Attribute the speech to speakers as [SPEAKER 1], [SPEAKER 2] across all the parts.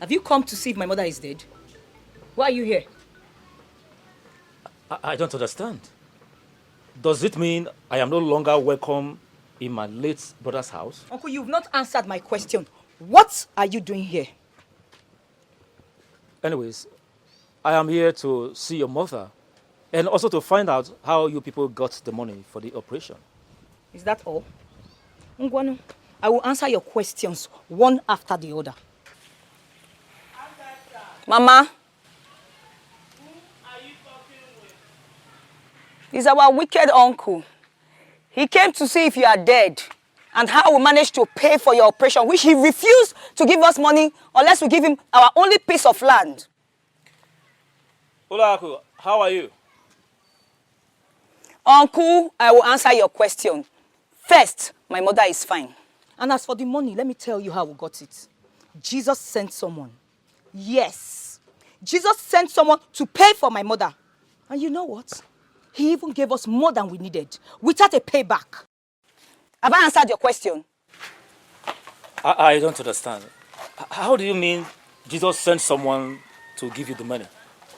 [SPEAKER 1] Have you come to see if my mother is dead? Why are you here?
[SPEAKER 2] I don't understand. Does it mean I am no longer welcome in my late brother's house?
[SPEAKER 1] Uncle, you've not answered my question. What are you doing here?
[SPEAKER 2] Anyways, I am here to see your mother and also to find out how you people got the money for the operation.
[SPEAKER 1] Is that all? Ngwanu, I will answer your questions one after the other. Mama?
[SPEAKER 3] Who are you talking with?
[SPEAKER 1] He's our wicked uncle. He came to see if you are dead and how we managed to pay for your operation, which he refused to give us money unless we give him our only piece of land.
[SPEAKER 2] Hola, uncle. How are you?
[SPEAKER 1] Uncle, I will answer your question. First, my mother is fine. And as for the money, let me tell you how we got it. Jesus sent someone. Yes. Jesus sent someone to pay for my mother. And you know what? He even gave us more than we needed, without a payback. Have I answered your question?
[SPEAKER 2] I don't understand. How do you mean Jesus sent someone to give you the money?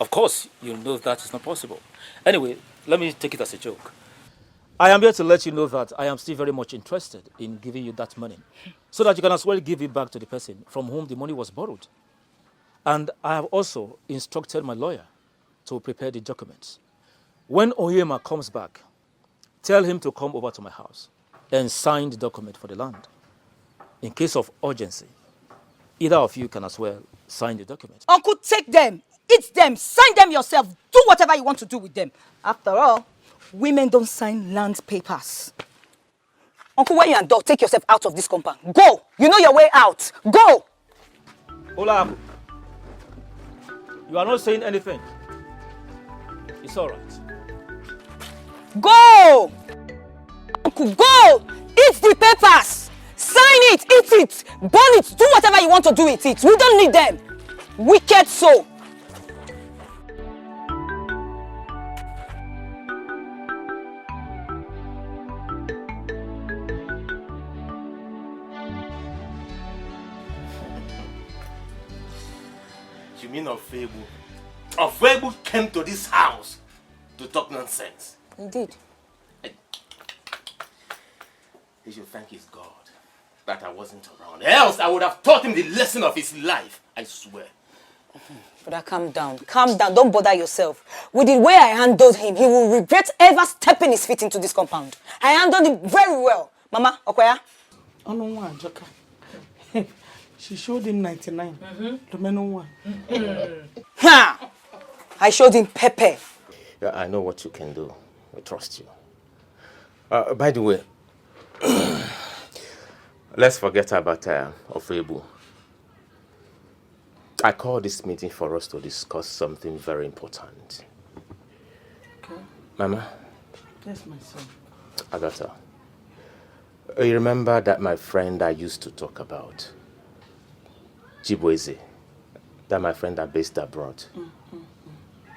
[SPEAKER 2] Of course, you know that is not possible. Anyway, let me take it as a joke. I am here to let you know that I am still very much interested in giving you that money, so that you can as well give it back to the person from whom the money was borrowed. And I have also instructed my lawyer to prepare the documents. When Oyema comes back, tell him to come over to my house and sign the document for the land. In case of urgency, either of you can as well sign the document.
[SPEAKER 1] Uncle, take them, eat them, sign them yourself, do whatever you want to do with them. After all, women don't sign land papers. Uncle, when you're done, take yourself out of this compound. Go! You know your way out. Go!
[SPEAKER 2] Hola, Abu. You are not saying anything. It's all right.
[SPEAKER 1] Go! Uncle, go! Eat the papers! Sign it, eat it, burn it, do whatever you want to do with it. We don't need them. Wicked soul.
[SPEAKER 4] You mean Ofebu? Ofebu came to this house to talk nonsense.
[SPEAKER 1] Indeed.
[SPEAKER 4] He should thank his God that I wasn't around. Else I would have taught him the lesson of his life, I swear.
[SPEAKER 1] Brother, calm down. Calm down. Don't bother yourself. With the way I handled him, he will regret ever stepping his feet into this compound. I handled him very well. Mama, Okoya?
[SPEAKER 3] Oh, no one, Joker. She showed him 99. The men one.
[SPEAKER 1] Ha! I showed him pepper.
[SPEAKER 4] Yeah, I know what you can do. I trust you. By the way, let's forget about Ofebu. I called this meeting for us to discuss something very important.
[SPEAKER 3] Okay.
[SPEAKER 4] Mama?
[SPEAKER 3] Yes, my son.
[SPEAKER 4] Agatha, you remember that my friend I used to talk about? Chibueze, that my friend that based abroad.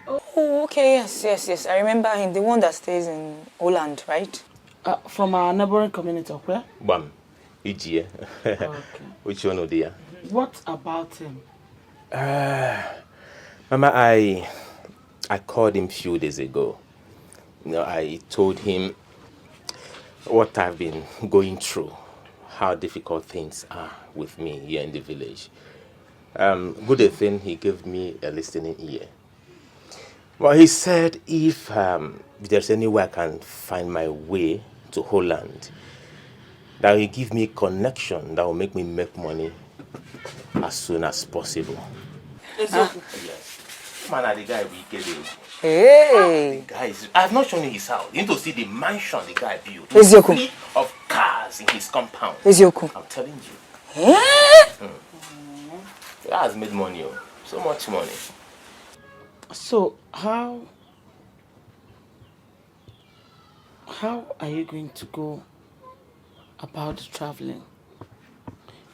[SPEAKER 1] Oh, okay, yes. I remember him, the one that stays in Holland, right?
[SPEAKER 3] From our neighboring community, where?
[SPEAKER 4] Bam, Ijie.
[SPEAKER 3] Okay.
[SPEAKER 4] Which one of the?
[SPEAKER 3] What about him?
[SPEAKER 4] Mama, I called him a few days ago. You know, I told him what I've been going through, how difficult things are with me here in the village. Good thing he gave me a listening ear. Well, he said if there's any way I can find my way to Holland, that will give me a connection that will make me make money as soon as possible. Yes. Man, the guy we get him.
[SPEAKER 1] Hey!
[SPEAKER 4] The guy is, I have not shown you his house. You need to see the mansion the guy built.
[SPEAKER 1] Ezeoku.
[SPEAKER 4] Of cars in his compound.
[SPEAKER 1] Ezeoku.
[SPEAKER 4] I'm telling you.
[SPEAKER 1] Eh?
[SPEAKER 4] The guy has made money. So much money.
[SPEAKER 3] So, how are you going to go about traveling?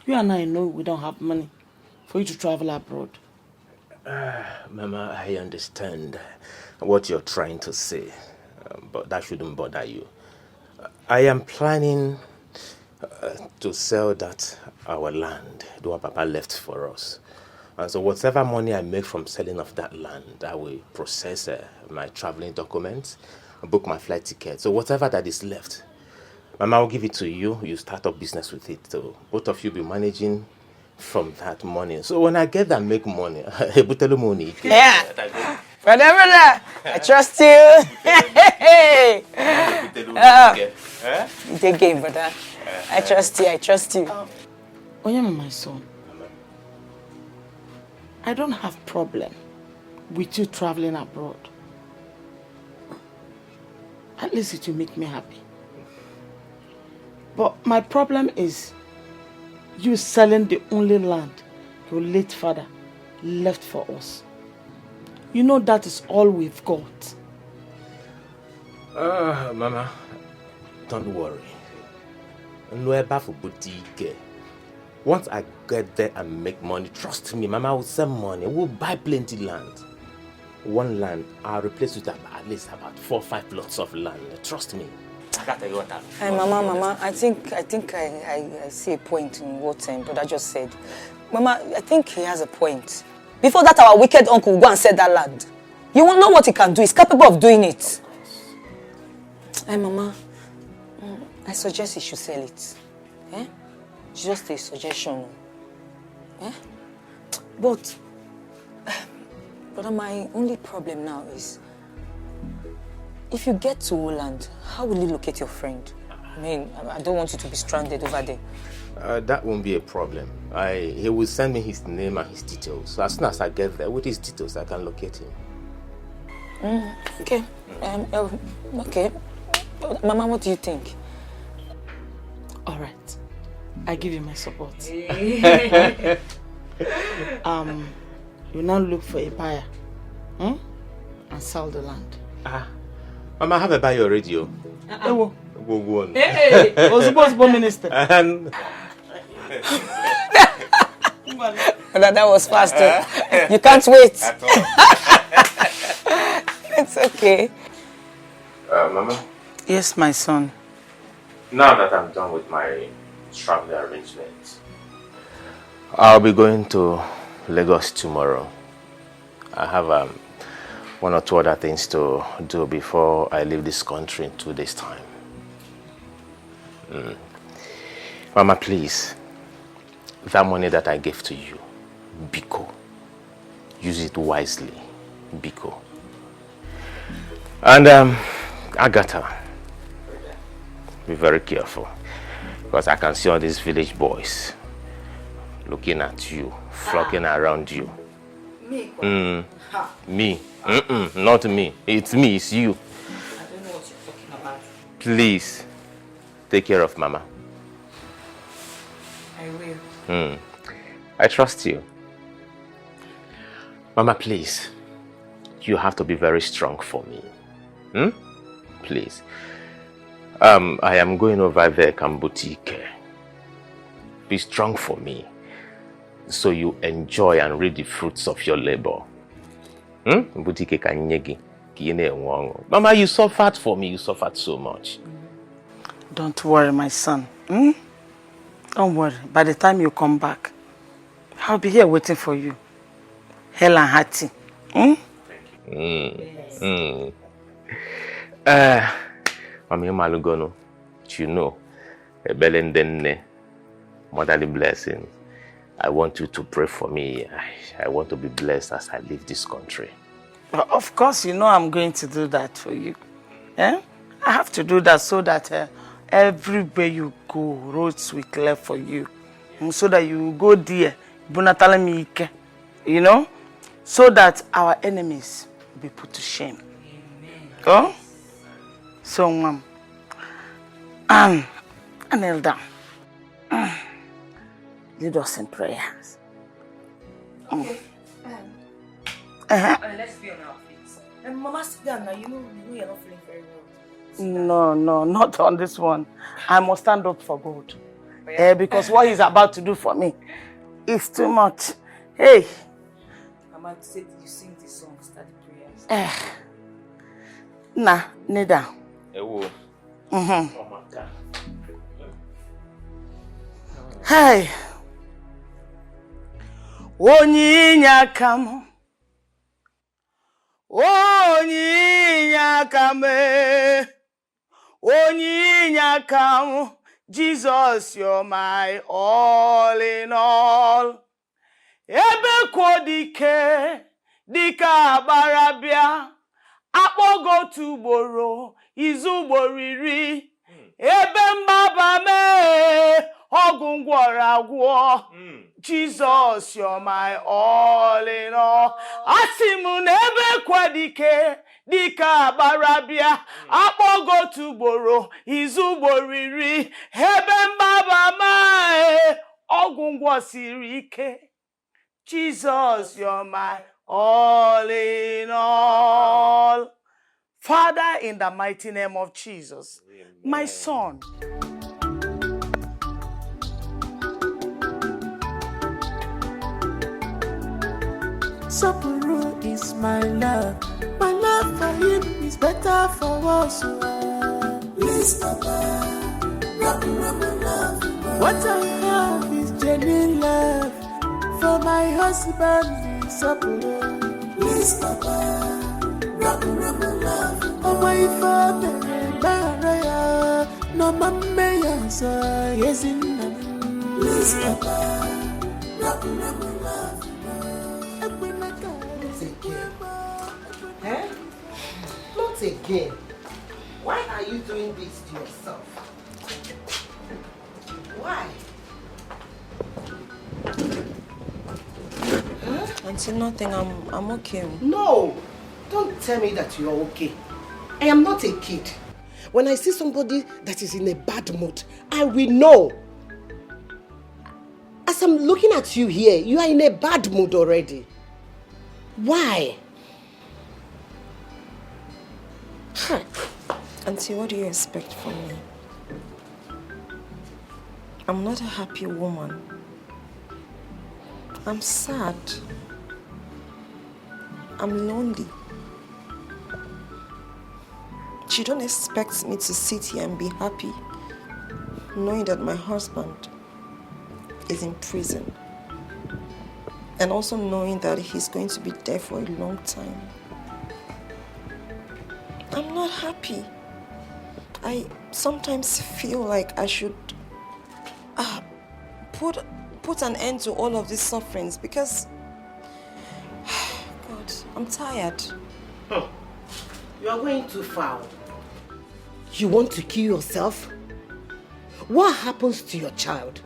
[SPEAKER 3] You and I know we don't have money for you to travel abroad.
[SPEAKER 4] Mama, I understand what you're trying to say, but that shouldn't bother you. I am planning to sell that our land, the one Papa left for us, And so whatever money I make from selling of that land, I will process my traveling documents, book my flight ticket. So whatever that is left, Mama will give it to you. You start up business with it. So both of you be managing from that money. So when I get that make money,
[SPEAKER 1] Yeah. Brother, I trust you. It's a game, brother. I trust you.
[SPEAKER 3] Onyema, my son, I don't have problem with you traveling abroad. At least it will make me happy. But my problem is you selling the only land your late father left for us. You know that is all we've got.
[SPEAKER 4] Mama, don't worry. Once I get there and make money, trust me, Mama will send money. We'll buy plenty land. One land, I'll replace it with at least about 4 or 5 plots of land. Trust me.
[SPEAKER 1] Hey, Mama, I think I see a point in what Brother just said. Mama, I think he has a point. Before that, our wicked uncle will go and sell that land. You won't know what he can do. He's capable of doing it. Hey, Mama, I suggest he should sell it. Eh? Just a suggestion. Eh? But my only problem now is, if you get to Holland, how will you locate your friend? I mean, I don't want you to be stranded over there.
[SPEAKER 4] That won't be a problem. He will send me his name and his details. So as soon as I get there with his details, I can locate him.
[SPEAKER 1] Okay. Okay. Mama, what do you think?
[SPEAKER 3] All right. I give you my support. You now look for a buyer, and sell the land.
[SPEAKER 4] Mama, I have a buyer already.
[SPEAKER 3] Hey, supposed minister.
[SPEAKER 1] That was faster. You can't wait. It's okay.
[SPEAKER 4] Mama?
[SPEAKER 3] Yes, my son.
[SPEAKER 4] Now that I'm done with my travel arrangements, I'll be going to Lagos tomorrow. I have 1 or 2 other things to do before I leave this country in 2 days' time. Mama, please, that money that I gave to you, Biko, use it wisely, Biko. And Agatha, be very careful, because I can see all these village boys looking at you, flocking around you.
[SPEAKER 1] Me?
[SPEAKER 4] Me? Not me. It's me, it's you.
[SPEAKER 1] I don't know what you're talking about.
[SPEAKER 4] Please, take care of Mama.
[SPEAKER 1] I will.
[SPEAKER 4] I trust you. Mama, please, you have to be very strong for me. Please. I am going over there, DIKEH. Be strong for me, so you enjoy and reap the fruits of your labor. Mama, you suffered for me. You suffered so much.
[SPEAKER 3] Don't worry, my son. Don't worry. By the time you come back, I'll be here waiting for you. Hell and hearty.
[SPEAKER 4] Mami Malugono, you know, motherly blessings. I want you to pray for me. I want to be blessed as I leave this country.
[SPEAKER 3] Well, of course, you know I'm going to do that for you. I have to do that so that everywhere you go, roads will clear for you. So that you go there, you know, so that our enemies will be put to shame. Oh? So, Mom, kneel down. Lead us in prayers.
[SPEAKER 1] Okay. Let's be on our feet. And Mama, sit down now. You know you're not feeling very well.
[SPEAKER 3] No, not on this one. I must stand up for God. Because what he's about to do for me is too much. Hey.
[SPEAKER 1] Mama said you sing this song, start the prayers.
[SPEAKER 3] Nah, kneel down. Hey. onye inyaka m, onye inyaka m, onye inyaka m, Jesus, you're my all in all. Ebe kwa dike, dika barabia, akpogo tuboro, izuboriri. Ebe mbaba me, ogungwara gwo. Jesus, you're my all in all. Asimu nebe kwa dike, dika barabia, akpogo tuboro, izuboriri. Ebe mbaba me, ogungwa sirike. Jesus, you're my all in all. Father, in the mighty name of Jesus, amen. My son.
[SPEAKER 5] Sapuru is my love. My love for him is better for us. Please, Papa, love. What I have is genuine love for my husband, Sapuru. Please, Papa, love. Oh, my father, Maria, no mamma, so yes, in please, Papa, love.
[SPEAKER 6] Eh? Not again. Why are you doing this to yourself? Why?
[SPEAKER 7] Huh? Auntie, nothing. I'm okay.
[SPEAKER 6] No! Don't tell me that you're okay. I am not a kid. When I see somebody that is in a bad mood, I will know. As I'm looking at you here, you are in a bad mood already. Why?
[SPEAKER 7] Auntie, what do you expect from me? I'm not a happy woman. I'm sad. I'm lonely. You don't expect me to sit here and be happy knowing that my husband is in prison. And also knowing that he's going to be there for a long time. I'm not happy. I sometimes feel like I should put an end to all of these sufferings because, God, I'm tired.
[SPEAKER 6] You are going too far. You want to kill yourself? What happens to your child?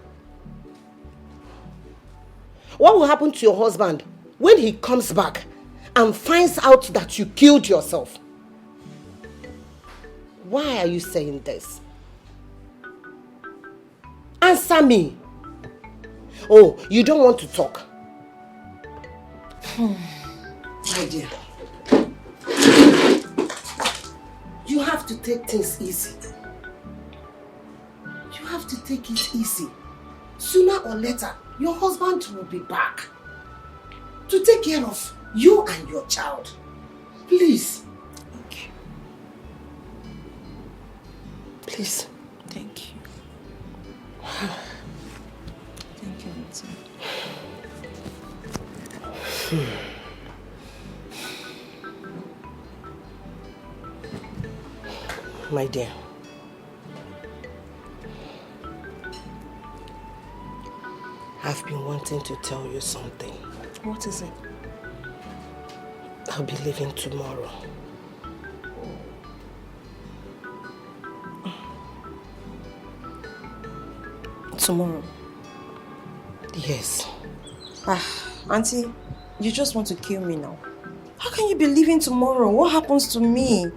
[SPEAKER 6] What will happen to your husband when he comes back and finds out that you killed yourself? Why are you saying this? Answer me. Oh, you don't want to talk. My dear, you have to take things easy. You have to take it easy. Sooner or later, your husband will be back to take care of you and your child. Please.
[SPEAKER 7] Thank you.
[SPEAKER 6] Please.
[SPEAKER 7] Thank you. Thank you, Auntie.
[SPEAKER 6] My dear, I've been wanting to tell you something.
[SPEAKER 7] What is it?
[SPEAKER 6] I'll be leaving tomorrow.
[SPEAKER 7] Tomorrow?
[SPEAKER 6] Yes.
[SPEAKER 7] Auntie, you just want to kill me now. How can you be leaving tomorrow? What happens to me?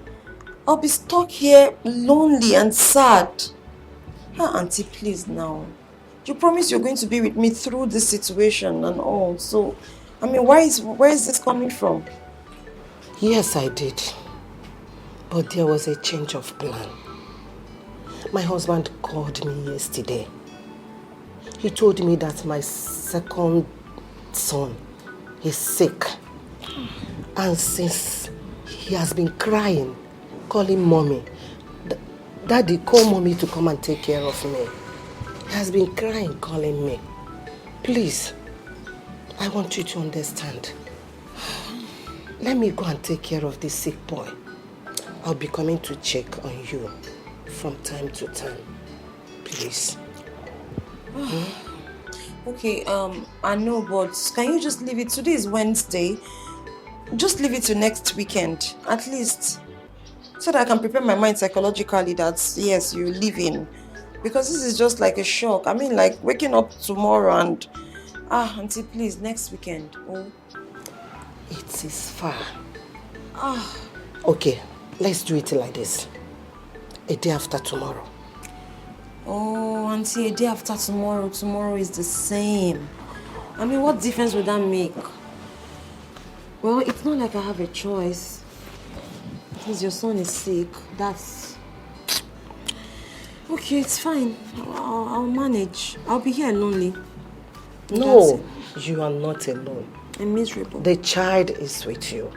[SPEAKER 7] I'll be stuck here lonely and sad. Auntie, please now. You promised you're going to be with me through this situation and all. So, I mean, where is this coming from?
[SPEAKER 6] Yes, I did. But there was a change of plan. My husband called me yesterday. He told me that my second son is sick. And since he has been crying, calling mommy, Daddy, call mommy to come and take care of me. He has been crying, calling me. Please, I want you to understand. Let me go and take care of this sick boy. I'll be coming to check on you from time to time. Please.
[SPEAKER 7] Okay, I know, but can you just leave it? Today is Wednesday. Just leave it to next weekend, at least. So that I can prepare my mind psychologically that, yes, you're leaving. Because this is just like a shock. I mean, like waking up tomorrow and... Auntie, please, next weekend. Oh.
[SPEAKER 6] It is far. Okay, let's do it like this. A day after tomorrow.
[SPEAKER 7] Oh, Auntie, a day after tomorrow. Tomorrow is the same. I mean, what difference would that make? Well, it's not like I have a choice. Because your son is sick. That's... Okay, it's fine. I'll manage. I'll be here lonely.
[SPEAKER 6] No, you are not alone.
[SPEAKER 7] I'm miserable.
[SPEAKER 6] The child is with you.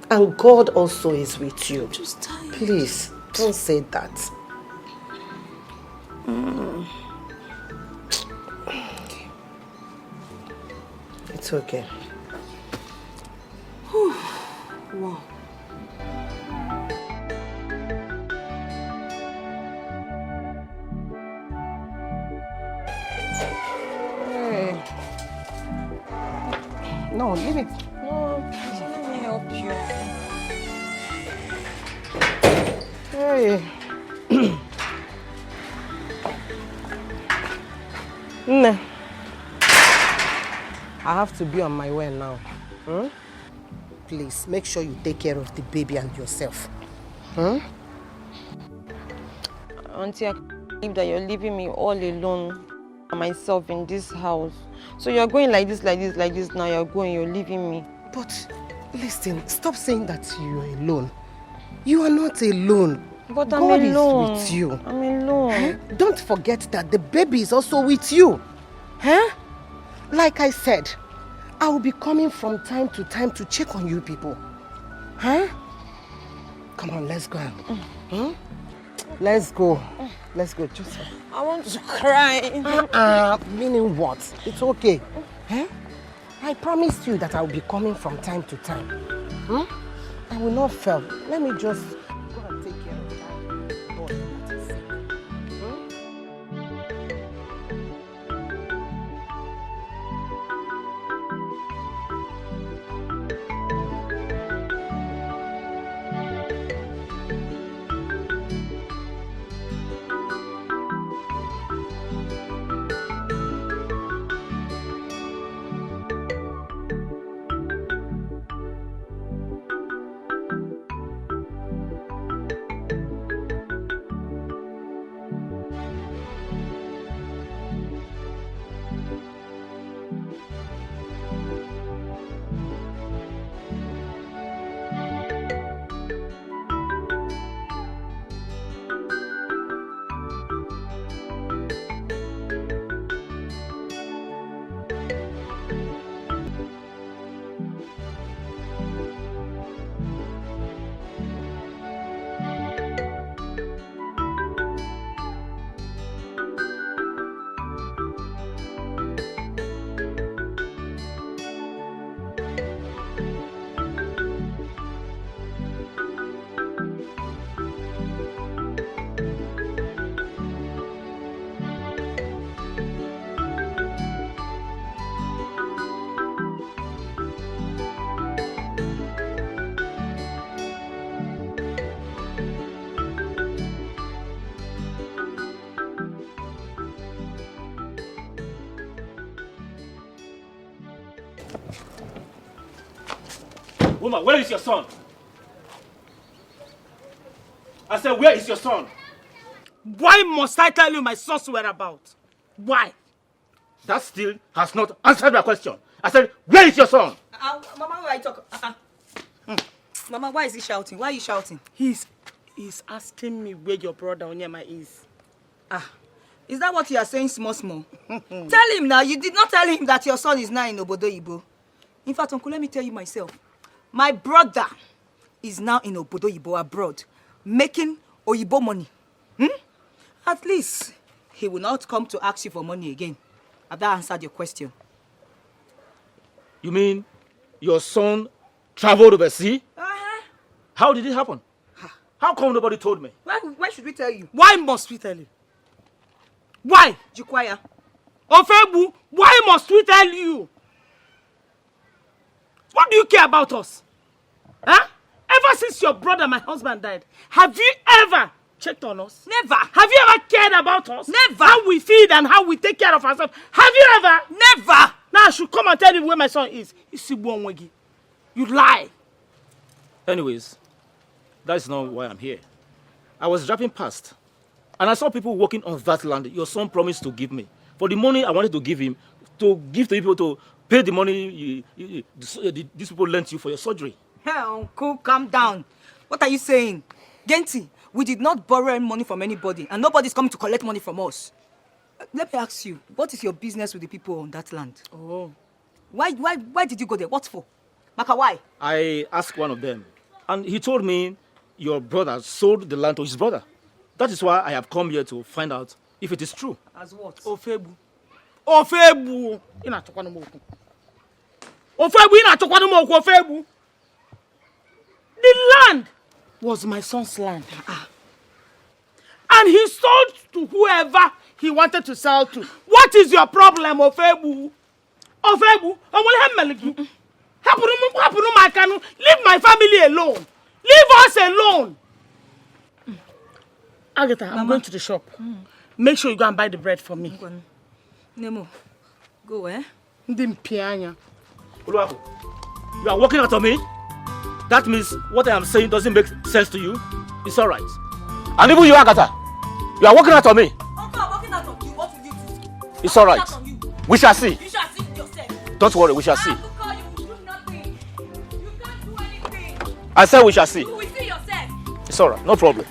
[SPEAKER 6] And God also is with you.
[SPEAKER 7] I'm just tired.
[SPEAKER 6] Please, don't say that. Okay. It's okay.
[SPEAKER 7] Wow.
[SPEAKER 6] Hey. No, leave it.
[SPEAKER 7] No, let me help you.
[SPEAKER 6] Hey. Nah. I have to be on my way now. Please, make sure you take care of the baby and yourself.
[SPEAKER 7] Auntie, I can't believe that you're leaving me all alone by myself in this house. So you're going like this now. You're leaving me.
[SPEAKER 6] But listen, stop saying that you're alone. You are not alone.
[SPEAKER 7] But
[SPEAKER 6] God
[SPEAKER 7] I'm alone.
[SPEAKER 6] is with you.
[SPEAKER 7] I'm alone.
[SPEAKER 6] Don't forget that the baby is also with you. Like I said, I will be coming from time to time to check on you people. Come on, let's go. Let's go. Let's go. Just...
[SPEAKER 7] I want to cry.
[SPEAKER 6] Meaning what? It's okay. I promised you that I will be coming from time to time. I will not fail. Let me just go and take care of that boy that is sick.
[SPEAKER 2] Woman, where is your son? I said, where is your son?
[SPEAKER 3] Why must I tell you my son's whereabouts? Why?
[SPEAKER 2] That still has not answered my question. I said, where is your son?
[SPEAKER 1] Mama, why are you talking? Mama, why is he shouting? Why are you shouting?
[SPEAKER 3] He's asking me where your brother Onyema is.
[SPEAKER 1] Is that what you are saying, small? Tell him now. You did not tell him that your son is now in Obodo Ibo. In fact, Uncle, let me tell you myself. My brother is now in Obodo Ibo abroad, making Oyibo money. At least he will not come to ask you for money again. Have that answered your question?
[SPEAKER 2] You mean your son traveled overseas? How did it happen? How come nobody told me?
[SPEAKER 1] Why should we tell you?
[SPEAKER 3] Why must we tell you? Why?
[SPEAKER 1] Jukwaya.
[SPEAKER 3] Ofebu, why must we tell you? What do you care about us? Huh? Ever since your brother, my husband, died, have you ever checked on us?
[SPEAKER 1] Never.
[SPEAKER 3] Have you ever cared about us?
[SPEAKER 1] Never.
[SPEAKER 3] How we feed and how we take care of ourselves? Have you ever?
[SPEAKER 1] Never.
[SPEAKER 3] Now I should come and tell you where my son is. EZURUONYE. You lie.
[SPEAKER 2] Anyways, that's not why I'm here. I was driving past, and I saw people working on that land your son promised to give me. For the money I wanted to give him, to give to people to pay the money these people lent you for your surgery.
[SPEAKER 1] Hey, Uncle, calm down. What are you saying? Genti, we did not borrow any money from anybody, and nobody's coming to collect money from us. Let me ask you, what is your business with the people on that land?
[SPEAKER 3] Oh.
[SPEAKER 1] Why did you go there? What for? Maka, why?
[SPEAKER 2] I asked one of them, and he told me your brother sold the land to his brother. That is why I have come here to find out if it is true.
[SPEAKER 1] As what?
[SPEAKER 3] Ofebu. Ofebu. Ofebu. The land was my son's land. And he sold to whoever he wanted to sell to. What is your problem, Ofebu? Ofebu? Leave my family alone. Leave us alone. Agatha, I'm going to the shop. Make sure you go and buy the bread for me.
[SPEAKER 1] Nemo, go, eh?
[SPEAKER 2] Uluwaku, you are working out on me? That means what I am saying doesn't make sense to you? It's all right. And even you, Agatha, you are working out on me?
[SPEAKER 1] Uncle, I'm working out on you. What will you do?
[SPEAKER 2] It's all right. We shall see.
[SPEAKER 1] You shall see yourself.
[SPEAKER 2] Don't worry, we shall see.
[SPEAKER 1] You will do nothing. You can't do anything.
[SPEAKER 2] I said we shall see.
[SPEAKER 1] You will see yourself.
[SPEAKER 2] It's all right, no problem.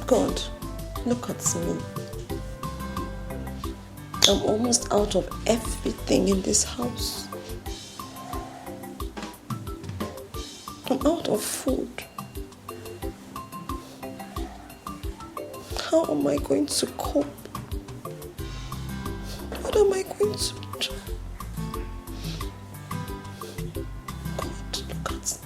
[SPEAKER 7] God, look at me. I'm almost out of everything in this house. I'm out of food. How am I going to cope? What am I going to do? God, look at me.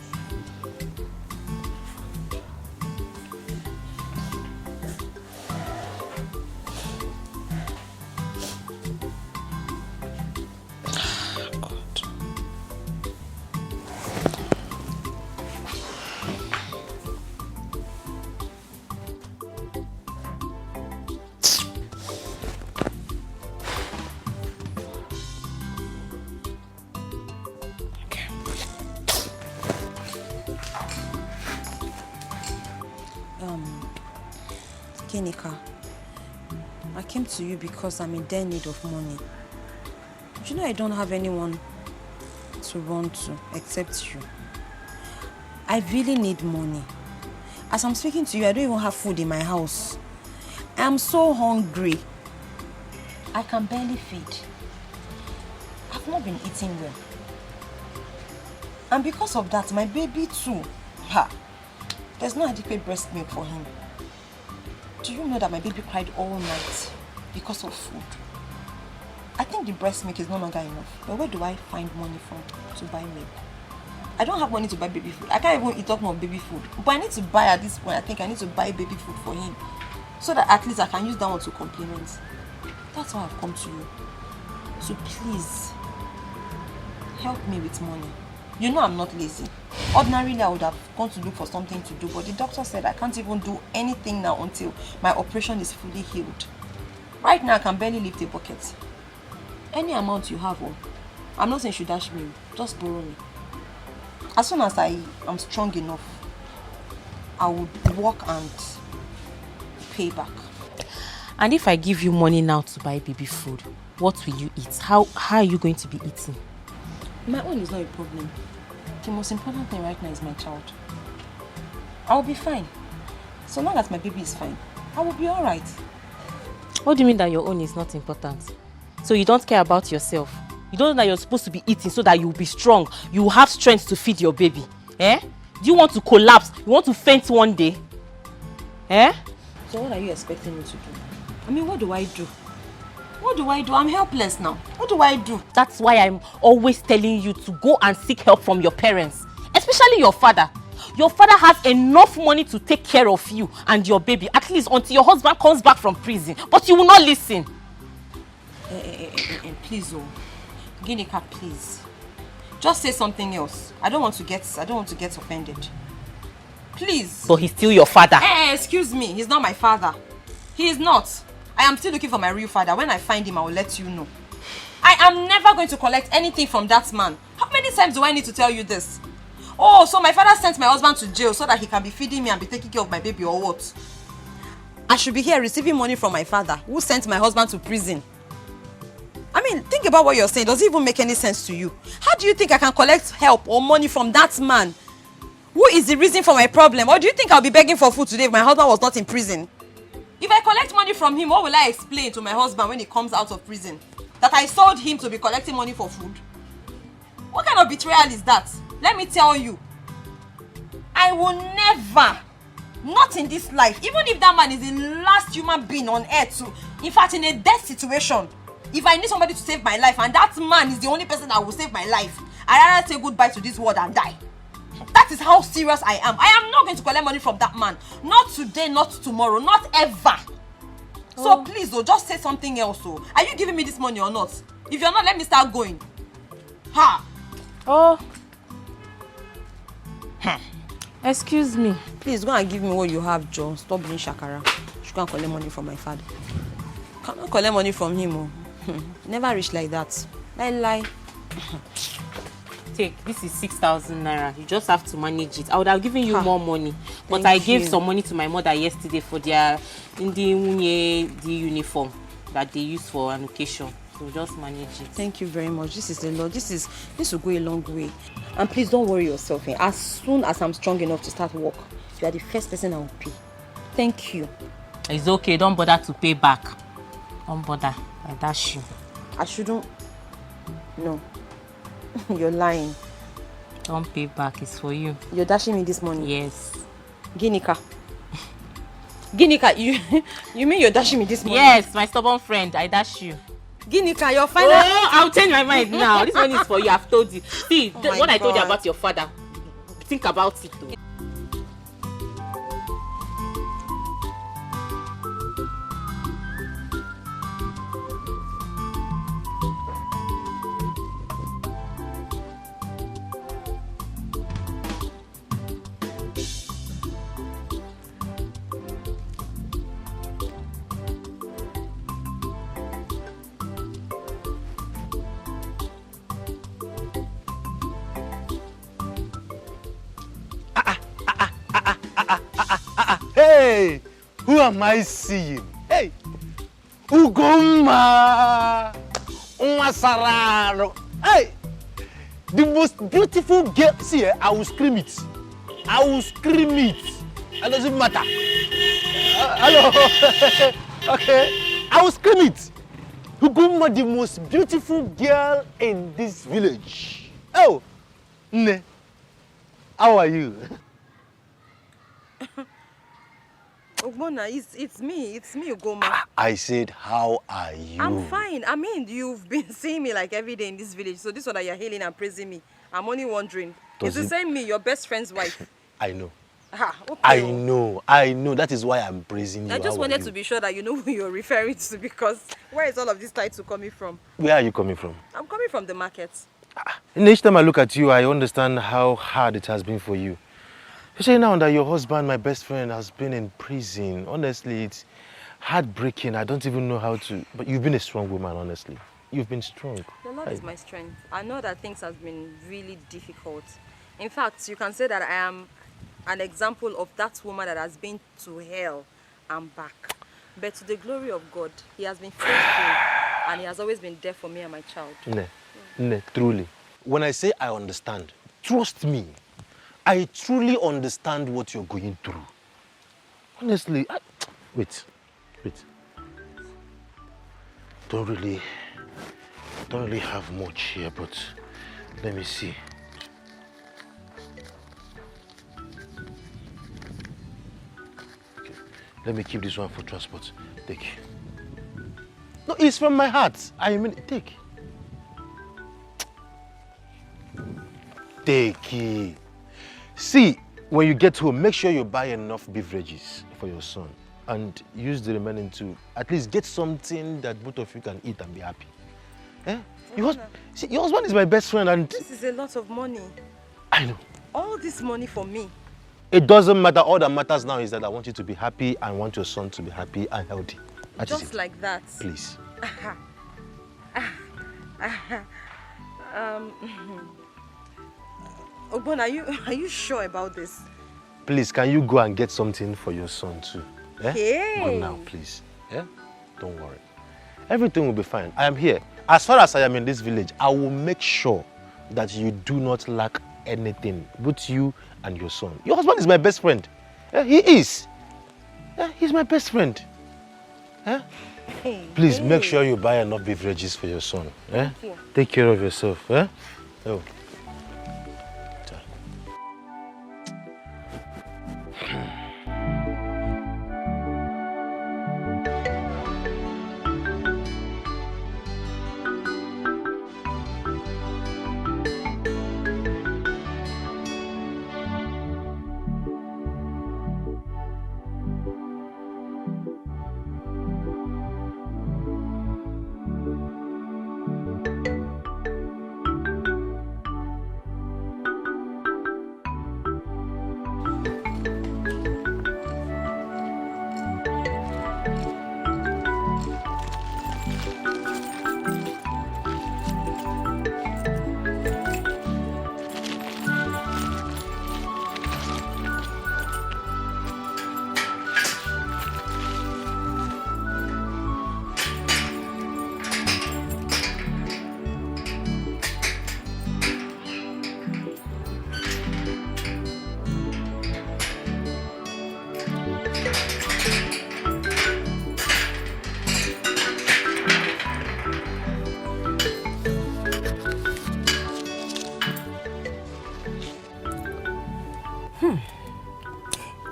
[SPEAKER 7] Kenika, I came to you because I'm in dire need of money. You know I don't have anyone to run to except you. I really need money. As I'm speaking to you, I don't even have food in my house. I am so hungry. I can barely feed. I've not been eating well. And because of that, my baby too. Ha! There's no adequate breast milk for him. Do you know that my baby cried all night because of food? I think the breast milk is no longer enough. But where do I find money from to buy milk? I don't have money to buy baby food. I can't even eat up more baby food. But I need to buy at this point. I think I need to buy baby food for him. So that at least I can use that one to complement. That's why I've come to you. So please, help me with money. You know I'm not lazy. Ordinarily, I would have gone to look for something to do. But the doctor said I can't even do anything now until my operation is fully healed. Right now, I can barely lift a bucket. Any amount you have, I'm not saying you should dash me. Just borrow me. As soon as I am strong enough, I would work and pay back.
[SPEAKER 8] And if I give you money now to buy baby food, what will you eat? How are you going to be eating?
[SPEAKER 7] My own is not a problem. The most important thing right now is my child. I will be fine. So long as my baby is fine, I will be alright.
[SPEAKER 8] What do you mean that your own is not important? So you don't care about yourself? You don't know that you're supposed to be eating so that you'll be strong. You will have strength to feed your baby. Eh? Do you want to collapse? You want to faint one day? Eh?
[SPEAKER 7] So what are you expecting me to do? I mean, what do I do? What do I do? I'm helpless now. What do I do?
[SPEAKER 8] That's why I'm always telling you to go and seek help from your parents. Especially your father. Your father has enough money to take care of you and your baby, at least until your husband comes back from prison. But you will not listen.
[SPEAKER 7] Please, Ginika, please. Just say something else. I don't want to get offended. Please.
[SPEAKER 8] But he's still your father.
[SPEAKER 7] Excuse me. He's not my father. He is not. I am still looking for my real father. When I find him, I will let you know. I am never going to collect anything from that man. How many times do I need to tell you this? Oh, so my father sent my husband to jail so that he can be feeding me and be taking care of my baby or what? I should be here receiving money from my father who sent my husband to prison. I mean, think about what you're saying. Does it even make any sense to you? How do you think I can collect help or money from that man? Who is the reason for my problem? Or do you think I'll be begging for food today if my husband was not in prison? If I collect money from him, what will I explain to my husband when he comes out of prison? That I sold him to be collecting money for food? What kind of betrayal is that? Let me tell you. I will never, not in this life, even if that man is the last human being on earth, in fact in a death situation, if I need somebody to save my life and that man is the only person that will save my life, I'd rather say goodbye to this world and die. That is how serious I am. I am not going to collect money from that man. Not today, not tomorrow, not ever. So please, just say something else. Are you giving me this money or not? If you're not, let me start going. Ha!
[SPEAKER 8] Excuse me.
[SPEAKER 7] Please go and give me what you have, Joe. Stop being shakara. You can't collect money from my father. Cannot collect money from him. Never reach like that. Lie.
[SPEAKER 8] Take, this is 6,000 naira. You just have to manage it. I would have given you more money, but
[SPEAKER 7] Thank
[SPEAKER 8] I gave
[SPEAKER 7] you.
[SPEAKER 8] some money to my mother yesterday for their NWAOCHA uniform that they use for an occasion. So just manage it.
[SPEAKER 7] Thank you very much. This is a lot. This will go a long way. And please don't worry yourself. As soon as I'm strong enough to start work, you are the first person I will pay. Thank you.
[SPEAKER 8] It's okay. Don't bother to pay back. Don't bother. I dash you.
[SPEAKER 7] I shouldn't. No. You're lying.
[SPEAKER 8] Don't pay back. It's for you.
[SPEAKER 7] You're dashing me this money?
[SPEAKER 8] Yes.
[SPEAKER 7] Ginika, you mean you're dashing me this money?
[SPEAKER 8] Yes, my stubborn friend. I dash you.
[SPEAKER 7] Ginika, you're fine.
[SPEAKER 8] Oh, I'll change my mind now. This money is for you. I've told you. See, what I told you about your father, think about it though.
[SPEAKER 9] Hey, who am I seeing? Hey, Ugoma, Umasararo. Hey, the most beautiful girl. See, I will scream it. I will scream it. It doesn't matter. Hello. Okay, I will scream it. Ugoma, the most beautiful girl in this village. Oh, Ne, how are you?
[SPEAKER 7] Ogbonna, it's me, Ugoma.
[SPEAKER 9] I said, how are you?
[SPEAKER 7] I'm fine. I mean, you've been seeing me like every day in this village, so this one that you're hailing and praising me. I'm only wondering, is the same me, your best friend's wife?
[SPEAKER 9] I know.
[SPEAKER 7] Okay.
[SPEAKER 9] I know. That is why I'm praising you.
[SPEAKER 7] I just wanted to be sure that you know who you're referring to, because where is all of this title coming from?
[SPEAKER 9] Where are you coming from?
[SPEAKER 7] I'm coming from the market.
[SPEAKER 9] And each time I look at you, I understand how hard it has been for you. Especially now that your husband, my best friend, has been in prison. Honestly, it's heartbreaking. I don't even know how to... But you've been a strong woman, honestly. You've been strong.
[SPEAKER 7] The Lord is my strength. I know that things have been really difficult. In fact, you can say that I am an example of that woman that has been to hell and back. But to the glory of God, He has been faithful and He has always been there for me and my child.
[SPEAKER 9] Truly. When I say I understand, trust me, I truly understand what you're going through. Honestly, wait. Don't really have much here, but let me see. Okay, let me keep this one for transport. Take. No, it's from my heart. I mean, take. Take it. See, when you get home, make sure you buy enough beverages for your son and use the remaining to at least get something that both of you can eat and be happy. Eh? Your husband is my best friend and...
[SPEAKER 7] This is a lot of money.
[SPEAKER 9] I know.
[SPEAKER 7] All this money for me.
[SPEAKER 9] It doesn't matter. All that matters now is that I want you to be happy and want your son to be happy and healthy.
[SPEAKER 7] Just like that.
[SPEAKER 9] Please.
[SPEAKER 7] Ogbon, are you sure about this?
[SPEAKER 9] Please, can you go and get something for your son too? Eh?
[SPEAKER 7] Hey.
[SPEAKER 9] Go now, please. Yeah? Don't worry. Everything will be fine. I am here. As far as I am in this village, I will make sure that you do not lack anything, both you and your son. Your husband is my best friend. Yeah, he is. Yeah, he's my best friend. Yeah? Please make sure you buy enough beverages for your son. Yeah? Take care of yourself. Yeah? Oh.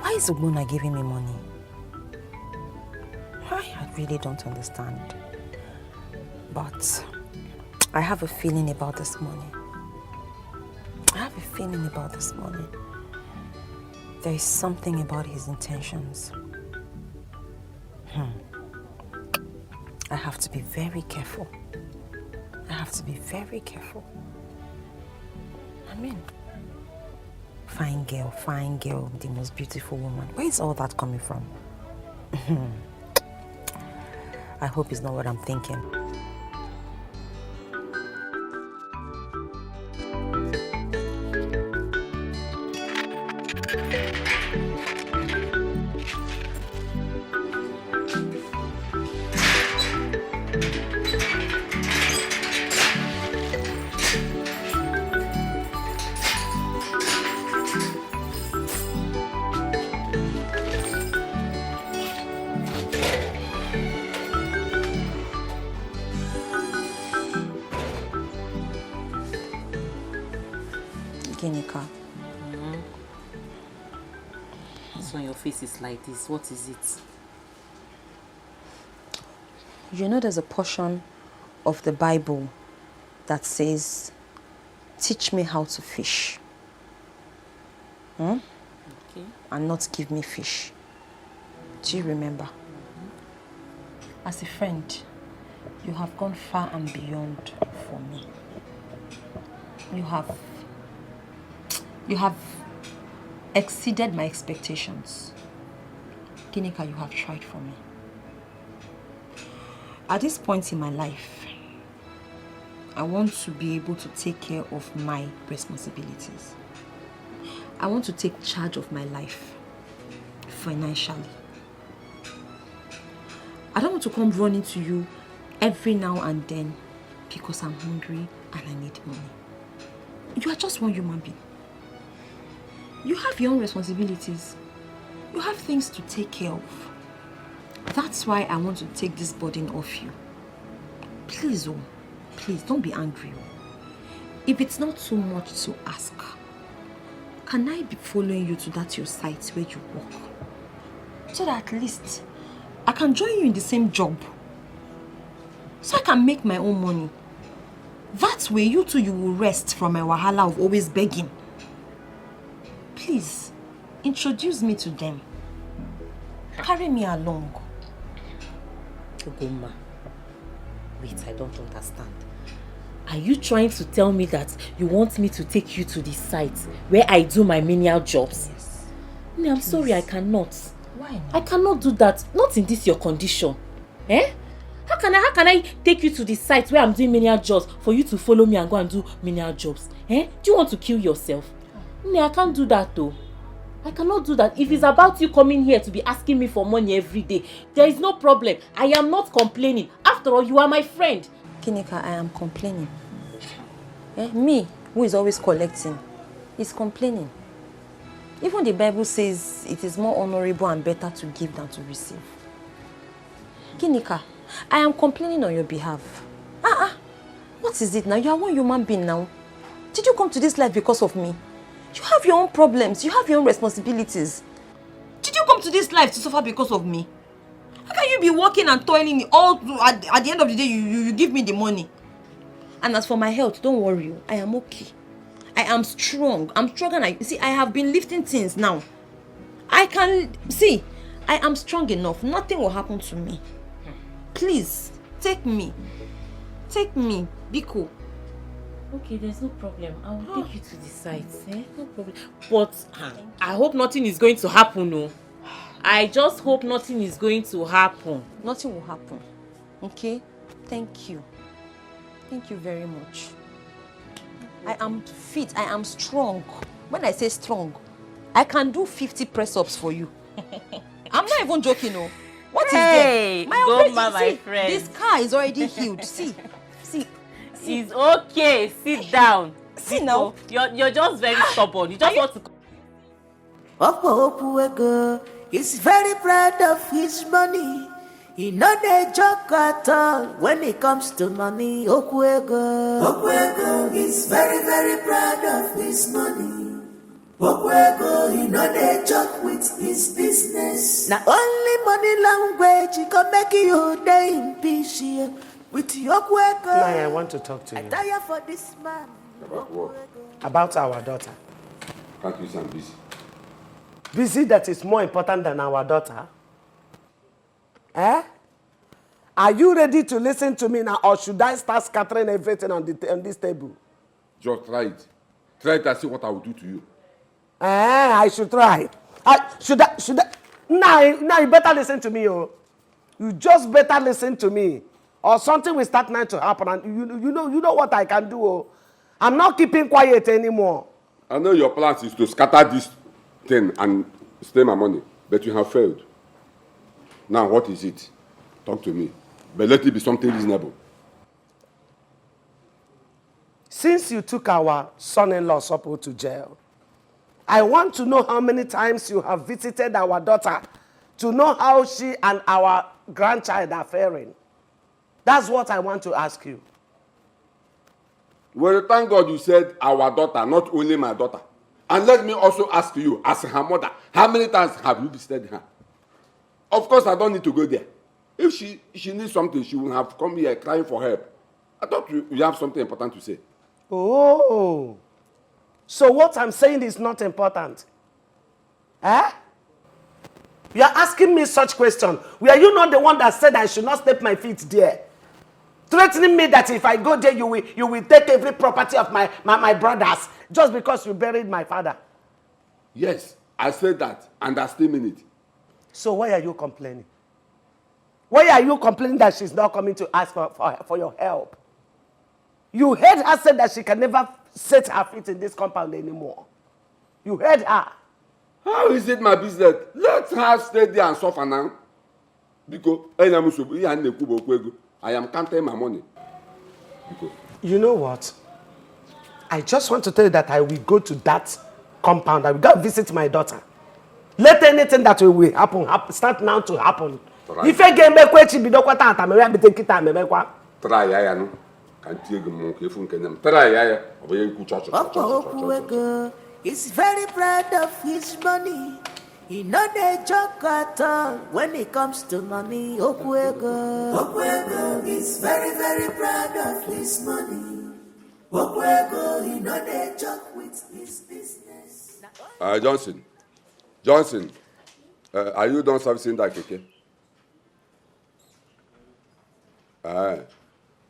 [SPEAKER 7] Why is Ogbonna giving me money? I really don't understand. But I have a feeling about this money. There is something about his intentions. I have to be very careful. I mean, fine girl, the most beautiful woman. Where is all that coming from? I hope it's not what I'm thinking.
[SPEAKER 8] face is like this. What is it?
[SPEAKER 7] You know there's a portion of the Bible that says, teach me how to fish. Okay. And not give me fish. Do you remember? As a friend, you have gone far and beyond for me. You have exceeded my expectations. Ginika, you have tried for me. At this point in my life, I want to be able to take care of my responsibilities. I want to take charge of my life financially. I don't want to come running to you every now and then because I'm hungry and I need money. You are just one human being. You have your own responsibilities. You have things to take care of. That's why I want to take this burden off you. Please, please don't be angry. If it's not too much to ask, can I be following you to that your site where you work? So that at least I can join you in the same job. So I can make my own money. That way you two, you will rest from my wahala of always begging. Please, introduce me to them. Carry me along.
[SPEAKER 8] Ogoma, wait, I don't understand. Are you trying to tell me that you want me to take you to the site where I do my menial jobs? Yes. No, I'm sorry, I cannot.
[SPEAKER 7] Why not?
[SPEAKER 8] I cannot do that. Not in this your condition. Eh? How can I take you to the site where I'm doing menial jobs for you to follow me and go and do menial jobs? Eh? Do you want to kill yourself? No, I can't do that though. I cannot do that. If it's about you coming here to be asking me for money every day, there is no problem. I am not complaining. After all, you are my friend.
[SPEAKER 7] Ginika, I am complaining. Me, who is always collecting, is complaining. Even the Bible says it is more honorable and better to give than to receive. Ginika, I am complaining on your behalf. What is it now? You are one human being now. Did you come to this life because of me? You have your own problems. You have your own responsibilities. Did you come to this life to suffer because of me? How can you be working and toiling all at the end of the day you give me the money? And as for my health, don't worry. I am okay. I am strong. I'm strong and I have been lifting things now. I am strong enough. Nothing will happen to me. Please, take me. Take me. Be cool.
[SPEAKER 8] Okay, there's no problem. I will take you to the site. No problem. But I hope nothing is going to happen, no. I just hope nothing is going to happen.
[SPEAKER 7] Nothing will happen. Okay? Thank you. Thank you very much. I am fit. I am strong. When I say strong, I can do 50 press-ups for you. I'm not even joking, no. What is there?
[SPEAKER 8] My friend.
[SPEAKER 7] This car is already healed. See.
[SPEAKER 8] It's okay. Sit down.
[SPEAKER 7] See now.
[SPEAKER 8] You're just very stubborn. You just want to.
[SPEAKER 5] Okuweka is very proud of his money. He not a joke at all when it comes to money. Okuweka is very, very proud of his money. Okuweka, he not a joke with his business. Now only money language he can make you day in peace here. With Okuweka.
[SPEAKER 3] I want to talk to you.
[SPEAKER 5] I tire for this man.
[SPEAKER 3] About our daughter.
[SPEAKER 10] Can't you sound busy?
[SPEAKER 3] Busy that is more important than our daughter? Are you ready to listen to me now, or should I start scattering everything on this table?
[SPEAKER 10] Just try it. Try it and see what I will do to you.
[SPEAKER 3] I should try. Should I? Now you better listen to me, oh. You just better listen to me, or something will start now to happen, and you know what I can do, oh. I'm not keeping quiet anymore.
[SPEAKER 10] I know your plans is to scatter this thing and steal my money, but you have failed. Now, what is it? Talk to me. But let it be something reasonable.
[SPEAKER 3] Since you took our son-in-law Sopo to jail, I want to know how many times you have visited our daughter to know how she and our grandchild are faring. That's what I want to ask you.
[SPEAKER 10] Well, thank God you said our daughter, not only my daughter. And let me also ask you, as her mother, how many times have you visited her? Of course, I don't need to go there. If she needs something, she will have come here crying for help. I thought you have something important to say.
[SPEAKER 3] Oh. So what I'm saying is not important. Eh? You are asking me such question. Were you not the one that said I should not step my feet there? Threatening me that if I go there, you will take every property of my brothers just because you buried my father.
[SPEAKER 10] Yes, I said that, and I still mean it.
[SPEAKER 3] So why are you complaining? Why are you complaining that she's not coming to ask for your help? You heard her say that she can never set her feet in this compound anymore. You heard her.
[SPEAKER 10] How is it my business? Let her stay there and suffer now. Because I am counting my money. Because
[SPEAKER 3] you know what? I just want to tell you that I will go to that compound. I will go visit my daughter. Let anything that will happen start now to happen. If I get back where she be don't try
[SPEAKER 10] ya no. Can't you go if you can try ya.
[SPEAKER 5] He's very proud of his money. He not a joke at all when it comes to money. Okwego is very, very proud of his money. Okwego, he not a joke with his business.
[SPEAKER 10] Johnson, are you done servicing that keke?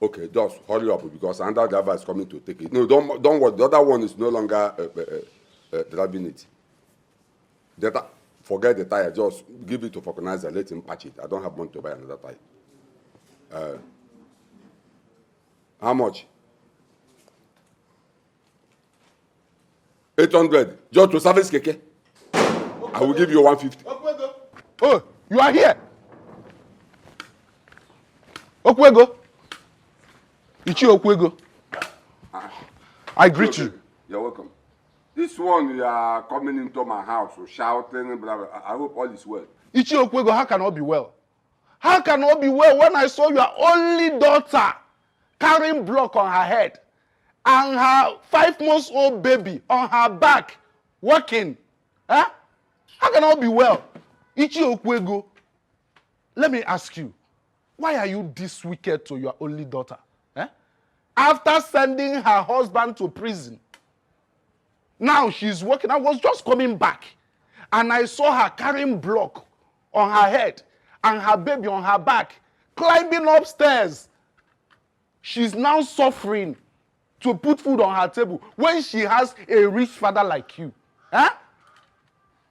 [SPEAKER 10] Okay, just hurry up because another driver is coming to take it. No, don't worry. The other one is no longer driving it. Forget the tire. Just give it to vulcanizer. Let him patch it. I don't have money to buy another tire. How much? 800. Just to service keke. I will give you 150.
[SPEAKER 9] Oh, you are here. Okwego. Ichi Okwego. I greet you.
[SPEAKER 10] You're welcome. This one, you are coming into my house, shouting, blah, blah. I hope all is well.
[SPEAKER 9] Ichi Okwego, how can all be well? How can all be well when I saw your only daughter carrying block on her head and her 5-month-old baby on her back walking? Huh? How can all be well? Ichi Okwego, let me ask you, why are you this wicked to your only daughter? After sending her husband to prison, now she's working. I was just coming back and I saw her carrying block on her head and her baby on her back, climbing upstairs. She's now suffering to put food on her table when she has a rich father like you. Huh?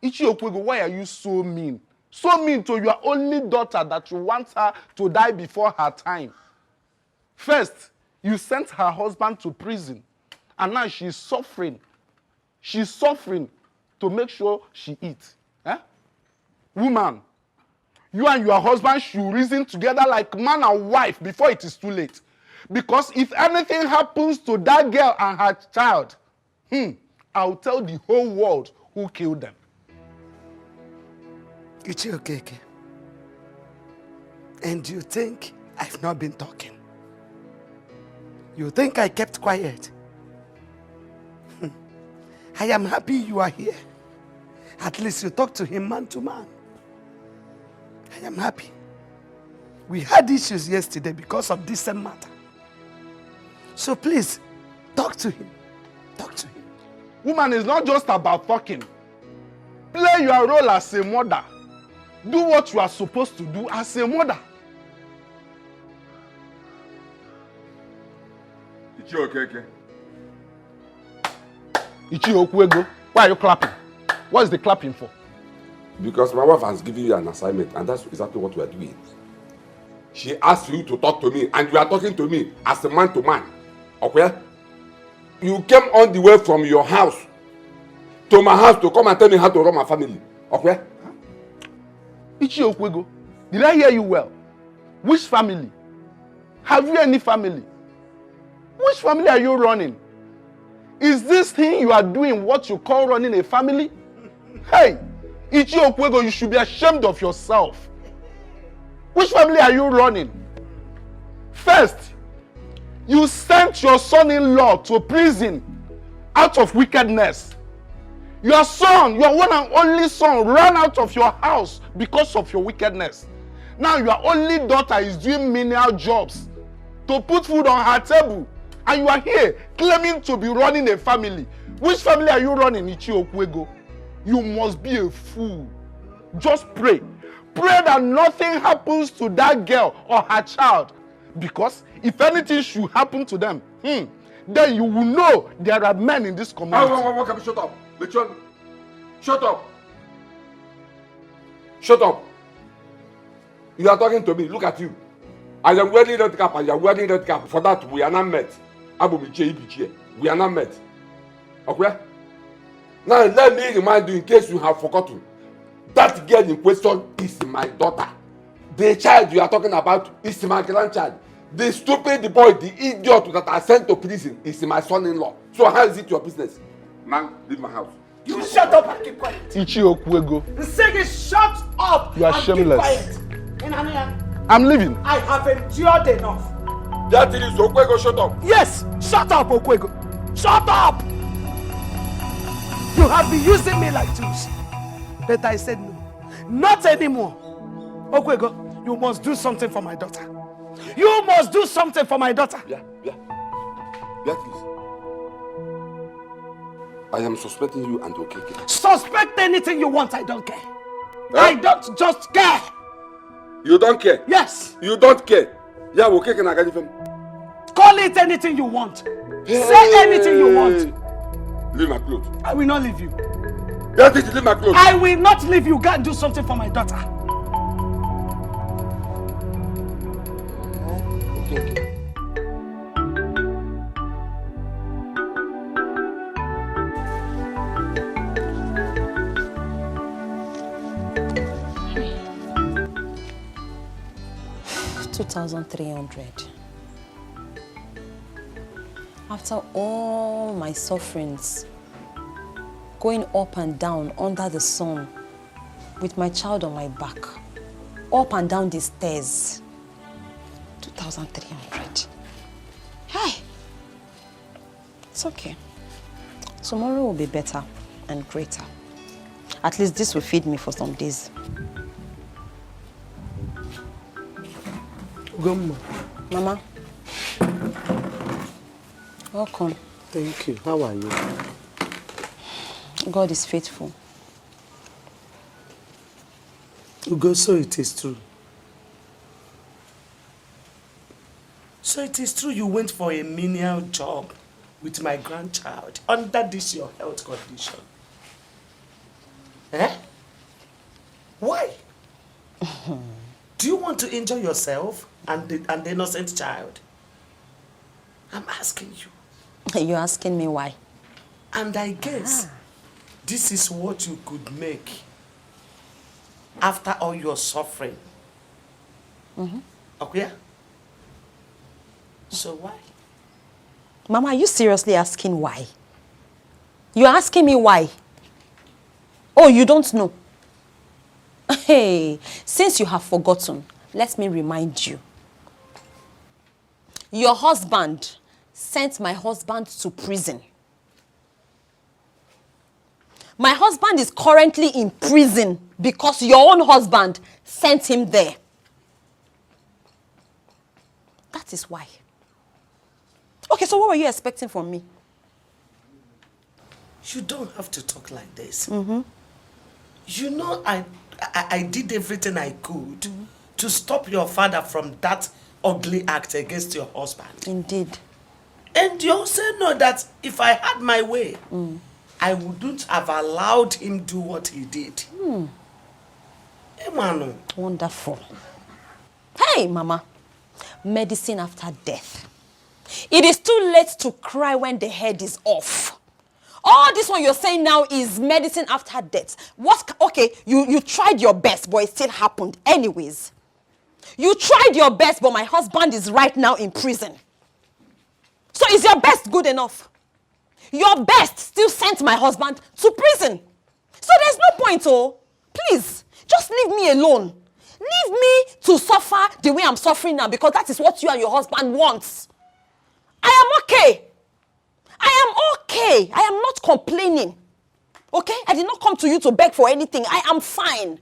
[SPEAKER 9] Ichi Okwego, why are you so mean? So mean to your only daughter that you want her to die before her time. First, you sent her husband to prison, and now she's suffering. She's suffering to make sure she eats. Eh? Woman, you and your husband should reason together like man and wife before it is too late. Because if anything happens to that girl and her child, I'll tell the whole world who killed them.
[SPEAKER 3] It's okay. And you think I've not been talking? You think I kept quiet? I am happy you are here. At least you talk to him man to man. I am happy. We had issues yesterday because of this same matter. So please, talk to him. Talk to him.
[SPEAKER 9] Woman, it's not just about talking. Play your role as a mother. Do what you are supposed to do as a mother.
[SPEAKER 10] Ichi okay.
[SPEAKER 9] Ichi Okwego, why are you clapping? What is the clapping for?
[SPEAKER 10] Because my wife has given you an assignment, and that's exactly what we are doing. She asked you to talk to me, and you are talking to me as a man to man. Okay? You came on the way from your house to my house to come and tell me how to run my family. Okay?
[SPEAKER 9] Ichi Okwego, did I hear you well? Which family? Have you any family? Which family are you running? Is this thing you are doing what you call running a family? Hey, Ichi Okwego, you should be ashamed of yourself. Which family are you running? First, you sent your son-in-law to prison out of wickedness.
[SPEAKER 11] Your son, your one and only son, ran out of your house because of your wickedness. Now your only daughter is doing menial jobs to put food on her table. And you are here claiming to be running a family. Which family are you running, Ichiokwego? You must be a fool. Just pray. Pray that nothing happens to that girl or her child. Because if anything should happen to them, then you will know there are men in this community.
[SPEAKER 10] Shut up. Lechon. Shut up. Shut up. You are talking to me. Look at you. I am wearing red cap and you are wearing red cap. For that, we are not met. We are not met. Okay? Now, let me remind you in case you have forgotten. That girl in question is my daughter. The child you are talking about is my grandchild. The stupid boy, the idiot that I sent to prison is my son-in-law. So how is it your business? Man, leave my house.
[SPEAKER 12] You shut up and keep quiet.
[SPEAKER 11] Ichiokwego.
[SPEAKER 12] The saying is shut up
[SPEAKER 11] You are
[SPEAKER 12] and
[SPEAKER 11] shameless.
[SPEAKER 12] keep quiet.
[SPEAKER 11] I'm leaving.
[SPEAKER 12] I have endured enough.
[SPEAKER 10] That is Okwego, shut up.
[SPEAKER 12] Yes, shut up, Okwego. Shut up! You have been using me like tools. But I said no. Not anymore. Okwego, you must do something for my daughter. You must do something for my daughter.
[SPEAKER 10] Yeah, please. I am suspecting you and Okeke.
[SPEAKER 12] Suspect anything you want, I don't care. I don't just care.
[SPEAKER 10] You don't care?
[SPEAKER 12] Yes.
[SPEAKER 10] You don't care? Yeah, Okeke na gani fem.
[SPEAKER 12] Call it anything you want. Say anything you want.
[SPEAKER 10] Leave my clothes.
[SPEAKER 12] I will not leave you.
[SPEAKER 10] Yeah, leave my clothes.
[SPEAKER 12] I will not leave you. Go and do something for my daughter.
[SPEAKER 10] Okay.
[SPEAKER 7] $2,300. After all my sufferings, going up and down under the sun with my child on my back, up and down the stairs, 2,300. Hey, it's okay. Tomorrow will be better and greater. At least this will feed me for some days.
[SPEAKER 6] Grandma.
[SPEAKER 7] Mama. Welcome.
[SPEAKER 6] Thank you. How are you?
[SPEAKER 7] God is faithful.
[SPEAKER 6] Ugo, so it is true. So it is true you went for a menial job with my grandchild under this your health condition. Eh? Why? Do you want to injure yourself and the innocent child? I'm asking you.
[SPEAKER 7] You're asking me why?
[SPEAKER 6] And I guess this is what you could make after all your suffering. Okay? So why?
[SPEAKER 7] Mama, are you seriously asking why? You're asking me why? Oh, you don't know? Hey, since you have forgotten, let me remind you. Your husband sent my husband to prison. My husband is currently in prison because your own husband sent him there. That is why. Okay, so what were you expecting from me?
[SPEAKER 6] You don't have to talk like this. You know, I did everything I could to stop your father from that ugly act against your husband.
[SPEAKER 7] Indeed.
[SPEAKER 6] And you also know that if I had my way, I wouldn't have allowed him do what he did. Emmanuel.
[SPEAKER 7] Wonderful. Hey, Mama. Medicine after death. It is too late to cry when the head is off. All this one you're saying now is medicine after death. What? Okay, you tried your best, but it still happened anyways. You tried your best, but my husband is right now in prison. So is your best good enough? Your best still sent my husband to prison. So there's no point, oh. Please, just leave me alone. Leave me to suffer the way I'm suffering now because that is what you and your husband wants. I am okay. I am okay. I am not complaining. Okay? I did not come to you to beg for anything. I am fine.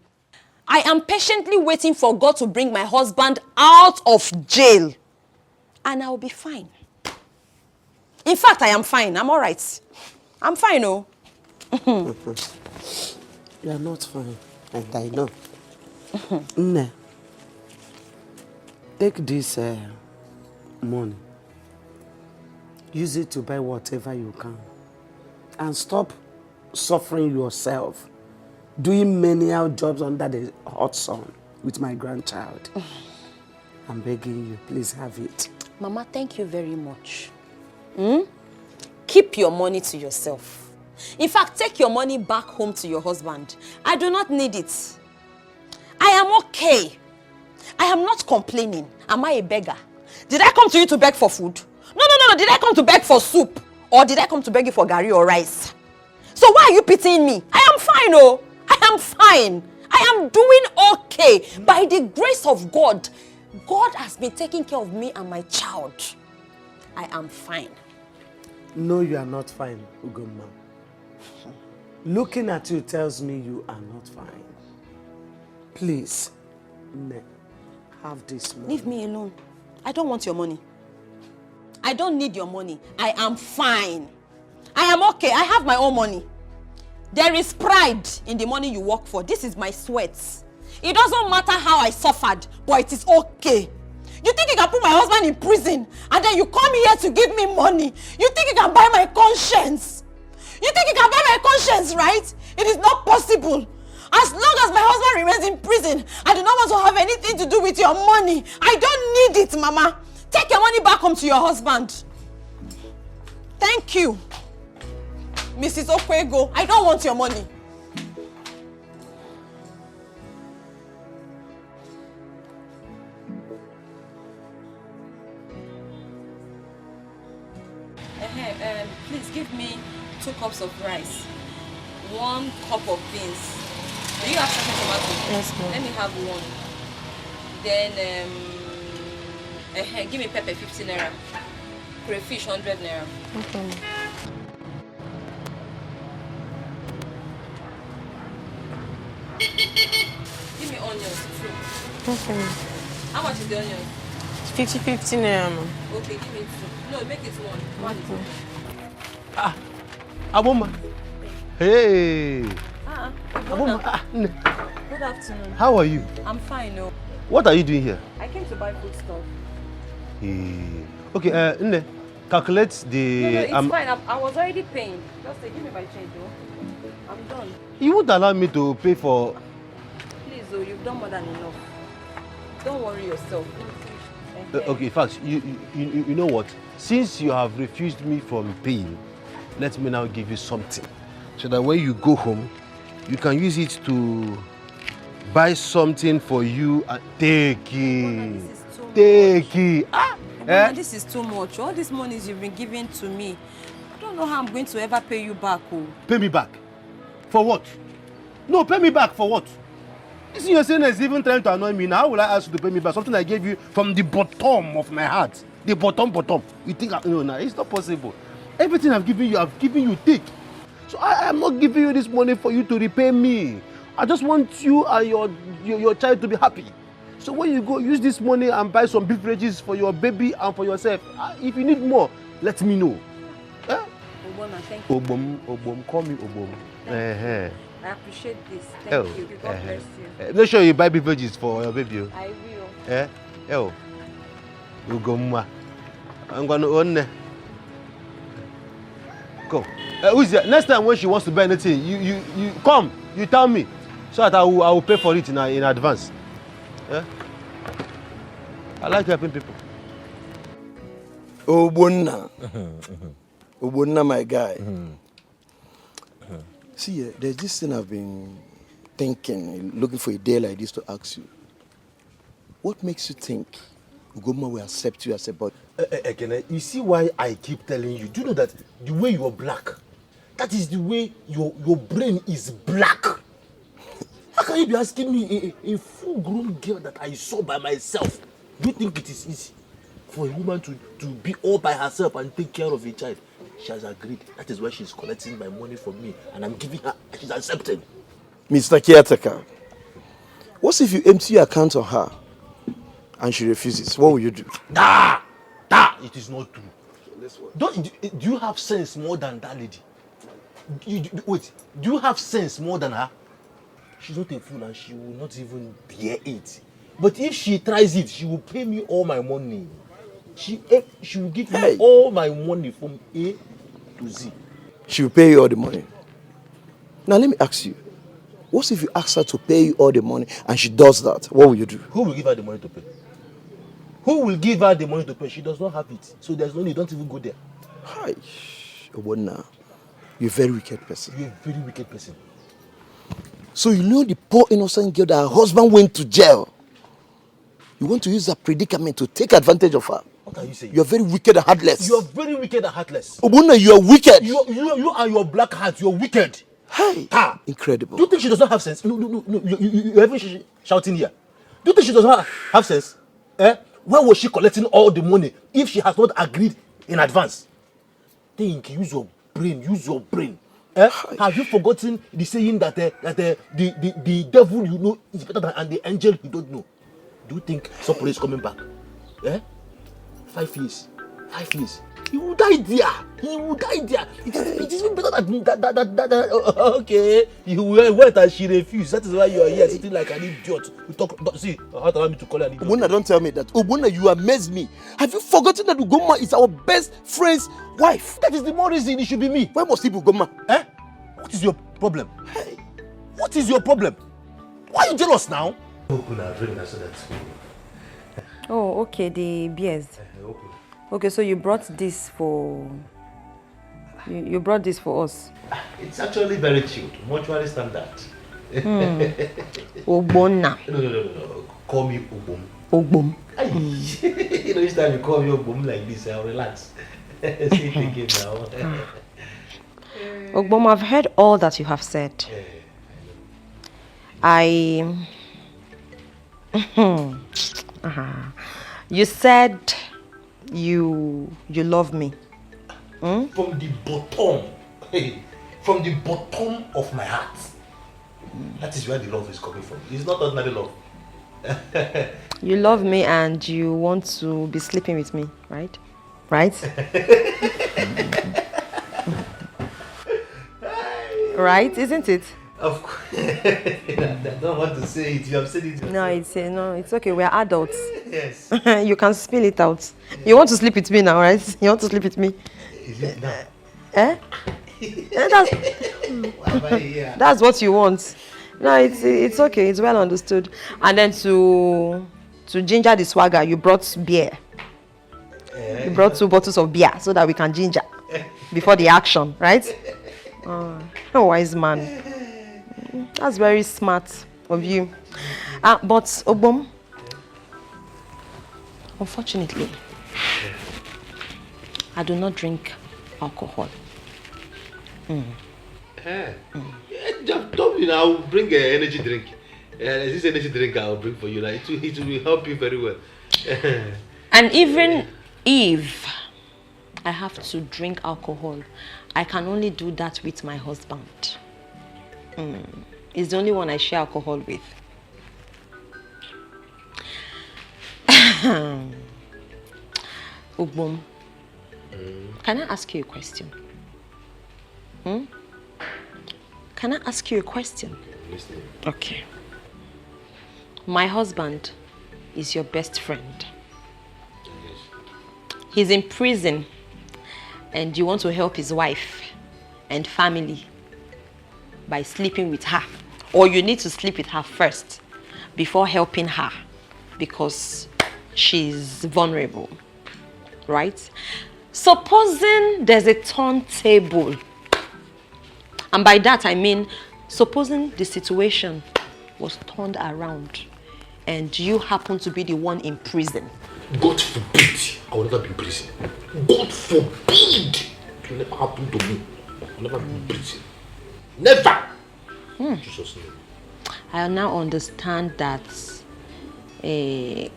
[SPEAKER 7] I am patiently waiting for God to bring my husband out of jail. And I will be fine. In fact, I am fine. I'm all right. I'm fine, oh.
[SPEAKER 12] You are not fine, and I know. Nne, take this money. Use it to buy whatever you can. And stop suffering yourself. Doing menial jobs under the hot sun with my grandchild. I'm begging you, please have it.
[SPEAKER 7] Mama, thank you very much. Keep your money to yourself. In fact, take your money back home to your husband. I do not need it. I am okay. I am not complaining. Am I a beggar? Did I come to you to beg for food? No. Did I come to beg for soup? Or did I come to beg you for gari or rice? So why are you pitying me? I am fine, oh. I am fine. I am doing okay. By the grace of God, God has been taking care of me and my child. I am fine.
[SPEAKER 12] No, you are not fine, Ugoma. Looking at you tells me you are not fine. Please, have this money.
[SPEAKER 7] Leave me alone. I don't want your money. I don't need your money. I am fine. I am okay. I have my own money. There is pride in the money you work for. This is my sweat. It doesn't matter how I suffered, but it is okay. You think you can put my husband in prison and then you come here to give me money? You think you can buy my conscience? You think you can buy my conscience, right? It is not possible. As long as my husband remains in prison, I do not want to have anything to do with your money. I don't need it, Mama. Take your money back home to your husband. Thank you. Mrs. Okwego, I don't want your money. Please give me 2 cups of rice, 1 cup of beans. Do you have second tomato?
[SPEAKER 8] Yes, ma'am.
[SPEAKER 7] Let me have 1. Then give me pepper 50 naira. Crayfish 100 naira.
[SPEAKER 8] Okay.
[SPEAKER 7] Give me onions too.
[SPEAKER 8] Okay.
[SPEAKER 7] How much is the onion?
[SPEAKER 8] 50 naira, ma'am.
[SPEAKER 7] Okay, give me 2. No, make it 1. 1 is okay.
[SPEAKER 9] Aboma. Hey.
[SPEAKER 7] Aboma. Good afternoon.
[SPEAKER 9] How are you?
[SPEAKER 7] I'm fine, no.
[SPEAKER 9] What are you doing here?
[SPEAKER 7] I came to buy food stuff.
[SPEAKER 9] Hey. Okay, Nne, calculate the...
[SPEAKER 7] No, it's fine. I was already paying. Just give me my change, though. I'm done.
[SPEAKER 9] You would allow me to pay for...
[SPEAKER 7] Please, though, you've done more than enough. Don't worry yourself.
[SPEAKER 9] Okay, in fact, you know what? Since you have refused me from paying, let me now give you something. So that when you go home, you can use it to buy something for you and take it. Take it.
[SPEAKER 7] This is too much. All these monies you've been giving to me, I don't know how I'm going to ever pay you back. Oh.
[SPEAKER 9] Pay me back? For what? No, pay me back for what? This you're saying is even trying to annoy me. Now how will I ask you to pay me back? Something I gave you from the bottom of my heart. The bottom. You think, no, it's not possible. Everything I've given you, take. So I am not giving you this money for you to repay me. I just want you and your child to be happy. So when you go, use this money and buy some beverages for your baby and for yourself. If you need more, let me know. Eh?
[SPEAKER 7] Oboma, thank you.
[SPEAKER 9] Obom, call me Obom.
[SPEAKER 7] I appreciate this. Thank you. God bless you.
[SPEAKER 9] Make sure you buy beverages for your baby.
[SPEAKER 7] I will.
[SPEAKER 9] Eh? Ugomma. I'm gonna own. Go. Who's there? Next time when she wants to buy anything, you come. You tell me, so that I will pay for it in advance. Yeah. I like helping people.
[SPEAKER 13] Obonna. Obonna, my guy. See, there's this thing I've been thinking, looking for a day like this to ask you. What makes you think Ugoma will accept you as a body?
[SPEAKER 9] You see why I keep telling you? Do you know that the way you are black, that is the way your brain is black? How can you be asking me, a full-grown girl that I saw by myself? Do you think it is easy for a woman to be all by herself and take care of a child? She has agreed. That is why she's collecting my money from me and I'm giving her. She's accepted.
[SPEAKER 13] Mr. Caretaker, what if you empty your account on her and she refuses? What will you do?
[SPEAKER 9] It is not true. Do you have sense more than that lady? Wait, do you have sense more than her? She's not a fool and she will not even bear it. But if she tries it, she will pay me all my money. She will give me all my money from A to Z.
[SPEAKER 13] She will pay you all the money. Now let me ask you, what if you ask her to pay you all the money and she does that? What will you do?
[SPEAKER 9] Who will give her the money to pay? Who will give her the money to pay? She does not have it. So there's no need. Don't even go there.
[SPEAKER 13] Hi. Obonna, you're a very wicked person.
[SPEAKER 9] You're a very wicked person.
[SPEAKER 13] So you know the poor innocent girl that her husband went to jail. You want to use that predicament to take advantage of her.
[SPEAKER 9] What are you saying?
[SPEAKER 13] You're very wicked and heartless.
[SPEAKER 9] You're very wicked and heartless.
[SPEAKER 13] Obonna, you are wicked.
[SPEAKER 9] You and your black heart, you're wicked.
[SPEAKER 13] Hey, incredible.
[SPEAKER 9] Do you think she does not have sense? No. You're even shouting here. Do you think she does not have sense? Where was she collecting all the money if she has not agreed in advance? Think, use your brain. Have you forgotten the saying that the devil you know is better than the angel you don't know? Do you think somebody is coming back? 5 years. He will die there. It is even better than okay. You went and she refused. That is why you are here sitting like an idiot. You talk. See, how to allow me to call her an idiot.
[SPEAKER 13] Obonna, don't tell me that. Obonna, you amaze me. Have you forgotten that Ugoma is our best friend's wife?
[SPEAKER 9] That is the more reason it should be me.
[SPEAKER 13] Why must it be Ugoma?
[SPEAKER 9] What is your problem? Hey, what is your problem? Why are you jealous now?
[SPEAKER 7] Oh, okay, the beers. Okay, so you brought this for... You brought this for us.
[SPEAKER 9] It's actually very chilled, mutually standard.
[SPEAKER 7] Obonna.
[SPEAKER 9] No. Call me Obom.
[SPEAKER 7] Obom.
[SPEAKER 9] You know, each time you call me Obom like this, I'll relax. See it again now.
[SPEAKER 7] Obom, I've heard all that you have said. You said you love me.
[SPEAKER 9] From the bottom of my heart. That is where the love is coming from. It's not ordinary love.
[SPEAKER 7] You love me and you want to be sleeping with me, right? Right? Right, isn't it?
[SPEAKER 9] Of course. I don't want to say it. You have said it yourself.
[SPEAKER 7] No, it's okay. We are adults.
[SPEAKER 9] Yes.
[SPEAKER 7] You can spill it out. You want to sleep with me now, right? You want to sleep with me?
[SPEAKER 9] Is it now?
[SPEAKER 7] That's what you want. No, it's okay. It's well understood. And then to ginger the swagger, you brought beer. You brought 2 bottles of beer so that we can ginger before the action, right? A wise man. That's very smart of you. But Obom, unfortunately, I do not drink alcohol.
[SPEAKER 9] Just tell me now, I'll bring an energy drink. This energy drink I'll bring for you. Like, it will help you very well.
[SPEAKER 7] And even if I have to drink alcohol, I can only do that with my husband. He's the only one I share alcohol with. Obom, can I ask you a question? Can I ask you a question?
[SPEAKER 9] Listening.
[SPEAKER 7] Okay. My husband is your best friend.
[SPEAKER 9] Yes.
[SPEAKER 7] He's in prison and you want to help his wife and family by sleeping with her. Or you need to sleep with her first before helping her because she's vulnerable, right? Supposing there's a turntable, and by that I mean supposing the situation was turned around and you happen to be the one in prison.
[SPEAKER 9] God forbid I will never be in prison. God forbid it will never happen to me. I will never be in prison. Never! Jesus' name.
[SPEAKER 7] I now understand that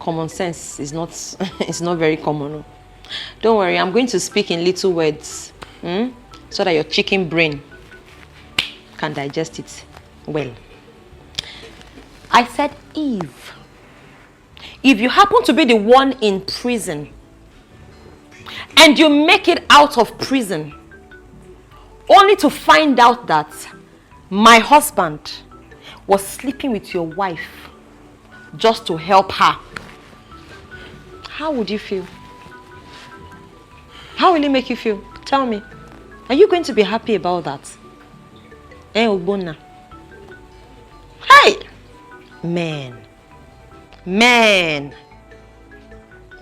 [SPEAKER 7] common sense is not very common. Don't worry, I'm going to speak in little words So that your chicken brain can digest it well. I said, Eve, if you happen to be the one in prison and you make it out of prison only to find out that my husband was sleeping with your wife just to help her, how would you feel? How will it make you feel? Tell me. Are you going to be happy about that? Eh, Ogbonna? Hey! Man.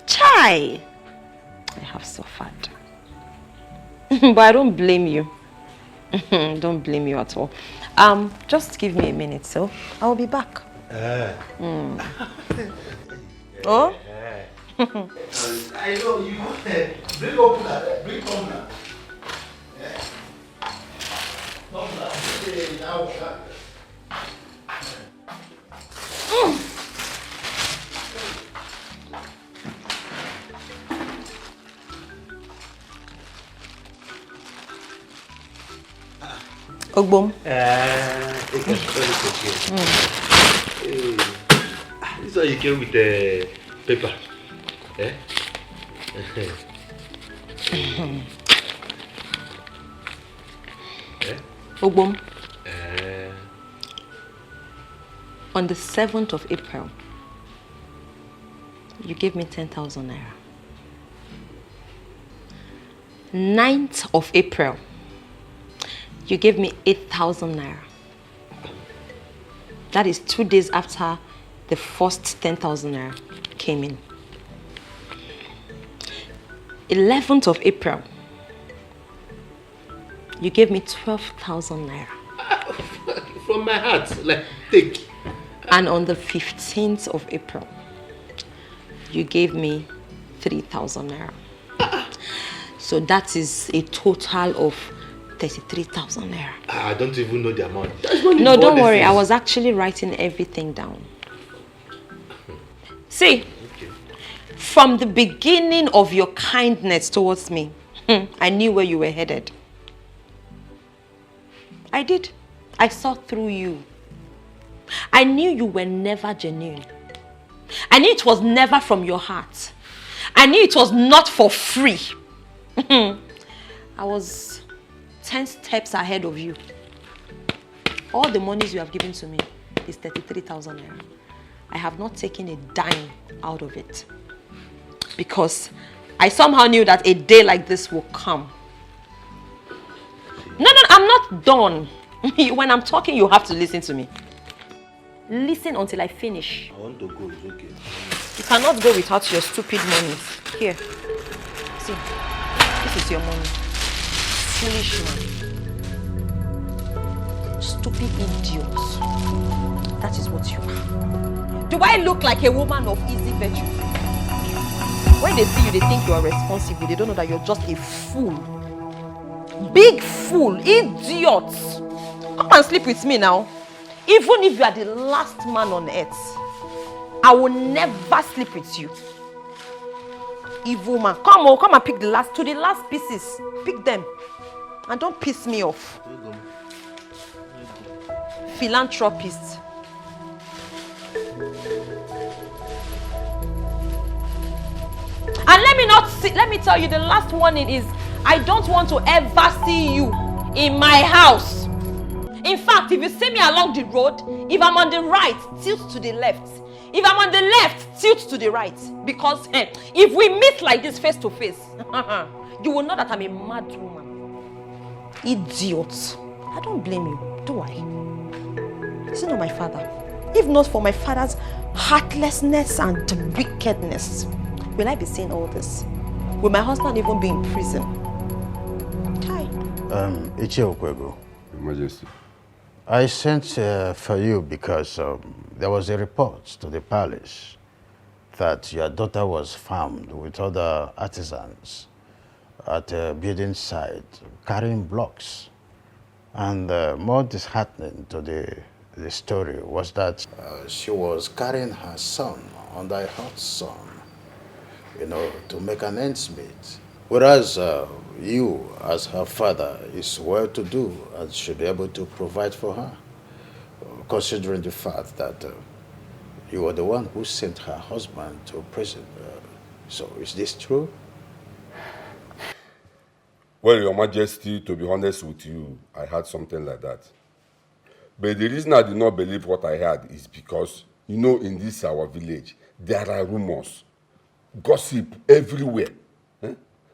[SPEAKER 7] Chai! I have suffered. But I don't blame you. Don't blame you at all. Just give me a minute, so I'll be back. Oh?
[SPEAKER 9] I know you want to bring up that. Bring on that.
[SPEAKER 7] Ogbom.
[SPEAKER 9] This is how you came with the paper. Eh?
[SPEAKER 7] Ogbom. On the 7th of April, you gave me 10,000 naira. 9th of April, you gave me 8,000 naira. That is 2 days after the first 10,000 naira came in. 11th of April, you gave me 12,000 naira.
[SPEAKER 9] From my heart, like, take.
[SPEAKER 7] And on the 15th of April, you gave me 3,000 naira. So that is a total of 33,000 naira.
[SPEAKER 9] I don't even know the amount.
[SPEAKER 7] No, don't worry. I was actually writing everything down. See, from the beginning of your kindness towards me, I knew where you were headed. I did. I saw through you. I knew you were never genuine. I knew it was never from your heart. I knew it was not for free. I was 10 steps ahead of you. All the monies you have given to me is 33,000 naira. I have not taken a dime out of it. Because I somehow knew that a day like this will come. No, I'm not done. When I'm talking, you have to listen to me. Listen until I finish.
[SPEAKER 9] I want to go, it's okay.
[SPEAKER 7] You cannot go without your stupid money. Here. See, this is your money. Foolish man. Stupid idiot. That is what you are. Do I look like a woman of easy virtue? When they see you, they think you are responsible. They don't know that you're just a fool. Big fool. Idiot. Come and sleep with me now. Even if you are the last man on earth, I will never sleep with you. Evil man. Come on, come and pick the last pieces. Pick them. And don't piss me off. Philanthropist. And let me tell you, the last warning is, I don't want to ever see you in my house. In fact, if you see me along the road, if I'm on the right, tilt to the left. If I'm on the left, tilt to the right. Because if we meet like this face to face, you will know that I'm a mad woman. Idiot. I don't blame you, do I? Is it not my father? If not for my father's heartlessness and wickedness, will I be saying all this? Will my husband even be in prison? Hi.
[SPEAKER 14] Ichiokwego.
[SPEAKER 10] Majesty.
[SPEAKER 14] I sent for you because there was a report to the palace that your daughter was found with other artisans at a building site carrying blocks. And more disheartening to the story was that she was carrying her son under a hot sun, to make an ends meet. Whereas you, as her father, is well-to-do and should be able to provide for her, considering the fact that you were the one who sent her husband to prison. So is this true?
[SPEAKER 10] Well, Your Majesty, to be honest with you, I heard something like that. But the reason I did not believe what I heard is because, you know, in this our village, there are rumors, gossip everywhere.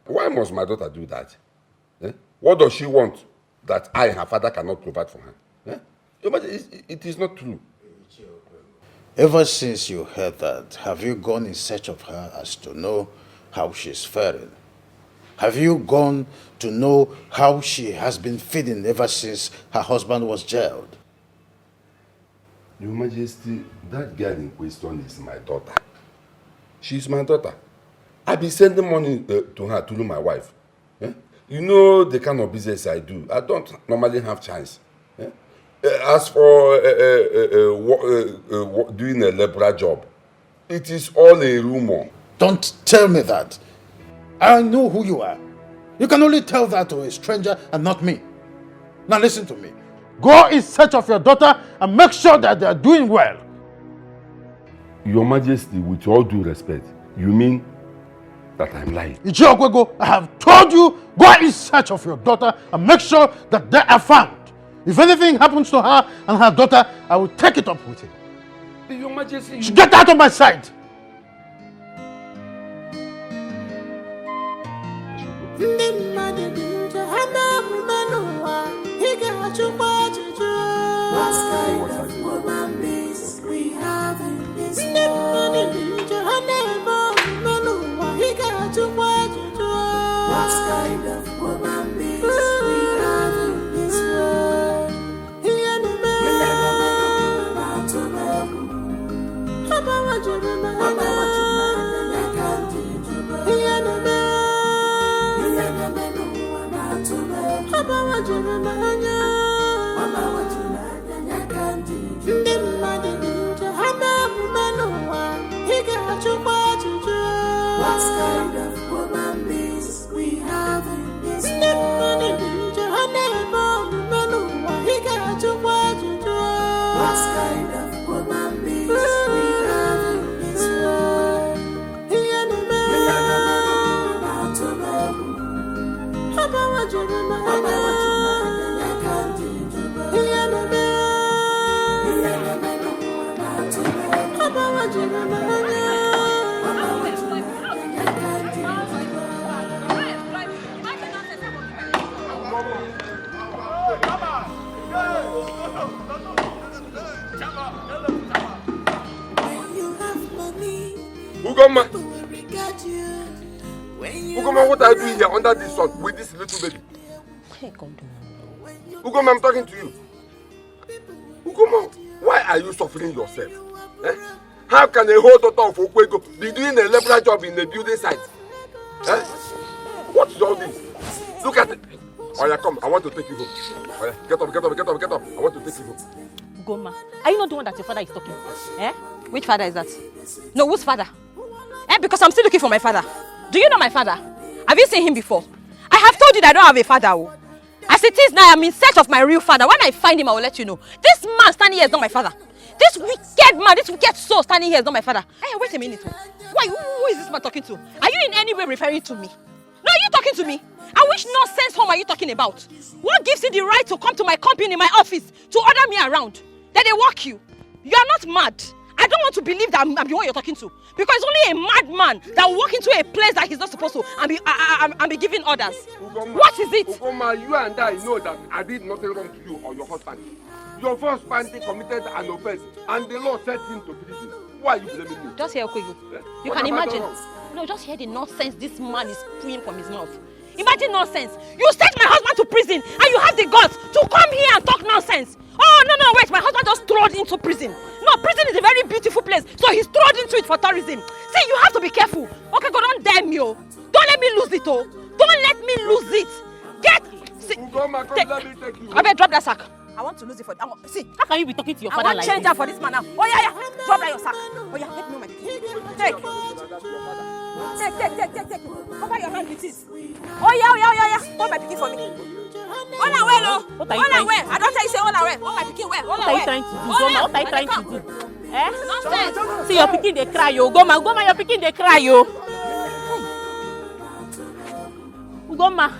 [SPEAKER 10] Why must my daughter do that? What does she want that I, her father, cannot provide for her? Your Majesty, it is not true.
[SPEAKER 14] Ever since you heard that, have you gone in search of her as to know how she's faring? Have you gone to know how she has been feeding ever since her husband was jailed?
[SPEAKER 10] Your Majesty, that girl in question is my daughter. She's my daughter. I've been sending money to her through my wife. You know the kind of business I do. I don't normally have chance. As for doing a labor job, it is all a rumor.
[SPEAKER 14] Don't tell me that. I know who you are. You can only tell that to a stranger and not me. Now listen to me. Go in search of your daughter and make sure that they are doing well.
[SPEAKER 10] Your Majesty, with all due respect, you mean that I'm lying?
[SPEAKER 14] CHUKWUKA, I have told you, go in search of your daughter and make sure that they are found. If anything happens to her and her daughter, I will take it up with him.
[SPEAKER 10] Your Majesty,
[SPEAKER 14] get out of my sight!
[SPEAKER 5] What kind of woman beast we have in this world? What kind of woman beast we have in this world? What kind of woman beast we have in this world? What kind of woman beast we have in this world?
[SPEAKER 10] Ugoma, Ugoma, what are you doing here under this sun with this little baby? Ugoma, I'm talking to you. Ugoma, why are you suffering yourself? How can a whole daughter of Okwego be doing a labor job in a building site? What is all this? Look at it. Oh yeah, come, I want to take you home. Oh yeah, get up, get up, get up, get up. I want to take you home.
[SPEAKER 8] Ugoma, are you not the one that your father is talking to? Which father is that? No, whose father? Because I'm still looking for my father. Do you know my father? Have you seen him before? I have told you that I don't have a father. As it is now, I'm in search of my real father. When I find him, I will let you know. This man standing here is not my father. This wicked man, this wicked soul standing here is not my father. Hey, wait a minute. Why? Who is this man talking to? Are you in any way referring to me? No, are you talking to me? And which nonsense home are you talking about? What gives you the right to come to my company, my office, to order me around? Then they walk you. You are not mad. I don't want to believe that I'm the one you're talking to. Because it's only a madman that will walk into a place that he's not supposed to and be giving orders. Ugoma, what is it?
[SPEAKER 10] Ugoma, you and I know that I did nothing wrong to you or your husband. Your first husband committed an offense and the law sent him to prison. Why are you blaming me?
[SPEAKER 8] Just hear Okwego. You can imagine. No, just hear the nonsense this man is spewing from his mouth. Imagine nonsense. You sent my husband to prison and you have the guts to come here and talk nonsense. Oh, no, wait, my husband just thrown into prison. No, prison is a very beautiful place, so he's thrown into it for tourism. See, you have to be careful. Okay, go, don't dare me, oh. Don't let me lose it, oh. Don't let me lose it.
[SPEAKER 10] Ugoma, come, let me take you.
[SPEAKER 8] I better drop that sack.
[SPEAKER 1] I want to lose it for... See,
[SPEAKER 8] how can you be talking to your father like this?
[SPEAKER 1] I want change that for this man now. Oh, yeah. Drop that your sack. Oh, yeah, let me know my... Take.
[SPEAKER 15] Take. Cover your hand with it. Oh yeah. Hold my picking for me. Hold her well, oh. Hold her well. I don't tell you say hold her well. Hold my picking well.
[SPEAKER 8] What are you trying to do? What are you trying to do? Eh? Nonsense. See your picking they cry, yo. Go ma, your picking they cry, yo. Go ma.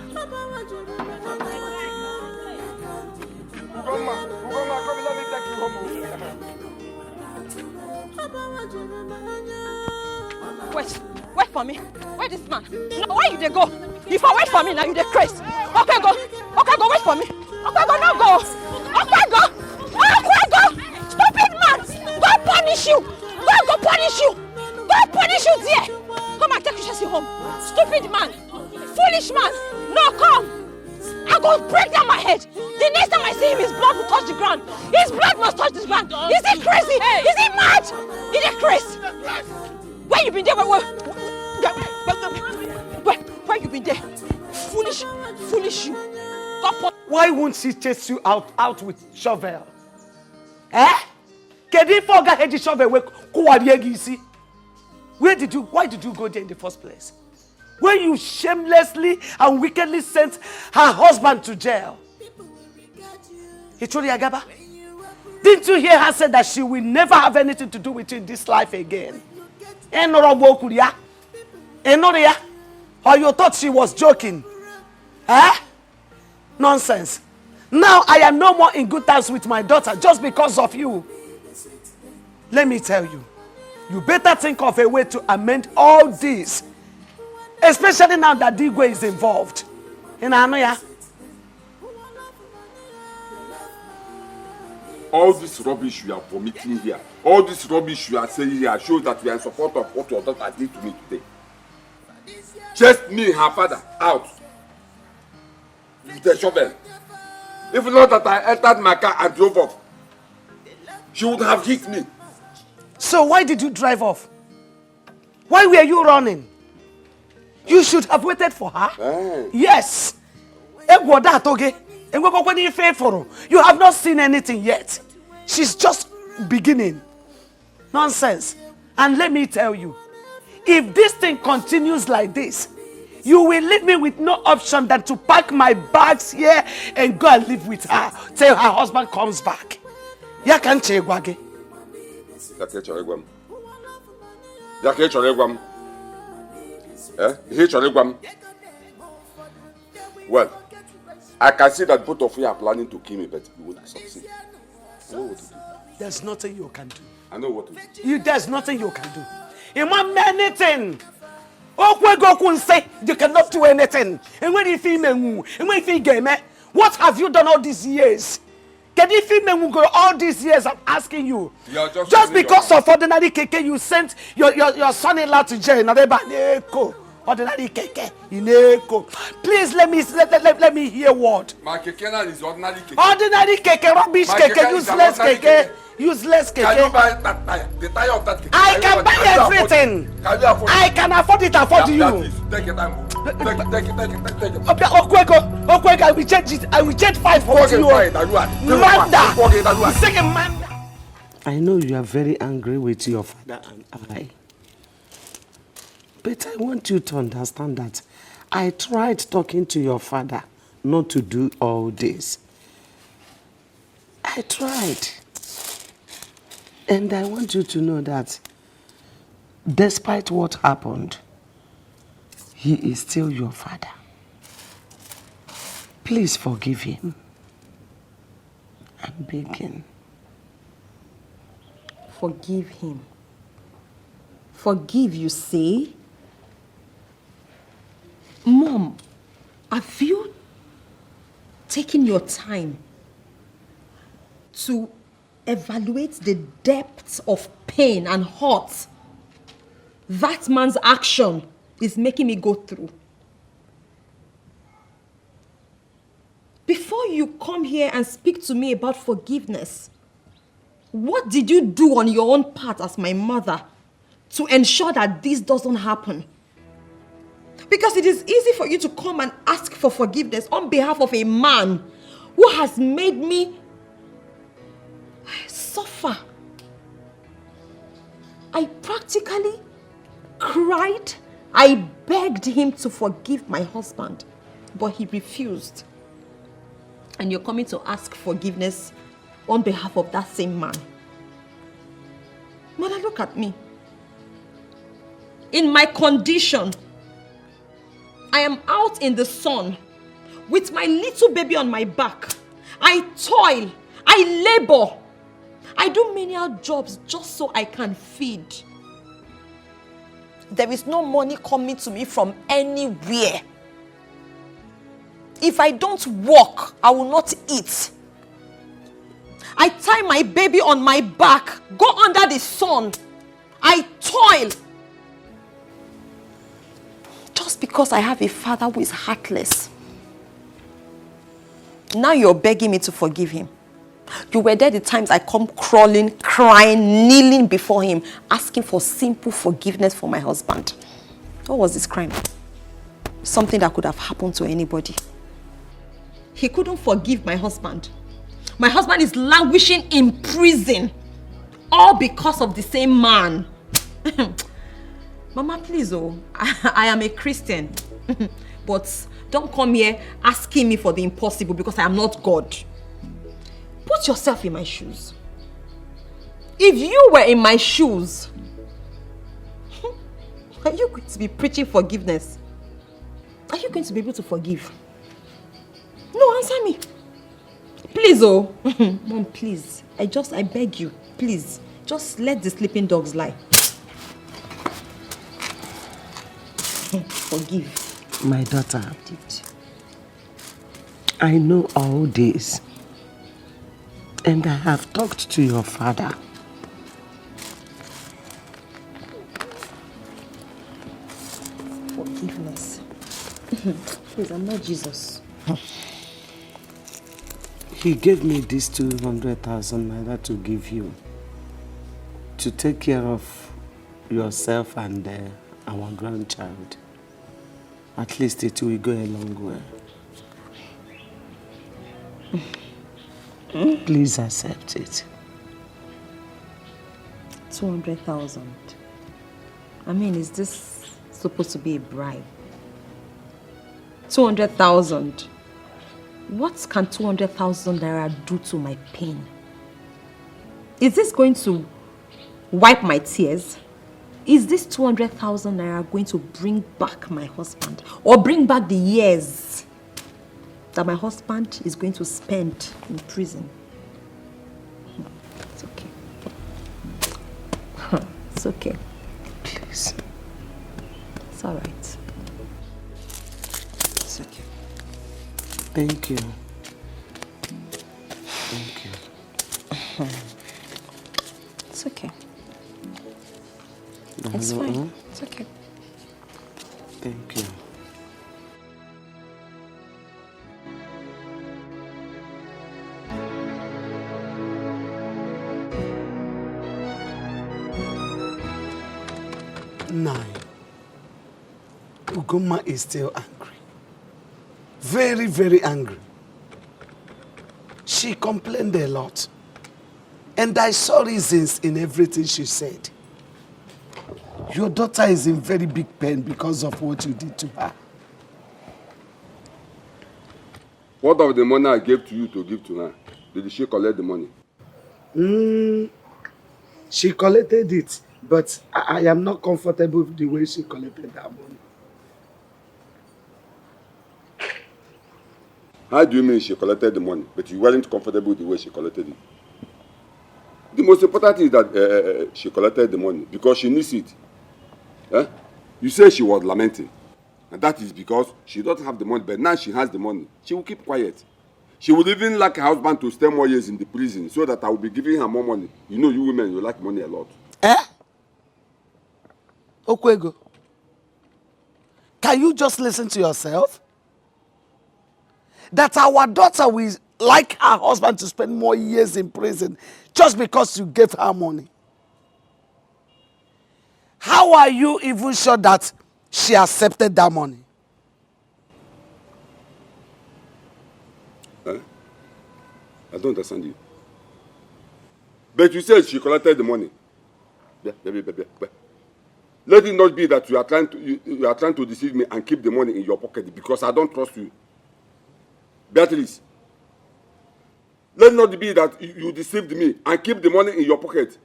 [SPEAKER 10] Come let me take you home.
[SPEAKER 15] Wait for me. Where this man? No, where you dey go? If I wait for me now, you dey crazy. Okay, go, wait for me. Okay, go, no go. Okay, go. Stupid man. God punish you. God go punish you. God punish you there. Come and take Chizzy home. Stupid man. Foolish man. No, come. I go break down my head. The next time I see him, his blood will touch the ground. His blood must touch the ground. Is he crazy? Hey. Is he mad? Is he crazy? Where you been there? Where you been there? Foolish you.
[SPEAKER 12] Why won't she chase you out with shovel? Eh? Why did you go there in the first place? When you shamelessly and wickedly sent her husband to jail. Didn't you hear her say that she will never have anything to do with you in this life again? Or you thought she was joking? Eh? Nonsense. Now I am no more in good terms with my daughter just because of you. Let me tell you, you better think of a way to amend all this. Especially now that DIKEH is involved.
[SPEAKER 10] All this rubbish you are vomiting here, all this rubbish you are saying here shows that we are in support of what your daughter did to me today. Chased me and her father out with a shovel. If not that I entered my car and drove off, she would have hit me.
[SPEAKER 12] So why did you drive off? Why were you running? You should have waited for her.
[SPEAKER 10] Hey.
[SPEAKER 12] Yes. You have not seen anything yet. She's just beginning. Nonsense. And let me tell you, if this thing continues like this, you will leave me with no option than to pack my bags here and go and live with her till her husband comes back.
[SPEAKER 10] Well, I can see that both of you are planning to kill me, but you won't succeed. I know what to do.
[SPEAKER 12] There's nothing you can do.
[SPEAKER 10] I know what to do.
[SPEAKER 12] There's nothing you can do. You want anything? You cannot do anything. And when you feel what have you done all these years? Can you feel all these years? I'm asking you. Just because of ordinary keke, you sent your son-in-law to jail. Ordinary keke, please let me hear what.
[SPEAKER 10] My keke is ordinary keke.
[SPEAKER 12] Ordinary keke, rubbish keke, useless keke. Useless keke.
[SPEAKER 10] Can you buy that tire? The tire of that keke?
[SPEAKER 12] I can buy everything.
[SPEAKER 10] Can you afford it?
[SPEAKER 12] I can afford it. Afford you.
[SPEAKER 10] Take your time. Take it.
[SPEAKER 12] Okay, I will change it. I will change 5 for you. I know you are very angry with your father and I. But I want you to understand that I tried talking to your father not to do all this. I tried. And I want you to know that despite what happened, he is still your father. Please forgive him. I'm begging.
[SPEAKER 15] Forgive him. Forgive, you say? Mom, have you taken your time to evaluate the depth of pain and hurt that man's action is making me go through? Before you come here and speak to me about forgiveness, what did you do on your own part as my mother to ensure that this doesn't happen? Because it is easy for you to come and ask for forgiveness on behalf of a man who has made me suffer. I practically cried
[SPEAKER 7] I begged him to forgive my husband, but he refused. And you're coming to ask forgiveness on behalf of that same man. Mother, look at me. In my condition, I am out in the sun with my little baby on my back. I toil, I labor, I do menial jobs just so I can feed. There is no money coming to me from anywhere. If I don't work, I will not eat. I tie my baby on my back, go under the sun. I toil. Just because I have a father who is heartless. Now you're begging me to forgive him. You were there the times I come crawling, crying, kneeling before him, asking for simple forgiveness for my husband. What was this crime? Something that could have happened to anybody. He couldn't forgive my husband. My husband is languishing in prison. All because of the same man. Mama, please, oh, I am a Christian. But don't come here asking me for the impossible because I am not God. Put yourself in my shoes. If you were in my shoes, are you going to be preaching forgiveness? Are you going to be able to forgive? No, answer me. Please, oh. Mom, please. I beg you. Please. Just let the sleeping dogs lie. Forgive.
[SPEAKER 12] My daughter, I know all this. And I have talked to your father.
[SPEAKER 7] Forgiveness. Please, I'm not Jesus.
[SPEAKER 12] He gave me this 200,000 naira to give you. To take care of yourself and our grandchild. At least it will go a long way. Please accept it.
[SPEAKER 7] 200,000. I mean, is this supposed to be a bribe? 200,000. What can 200,000 naira do to my pain? Is this going to wipe my tears? Is this 200,000 naira going to bring back my husband? Or bring back the years that my husband is going to spend in prison? It's okay. It's okay.
[SPEAKER 12] Please.
[SPEAKER 7] It's all right. It's okay.
[SPEAKER 12] Thank you. Thank you.
[SPEAKER 7] It's okay. It's fine. It's okay.
[SPEAKER 12] Thank you. Nine. Ugoma is still angry. Very, very angry. She complained a lot. And I saw reasons in everything she said. Your daughter is in very big pain because of what you did to her.
[SPEAKER 10] What of the money I gave to you to give to her? Did she collect the money?
[SPEAKER 12] She collected it, but I am not comfortable with the way she collected that money.
[SPEAKER 10] How do you mean she collected the money, but you weren't comfortable with the way she collected it? The most important thing is that she collected the money because she needs it. You say she was lamenting, and that is because she doesn't have the money, but now she has the money. She will keep quiet. She would even like her husband to stay more years in the prison so that I will be giving her more money. You know, you women, you like money a lot.
[SPEAKER 12] Okwego, can you just listen to yourself? That our daughter will like her husband to spend more years in prison just because you gave her money. How are you even sure that she accepted that money?
[SPEAKER 10] I don't understand you. But you said she collected the money. Let it not be that you are trying to deceive me and keep the money in your pocket because I don't trust you. Beatrice, let it not be that you deceived me and keep the money in your pocket.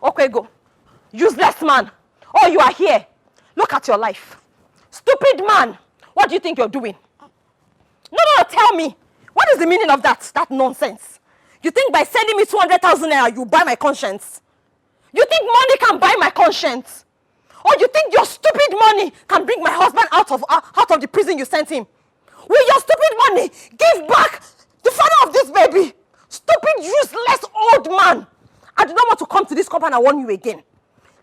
[SPEAKER 15] Okay, go. Useless man. Oh, you are here. Look at your life. Stupid man. What do you think you're doing? No, tell me. What is the meaning of that nonsense? You think by sending me 200,000 naira, you buy my conscience? You think money can buy my conscience? Or you think your stupid money can bring my husband out of the prison you sent him? Will your stupid money give back the father of this baby? Stupid, useless old man. I do not want to come to this compound and warn you again.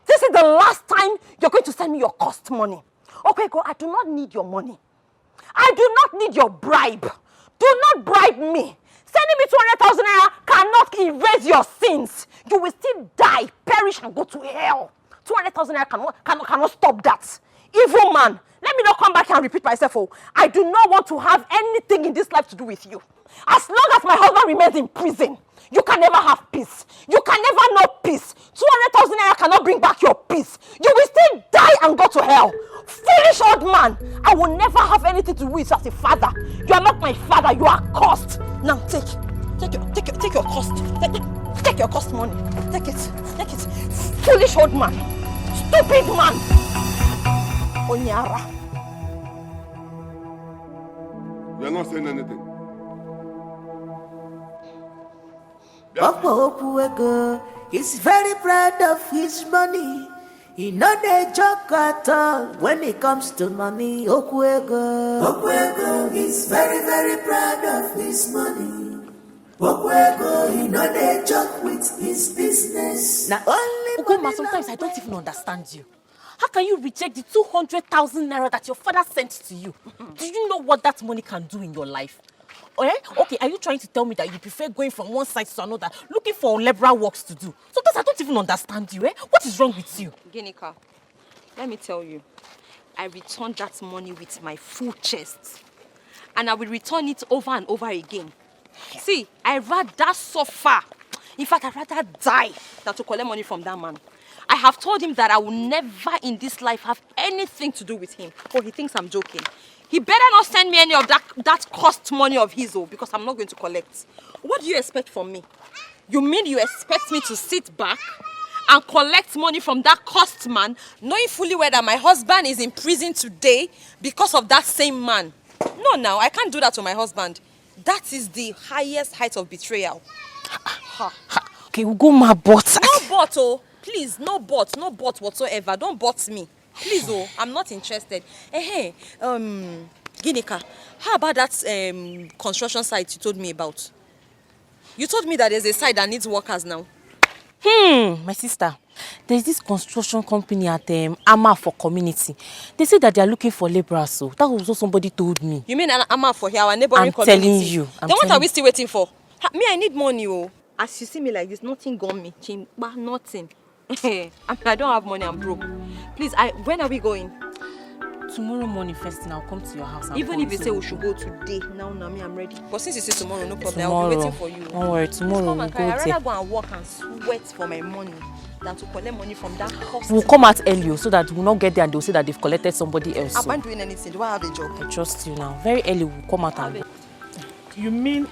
[SPEAKER 15] This is the last time you're going to send me your cost money. Okay, go. I do not need your money. I do not need your bribe. Do not bribe me. Sending me 200,000 naira cannot erase your sins. You will still die, perish, and go to hell. 200,000 naira cannot stop that. Evil man. Let me not come back and repeat myself. Oh, I do not want to have anything in this life to do with you. As long as my husband remains in prison, you can never have peace. You can never know peace. 200,000 naira cannot bring back your peace. You will still die and go to hell. Foolish old man. I will never have anything to do with you as a father. You are not my father. You are cursed. Now take your cost. Take your cost money. Take it. Foolish old man. Stupid man. Onyara.
[SPEAKER 10] You are not saying anything.
[SPEAKER 5] Okuweko is very proud of his money. He no dey joke at all when it comes to money. Okuweko is very, very proud of his money. Okuweko, he no dey joke with his business. Now only
[SPEAKER 8] Ugoma, sometimes I don't even understand you. How can you reject the 200,000 naira that your father sent to you? Do you know what that money can do in your life? Okay, are you trying to tell me that you prefer going from one side to another, looking for liberal works to do? Sometimes I don't even understand you, What is wrong with you?
[SPEAKER 15] Ginika, let me tell you, I returned that money with my full chest. And I will return it over and over again. See, I'd rather suffer. In fact, I'd rather die than to collect money from that man. I have told him that I will never in this life have anything to do with him. Oh, he thinks I'm joking. He better not send me any of that cost money of his, because I'm not going to collect. What do you expect from me? You mean you expect me to sit back and collect money from that cost man, knowing fully well that my husband is in prison today because of that same man? No, now, I can't do that to my husband. That is the highest height of betrayal.
[SPEAKER 8] Okay, we'll go my butt.
[SPEAKER 15] No but, oh. Please, no but whatsoever. Don't but me. Please, oh, I'm not interested. Ginika, how about that construction site you told me about? You told me that there's a site that needs workers now.
[SPEAKER 8] My sister, there's this construction company at Ama for community. They say that they are looking for laborers, so that was what somebody told me.
[SPEAKER 15] You mean Ama for here, our neighboring community?
[SPEAKER 8] I'm telling you.
[SPEAKER 15] Then what are we still waiting for? Me, I need money, oh. As you see me like this, nothing got me. Chimba, nothing. I don't have money, I'm broke. Please, when are we going?
[SPEAKER 8] Tomorrow morning first thing, I'll come to your house.
[SPEAKER 15] Even if you say we should go today, now me, I'm ready. But since you say tomorrow, no problem. I'll be waiting for you.
[SPEAKER 8] Don't worry, tomorrow we'll go there.
[SPEAKER 15] I'd rather go and work and sweat for my money than to collect money from that cost.
[SPEAKER 8] We'll come out early so that we'll not get there and they'll say that they've collected somebody else.
[SPEAKER 15] I'm not doing anything. Do I have a job?
[SPEAKER 8] I trust you now. Very early we'll come out and...
[SPEAKER 3] You mean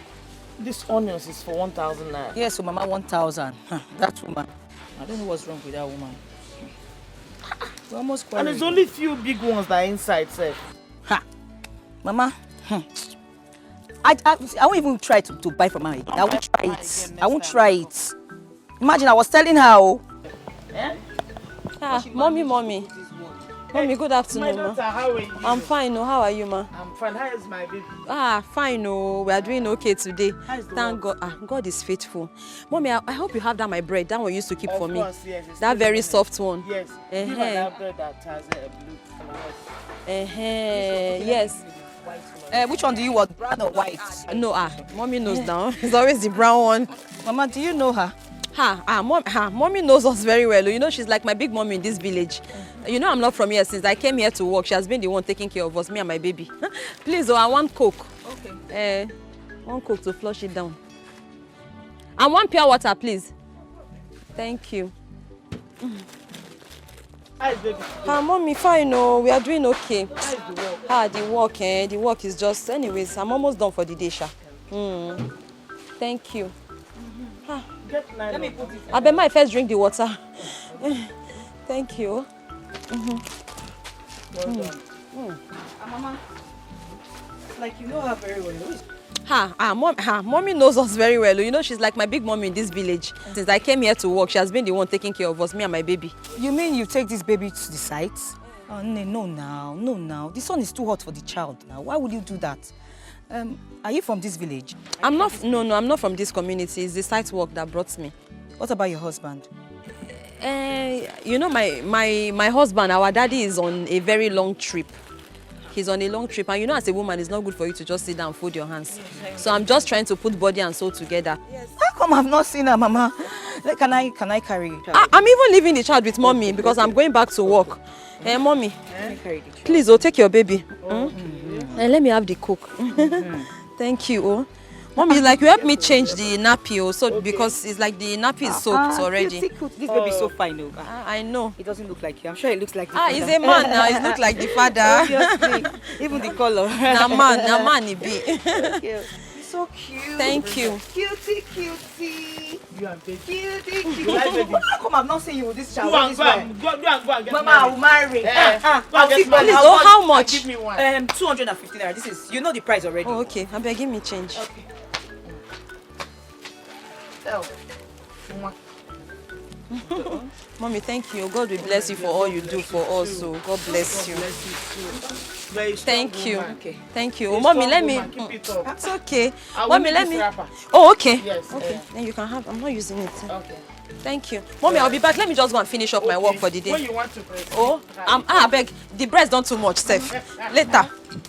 [SPEAKER 3] this onions is for 1,000 naira?
[SPEAKER 1] Yes, so Mama, 1,000. That woman. I don't know what's wrong with that woman. We're almost
[SPEAKER 3] and there's only few big ones that are inside, sir.
[SPEAKER 1] Mama, I won't even try to buy from her again. I won't try it. I won't try it. Imagine I was telling her.
[SPEAKER 15] Mommy. Mommy, good afternoon.
[SPEAKER 3] My daughter, how are you?
[SPEAKER 15] I'm fine, how are you, ma?
[SPEAKER 3] I'm fine. How is my baby?
[SPEAKER 15] Fine, we are doing okay today.
[SPEAKER 3] Thank
[SPEAKER 15] God. God is faithful. Mommy, I hope you have that my bread. That one you used to keep for me.
[SPEAKER 3] Of course, yes.
[SPEAKER 15] That very soft one.
[SPEAKER 3] Yes. Give her that bread that has a blue color.
[SPEAKER 15] Yes.
[SPEAKER 1] Which one do you want, brown or white?
[SPEAKER 15] No, Mommy knows now. It's always the brown one.
[SPEAKER 1] Mama, do you know her?
[SPEAKER 15] Mommy knows us very well. You know, she's like my big mommy in this village. You know, I'm not from here since I came here to work. She has been the one taking care of us, me and my baby. Please, I want Coke.
[SPEAKER 1] Okay.
[SPEAKER 15] One Coke to flush it down. And one pure water, please.
[SPEAKER 7] Thank you.
[SPEAKER 12] How is baby?
[SPEAKER 7] Mommy, fine. No, we are doing okay.
[SPEAKER 12] How is the work?
[SPEAKER 7] The work is just. Anyways, I'm almost done for the day, Sha. Thank you.
[SPEAKER 12] Let me put it.
[SPEAKER 7] I bet my first drink the water. Thank you.
[SPEAKER 12] Well done. Mama, like you know her very well.
[SPEAKER 7] Mommy knows us very well. You know, she's like my big mommy in this village. Since I came here to work, she has been the one taking care of us, me and my baby.
[SPEAKER 1] You mean you take this baby to the site? Oh, no now. The sun is too hot for the child now. Why would you do that? Are you from this village?
[SPEAKER 7] I'm not from this community. It's the site work that brought me.
[SPEAKER 1] What about your husband?
[SPEAKER 7] You know, my husband, our daddy is on a very long trip. He's on a long trip, and you know, as a woman, it's not good for you to just sit down and fold your hands. So I'm just trying to put body and soul together.
[SPEAKER 1] Yes. How come I've not seen her, Mama? Can I carry it?
[SPEAKER 7] I'm even leaving the child with mommy because I'm going back to work. Mommy, please, take your baby. And let me have the coke. Thank you. Mommy, like you help me change the nappy, so because it's like the nappy is soaked already.
[SPEAKER 1] This baby is so fine.
[SPEAKER 7] I know.
[SPEAKER 1] It doesn't look like you. I'm sure it looks like the father.
[SPEAKER 7] He's a man now. He looks like the father.
[SPEAKER 1] Obviously. Even the color.
[SPEAKER 7] Na man, he be.
[SPEAKER 1] You're so cute.
[SPEAKER 7] Thank you.
[SPEAKER 1] Cutie.
[SPEAKER 12] You and baby.
[SPEAKER 1] Cutie.
[SPEAKER 12] Baby.
[SPEAKER 1] How come I've not seen you with this child?
[SPEAKER 12] Go and get
[SPEAKER 1] Mama, I will marry.
[SPEAKER 7] Please, how much?
[SPEAKER 12] Give me one.
[SPEAKER 1] 250 naira. This is, you know the price already.
[SPEAKER 7] Oh, okay. I beg, give me change.
[SPEAKER 1] Okay.
[SPEAKER 7] Mommy, thank you. God will bless you for all you do for us. So God bless you. Thank you.
[SPEAKER 1] Okay.
[SPEAKER 7] Thank you. Mommy, let me. It's okay. Mommy, let me.
[SPEAKER 12] Wrapper.
[SPEAKER 7] Oh, okay.
[SPEAKER 12] Yes.
[SPEAKER 7] Okay. Then you can have. I'm not using it.
[SPEAKER 12] Okay.
[SPEAKER 7] Thank you. Mommy, I'll be back. Let me just go and finish up my work for the day.
[SPEAKER 12] When you want to breast.
[SPEAKER 7] Oh, I beg. The breast don't too much, Steph. Later.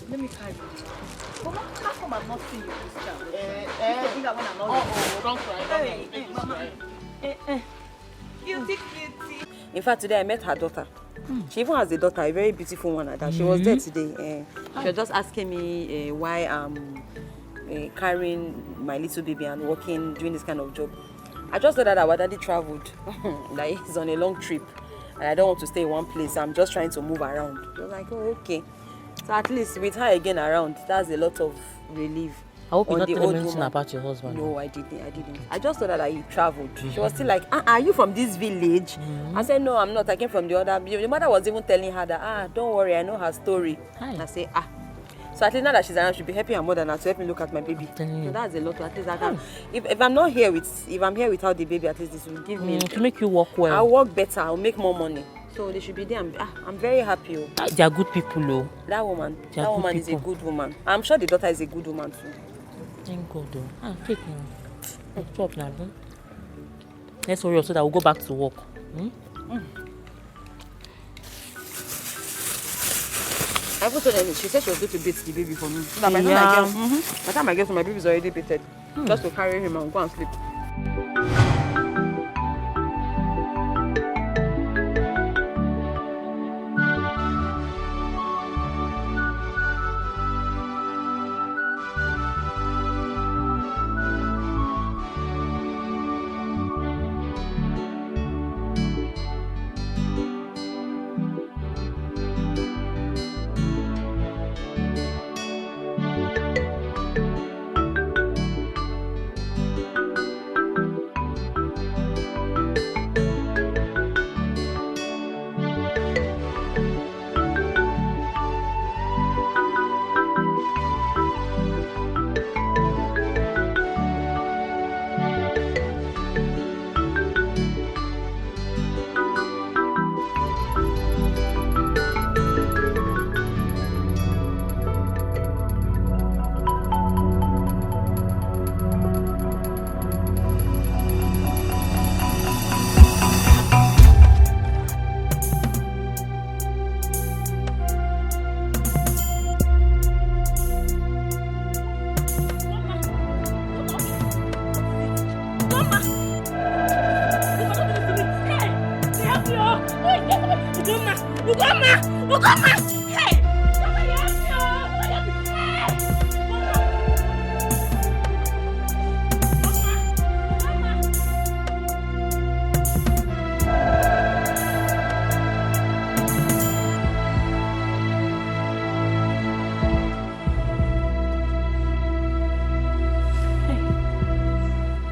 [SPEAKER 1] Let me carry it. Mama, how come I've not seen you with this child?
[SPEAKER 12] Don't cry.
[SPEAKER 1] Mama. Cutie.
[SPEAKER 7] In fact, today I met her daughter. She even has a daughter, a very beautiful one. That she was there today. She was just asking me why I'm carrying my little baby and working, doing this kind of job. I just said that our daddy traveled. Like he's on a long trip, and I don't want to stay in one place. I'm just trying to move around. She was like, oh, okay. So at least with her again around, that's a lot of relief.
[SPEAKER 8] I hope you're not telling me anything about your husband.
[SPEAKER 7] No, I didn't. I just thought that he traveled. She was still like, are you from this village? I said, no, I'm not. I came from the other. The mother was even telling her that, don't worry, I know her story. I say, So at least now that she's around, she'll be helping her mother now to help me look at my baby. So that's a lot. At least I can. If I'm not here if I'm here without the baby, at least this will give me
[SPEAKER 8] to make you work well.
[SPEAKER 7] I'll work better. I'll make more money. So they should be there. I'm very happy.
[SPEAKER 8] They are good people, though.
[SPEAKER 7] That woman is a good woman. I'm sure the daughter is a good woman too.
[SPEAKER 8] Thank God, though. Take now. Stop now. Let's hurry up so that we'll go back to work.
[SPEAKER 7] I even told her, she said she was going to beat the baby for me. So that by the time I get to my baby is already beaten. Just to carry him and go and sleep.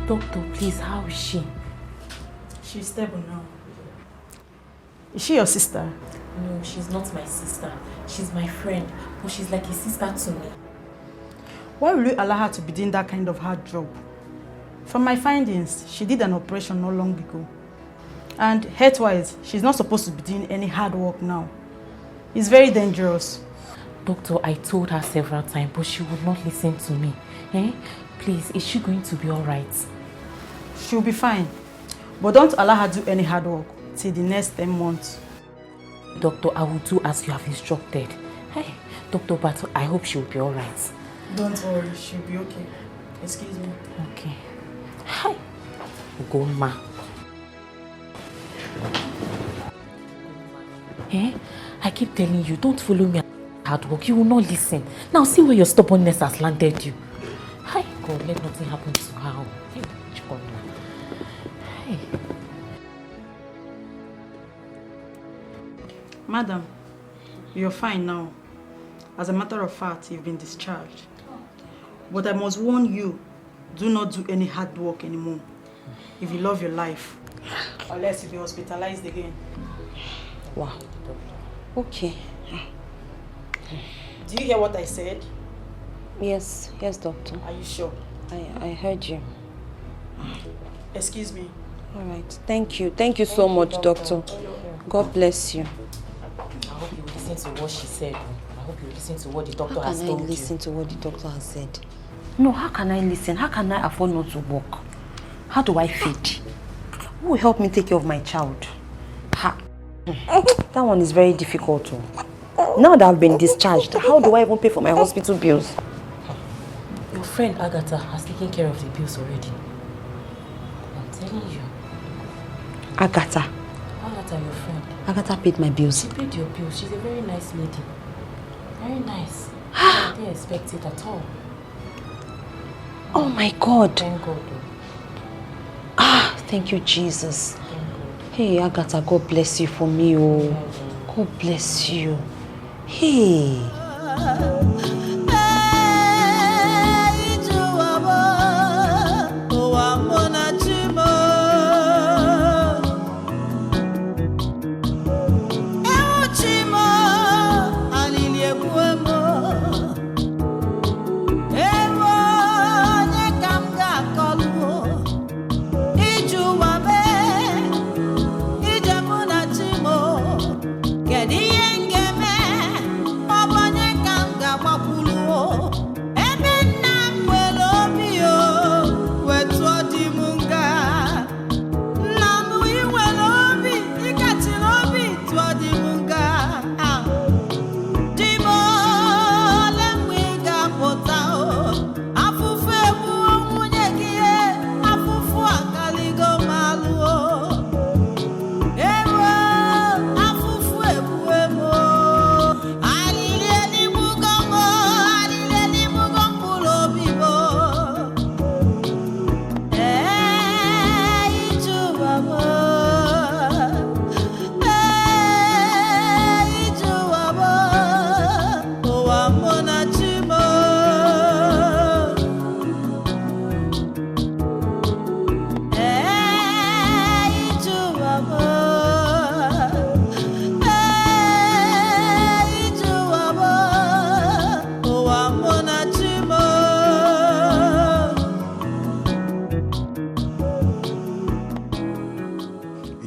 [SPEAKER 8] Doctor, please, how is she?
[SPEAKER 16] She's stable now. Is she your sister?
[SPEAKER 8] No, she's not my sister. She's my friend, but she's like a sister to me.
[SPEAKER 16] Why will you allow her to be doing that kind of hard job? From my findings, she did an operation not long ago. And health-wise, she's not supposed to be doing any hard work now. It's very dangerous.
[SPEAKER 8] Doctor, I told her several times, but she would not listen to me. Please, is she going to be all right?
[SPEAKER 16] She'll be fine. But don't allow her to do any hard work till the next 10 months.
[SPEAKER 8] Doctor, I will do as you have instructed. Hey, Dr. Bato, I hope she'll be all right.
[SPEAKER 16] Don't worry, she'll be okay. Excuse me.
[SPEAKER 8] Okay. Hi. Go, ma. I keep telling you, don't follow me hard work. You will not listen. Now see where your stubbornness has landed you. Hi, God, let nothing happen to her. Hey.
[SPEAKER 16] Madam, you're fine now. As a matter of fact, you've been discharged. But I must warn you, do not do any hard work anymore if you love your life. Unless you'll be hospitalized again.
[SPEAKER 7] Wow. Okay.
[SPEAKER 16] Do you hear what I said?
[SPEAKER 7] Yes, doctor.
[SPEAKER 16] Are you sure?
[SPEAKER 7] I heard you.
[SPEAKER 16] Excuse me.
[SPEAKER 7] All right. Thank you. Thank you so much, doctor. God bless you.
[SPEAKER 8] I hope you listen to what she said. I hope you listen to what the doctor has told you.
[SPEAKER 7] How can I listen to what the doctor has said?
[SPEAKER 17] No, how can I listen? How can I afford not to work? How do I feed? Who will help me take care of my child?
[SPEAKER 7] That one is very difficult. Now that I've been discharged, how do I even pay for my hospital bills?
[SPEAKER 8] Your friend Agatha has taken care of the bills already. I'm telling you.
[SPEAKER 7] Agatha,
[SPEAKER 8] your friend.
[SPEAKER 7] Agatha paid my bills.
[SPEAKER 8] She paid your bills. She's a very nice lady. Very nice. I didn't expect it at all.
[SPEAKER 7] Oh my God.
[SPEAKER 8] Thank God.
[SPEAKER 7] Thank you, Jesus. Hey, Agatha, God bless you for me. Oh, God bless you. Hey.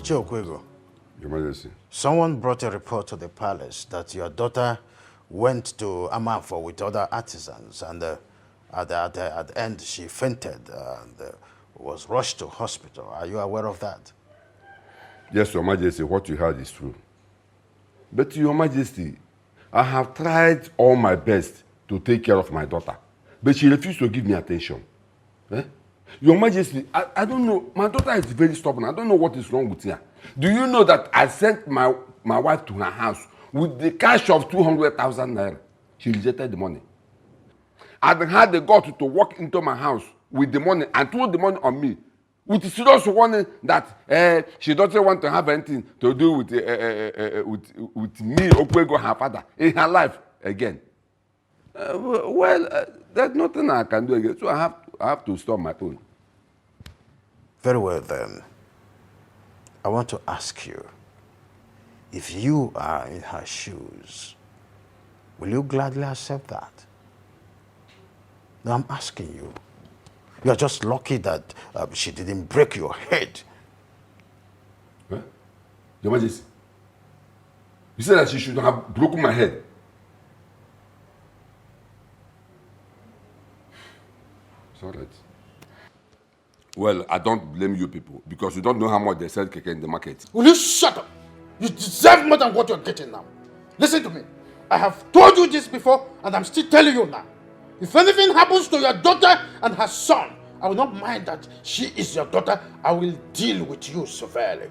[SPEAKER 14] Chukwuka,
[SPEAKER 10] Your Majesty.
[SPEAKER 14] Someone brought a report to the palace that your daughter went to Amanfo with other artisans, and at the end she fainted and was rushed to hospital. Are you aware of that?
[SPEAKER 10] Yes, Your Majesty, what you heard is true. But Your Majesty, I have tried all my best to take care of my daughter, but she refused to give me attention. Your Majesty, I don't know. My daughter is very stubborn. I don't know what is wrong with her. Do you know that I sent my wife to her house with the cash of 200,000 naira? She rejected the money. I had the guts to walk into my house with the money and throw the money on me with serious warning that she doesn't want to have anything to do with me, Okwego, her father, in her life again. There's nothing I can do again, so I have to stop my own.
[SPEAKER 14] Very well then. I want to ask you, if you are in her shoes, will you gladly accept that? No, I'm asking you. You are just lucky that she didn't break your head.
[SPEAKER 10] Huh? Your Majesty, you said that she should have broken my head. It's all right. Well, I don't blame you people because you don't know how much they sell keke in the market.
[SPEAKER 18] Will you shut up? You deserve more than what you're getting now. Listen to me. I have told you this before and I'm still telling you now. If anything happens to your daughter and her son, I will not mind that she is your daughter. I will deal with you severely.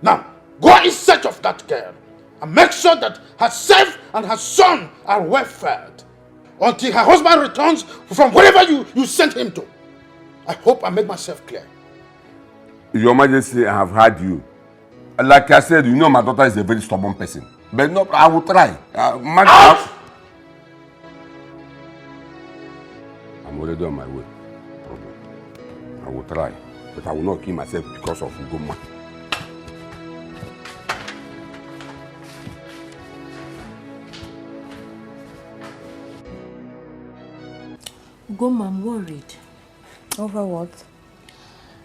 [SPEAKER 18] Now, go in search of that girl and make sure that herself and her son are well fed until her husband returns from wherever you sent him to. I hope I made myself clear.
[SPEAKER 10] Your Majesty, I have heard you. Like I said, you know my daughter is a very stubborn person. But no, I will try. I'm already on my way. I will try. But I will not kill myself because of Ugoma.
[SPEAKER 8] Ugoma, I'm worried.
[SPEAKER 7] Over what?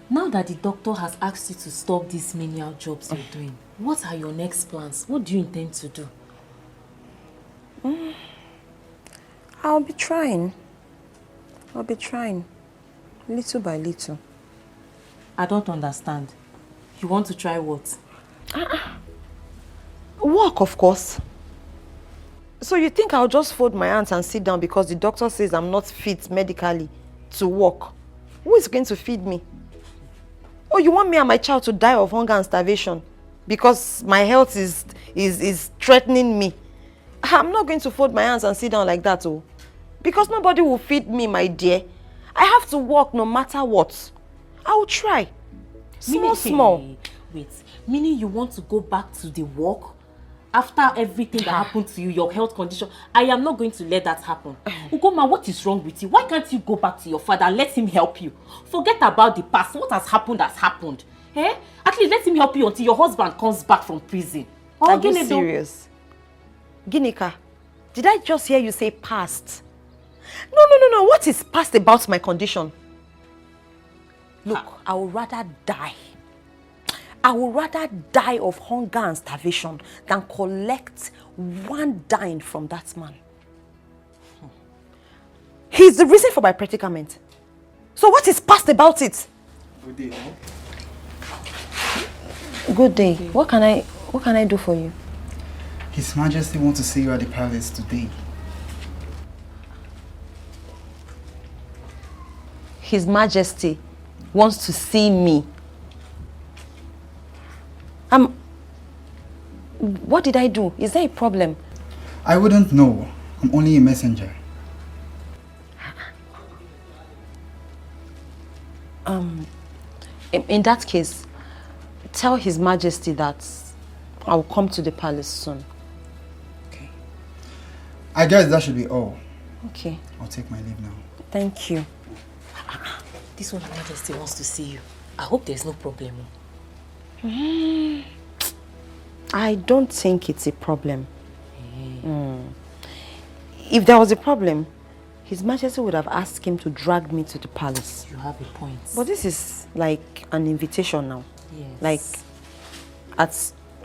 [SPEAKER 8] Now that the doctor has asked you to stop these menial jobs you're doing, what are your next plans? What do you intend to do?
[SPEAKER 7] I'll be trying. Little by little.
[SPEAKER 8] I don't understand. You want to try what?
[SPEAKER 7] Work, of course. So you think I'll just fold my hands and sit down because the doctor says I'm not fit medically to work? Who is going to feed me? Oh, you want me and my child to die of hunger and starvation because my health is threatening me? I'm not going to fold my hands and sit down like that, oh. Because nobody will feed me, my dear. I have to work no matter what. I will try. Small.
[SPEAKER 8] Wait, meaning you want to go back to the work? After everything that happened to you, your health condition, I am not going to let that happen. Ugoma, what is wrong with you? Why can't you go back to your father and let him help you? Forget about the past. What has happened. Eh? At least let him help you until your husband comes back from prison.
[SPEAKER 7] Are you serious? Ginika, did I just hear you say past? No. What is past about my condition? Look, I would rather die. I would rather die of hunger and starvation than collect one dime from that man. He's the reason for my predicament. So what is past about it?
[SPEAKER 19] Good day.
[SPEAKER 7] Good day. What can I do for you?
[SPEAKER 19] His Majesty wants to see you at the palace today.
[SPEAKER 7] His Majesty wants to see me. What did I do? Is there a problem?
[SPEAKER 19] I wouldn't know. I'm only a messenger.
[SPEAKER 7] In that case, tell His Majesty that I will come to the palace soon.
[SPEAKER 19] Okay. I guess that should be all.
[SPEAKER 7] Okay.
[SPEAKER 19] I'll take my leave now.
[SPEAKER 7] Thank you.
[SPEAKER 8] This one, Her Majesty wants to see you. I hope there's no problem.
[SPEAKER 7] I don't think it's a problem. If there was a problem, His Majesty would have asked him to drag me to the palace.
[SPEAKER 8] You have a point.
[SPEAKER 7] But this is like an invitation now.
[SPEAKER 8] Yes.
[SPEAKER 7] Like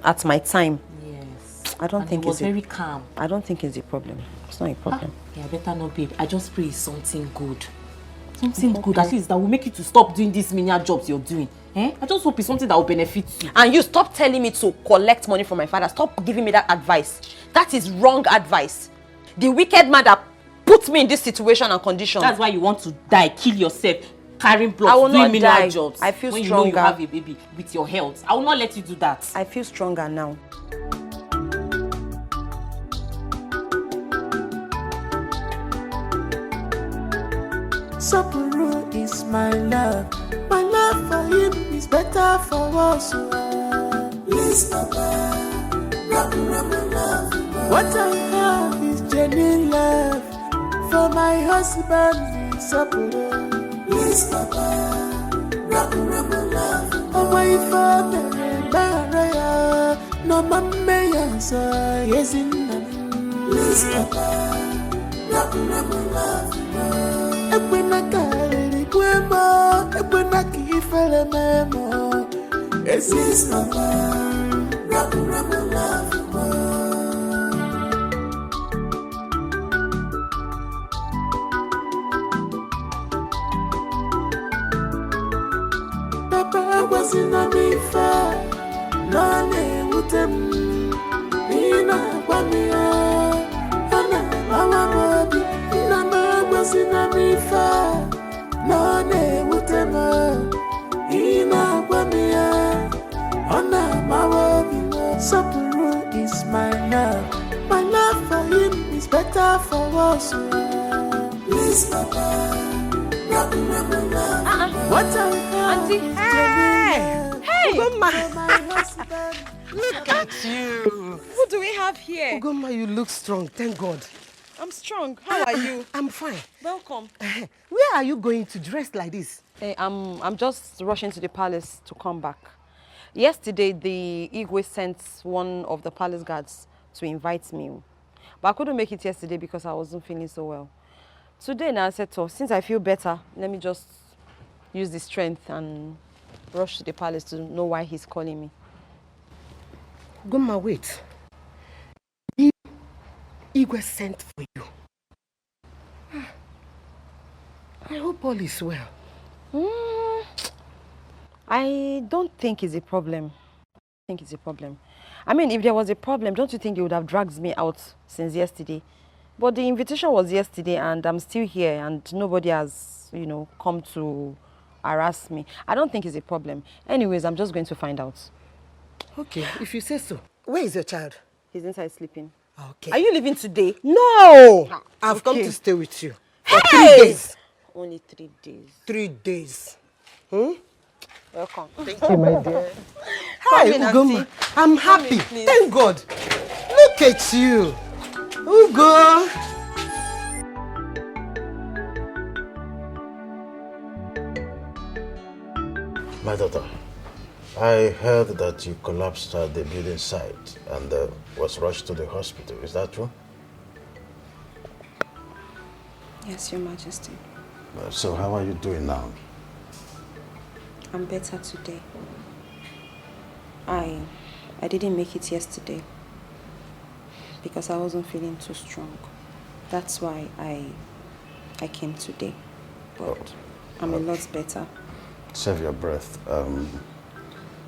[SPEAKER 7] at my time.
[SPEAKER 8] Yes.
[SPEAKER 7] I don't think
[SPEAKER 8] it was very calm.
[SPEAKER 7] I don't think it's a problem. It's not a problem.
[SPEAKER 8] Yeah, better not, babe. I just pray it's something good. Something good, at least that will make you to stop doing these menial jobs you're doing. I just hope it's something that will benefit you.
[SPEAKER 7] And you stop telling me to collect money from my father. Stop giving me that advice. That is wrong advice. The wicked man that put me in this situation and condition.
[SPEAKER 8] That's why you want to die, kill yourself, carrying blood, doing menial jobs.
[SPEAKER 7] I feel
[SPEAKER 8] when
[SPEAKER 7] stronger.
[SPEAKER 8] You know you have a baby with your health. I will not let you do that.
[SPEAKER 7] I feel stronger now.
[SPEAKER 5] Sapuru is my love. My love for him is better for us. Please, Papa, love. What I have is genuine love for my husband, Sapuru. Please, Papa, Oh my father, Maria, no mamma, so yes in please, Papa. When I carry Quemo, when I keep a memo, yes, yes, Papa. Papa was in a mifa, Nane Wutem, Nina Bamia, Anna Mama Mobi, Nana was in a mifa, Nane Wutem, Nina Bamia, Anna Mama Mobi. Sapuru is my love for him is better for us. Please, Papa. What
[SPEAKER 15] Auntie, hey!
[SPEAKER 6] Ugoma! Look at you!
[SPEAKER 15] What do we have here?
[SPEAKER 6] Ugoma, you look strong, thank God.
[SPEAKER 15] I'm strong. How are you?
[SPEAKER 6] I'm fine.
[SPEAKER 15] Welcome.
[SPEAKER 6] Where are you going to dress like this?
[SPEAKER 17] Hey, I'm just rushing to the palace to come back. Yesterday, the Igwe sent one of the palace guards to invite me. But I couldn't make it yesterday because I wasn't feeling so well. Today, now I said, so since I feel better, let me just use the strength and rush to the palace to know why he's calling me.
[SPEAKER 6] Goma, wait. Igwe sent for you. I hope all is well.
[SPEAKER 17] I don't think it's a problem. I mean, if there was a problem, don't you think you would have dragged me out since yesterday? But the invitation was yesterday and I'm still here and nobody has, come to harass me. I don't think it's a problem. Anyways, I'm just going to find out.
[SPEAKER 6] Okay, if you say so. Where is your child?
[SPEAKER 17] He's inside sleeping.
[SPEAKER 6] Okay.
[SPEAKER 17] Are you leaving today?
[SPEAKER 6] No! I've come to stay with you. For 3 days.
[SPEAKER 17] Only 3 days.
[SPEAKER 6] 3 days.
[SPEAKER 17] Welcome.
[SPEAKER 6] Thank you, my dear. Hi, Ugoma. I'm happy. Thank God. Look at you. Ugo.
[SPEAKER 14] My daughter, I heard that you collapsed at the building site and was rushed to the hospital. Is that true?
[SPEAKER 7] Yes, Your Majesty.
[SPEAKER 14] So how are you doing now?
[SPEAKER 7] I'm better today. I didn't make it yesterday because I wasn't feeling too strong. That's why I came today. But I'm a lot better.
[SPEAKER 14] Save your breath.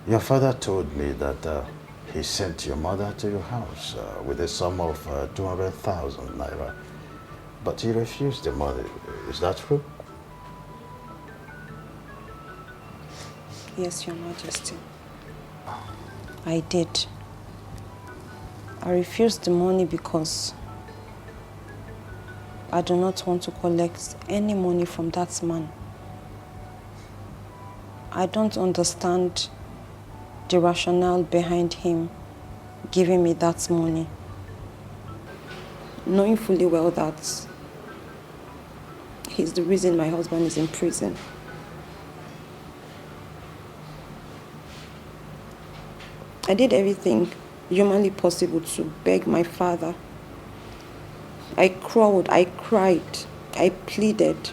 [SPEAKER 14] Your father told me that he sent your mother to your house with a sum of 200,000 naira. But he refused the money. Is that true?
[SPEAKER 7] Yes, Your Majesty. I did. I refused the money because I do not want to collect any money from that man. I don't understand the rationale behind him giving me that money, knowing fully well that he's the reason my husband is in prison. I did everything humanly possible to beg my father. I crawled, I cried, I pleaded,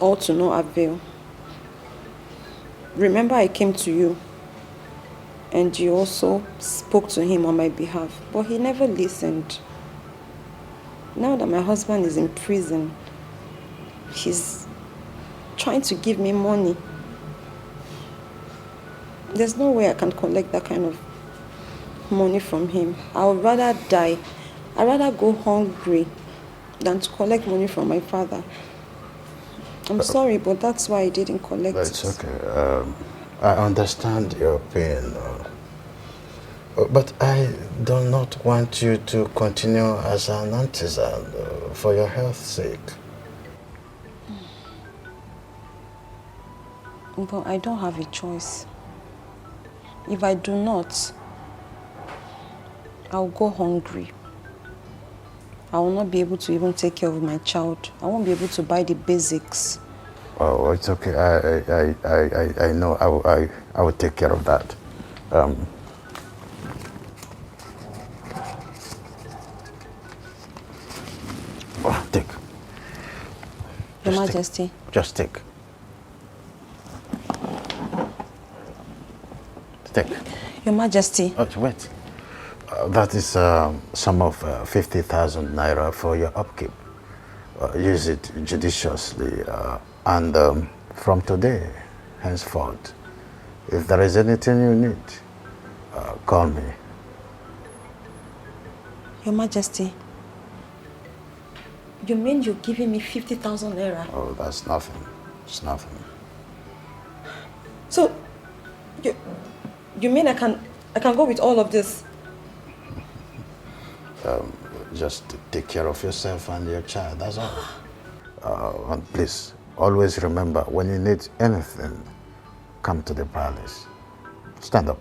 [SPEAKER 7] all to no avail. Remember, I came to you and you also spoke to him on my behalf, but he never listened. Now that my husband is in prison, he's trying to give me money. There's no way I can collect that kind of money from him. I would rather die. I'd rather go hungry than to collect money from my father. I'm sorry, but that's why I didn't collect it.
[SPEAKER 14] That's okay. I understand your pain. But I do not want you to continue as an artisan for your health's sake.
[SPEAKER 7] But I don't have a choice. If I do not, I'll go hungry. I will not be able to even take care of my child. I won't be able to buy the basics.
[SPEAKER 14] Oh, it's okay. I know. I will take care of that. Take.
[SPEAKER 17] Your Majesty.
[SPEAKER 14] Just take. Take.
[SPEAKER 17] Your Majesty.
[SPEAKER 14] Oh, wait. That is sum of 50,000 naira for your upkeep. Use it judiciously. And from today, henceforth, if there is anything you need, call me.
[SPEAKER 17] Your Majesty. You mean you're giving me 50,000 naira?
[SPEAKER 14] Oh, that's nothing. It's nothing.
[SPEAKER 17] So, you mean I can go with all of this?
[SPEAKER 14] Just take care of yourself and your child, that's all. And please, always remember, when you need anything, come to the palace. Stand up.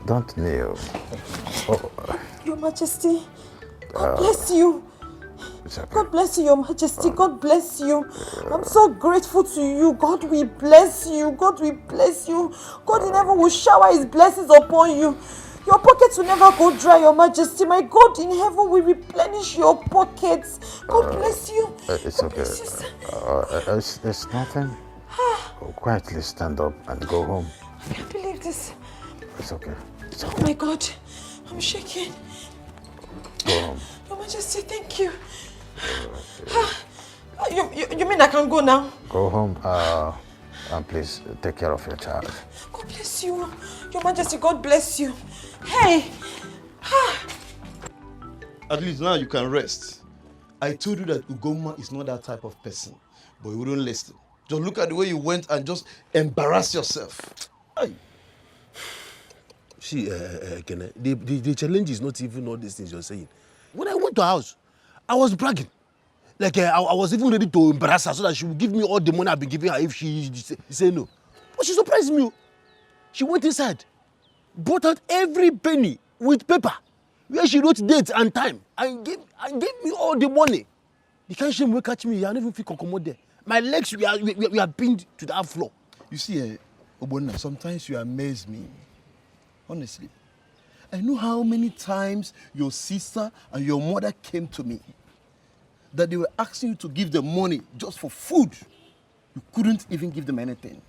[SPEAKER 14] Don't kneel. Oh.
[SPEAKER 7] Your Majesty, God bless you.
[SPEAKER 14] Okay.
[SPEAKER 7] God bless you, Your Majesty. God bless you. I'm so grateful to you. God will bless you. God will bless you. God in heaven will shower his blessings upon you. Your pockets will never go dry, Your Majesty. My God in heaven will replenish your pockets. God bless you.
[SPEAKER 14] It's okay. It's nothing. Quietly stand up and go home.
[SPEAKER 7] I can't believe this.
[SPEAKER 14] It's okay. It's okay.
[SPEAKER 7] Oh my God. I'm shaking.
[SPEAKER 14] Go home.
[SPEAKER 7] Your Majesty, thank you. You mean I can go now?
[SPEAKER 14] Go home. And please take care of your child.
[SPEAKER 7] God bless you. Your Majesty, God bless you. Hey!
[SPEAKER 13] At least now you can rest. I told you that Ugoma is not that type of person, but you wouldn't listen. Just look at the way you went and just embarrass yourself. Hey.
[SPEAKER 9] See, Kene, the challenge is not even all these things you're saying. When I went to her house, I was bragging. Like, I was even ready to embarrass her so that she would give me all the money I've been giving her if she say no. But she surprised me. She went inside, brought out every penny with paper, where she wrote dates and time, and gave me all the money. The kind of shame will catch me, I don't even feel comfortable there. My legs we are pinned to that floor.
[SPEAKER 13] You see, Obonna, sometimes you amaze me. Honestly. I know how many times your sister and your mother came to me that they were asking you to give them money just for food. You couldn't even give them anything.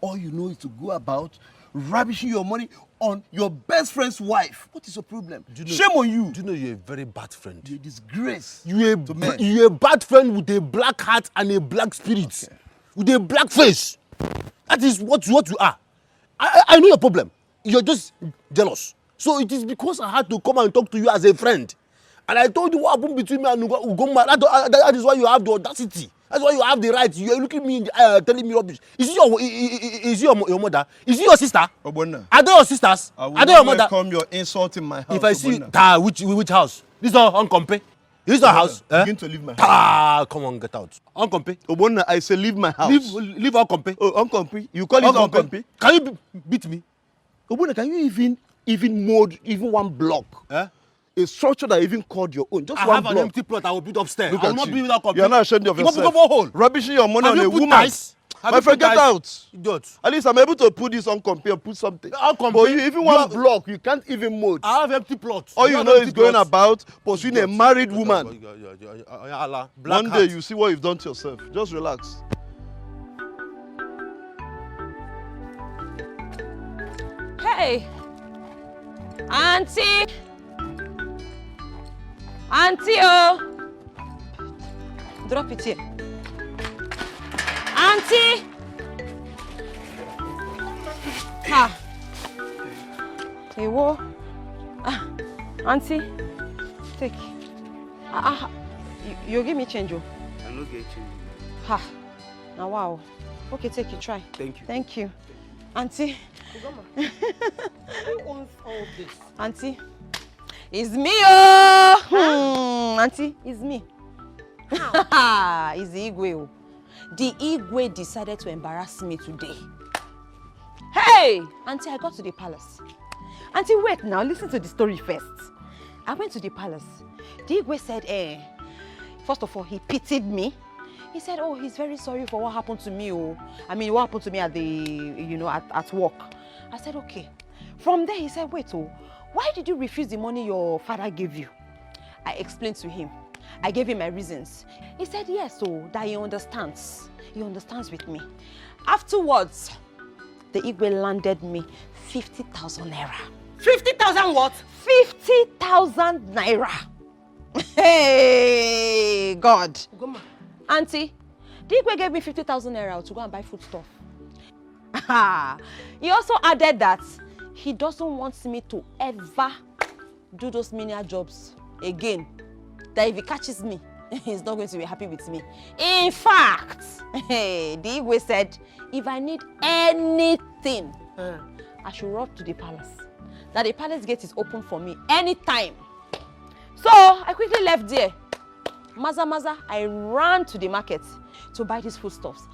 [SPEAKER 13] All you know is to go about ravishing your money on your best friend's wife. What is your problem? Shame on you.
[SPEAKER 9] Do you know you're a very bad friend?
[SPEAKER 13] You're a disgrace.
[SPEAKER 9] You're a bad friend with a black heart and a black spirit. Okay. With a black face. That is what you are. I know your problem. You're just jealous. So it is because I had to come and talk to you as a friend. And I told you what happened between me and Ugoma. That is why you have the audacity. That's why you have the right. You're looking at me, telling me rubbish. Is it your mother? Is it your sister?
[SPEAKER 13] Obonna.
[SPEAKER 9] Are they your sisters?
[SPEAKER 13] I will
[SPEAKER 9] Are they your mother?
[SPEAKER 13] welcome your insult in my house.
[SPEAKER 9] If I see which house? This is Uncompe. This is our house.
[SPEAKER 13] Begin to leave my house.
[SPEAKER 9] Come on, get out. Uncompe.
[SPEAKER 13] Obonna, I say leave my house.
[SPEAKER 9] Leave Uncompe.
[SPEAKER 13] Oh, Uncompe. You call it Uncompe?
[SPEAKER 9] Can you beat me?
[SPEAKER 13] Obonna, can you even mold even one block? A structure that even called your own. Just
[SPEAKER 9] I
[SPEAKER 13] one
[SPEAKER 9] have
[SPEAKER 13] block.
[SPEAKER 9] an empty plot. I will build upstairs.
[SPEAKER 13] Look
[SPEAKER 9] I will
[SPEAKER 13] at
[SPEAKER 9] not
[SPEAKER 13] you.
[SPEAKER 9] be without computer.
[SPEAKER 13] You're not ashamed of yourself.
[SPEAKER 9] Hole.
[SPEAKER 13] Rubbishing your money
[SPEAKER 9] Have
[SPEAKER 13] on
[SPEAKER 9] you
[SPEAKER 13] a
[SPEAKER 9] put
[SPEAKER 13] woman.
[SPEAKER 9] Ties?
[SPEAKER 13] My friend, get out.
[SPEAKER 9] Idiot.
[SPEAKER 13] At least I'm able to put this on compare, put something. But you, even one block, you can't even mold.
[SPEAKER 9] I have empty plots.
[SPEAKER 13] All you know is going about pursuing a married woman. One day you see what you've done to yourself. Just relax.
[SPEAKER 17] Hey! Auntie! Auntie, oh! Drop it here. Auntie! Ha! Hey, what? Auntie, take. You give me change, oh?
[SPEAKER 20] I no get change.
[SPEAKER 17] Ha! Now, wow. Okay, take it, try.
[SPEAKER 20] Thank you.
[SPEAKER 17] Thank you. Auntie.
[SPEAKER 6] Who owns all this?
[SPEAKER 17] Auntie. It's me, oh! Auntie, it's me. It's the Igwe, oh. The Igwe decided to embarrass me today. Hey! Auntie, I got to the palace. Auntie, wait now. Listen to the story first. I went to the palace. The Igwe said, first of all, he pitied me. He said, oh, he's very sorry for what happened to me. Oh. I mean, what happened to me at the, at work. I said, okay. From there, he said, wait, oh, why did you refuse the money your father gave you? I explained to him. I gave him my reasons. He said, yes, so that he understands. He understands with me. Afterwards, the Igwe landed me 50,000 naira.
[SPEAKER 1] 50,000 what?
[SPEAKER 17] 50,000 naira. Hey, God. Auntie, the Igwe gave me 50,000 naira to go and buy foodstuff. He also added that he doesn't want me to ever do those menial jobs again. That if he catches me, he's not going to be happy with me. In fact, the Igwe said, if I need anything, I should run to the palace. That the palace gate is open for me anytime. So I quickly left there. Maza, I ran to the market to buy these foodstuffs.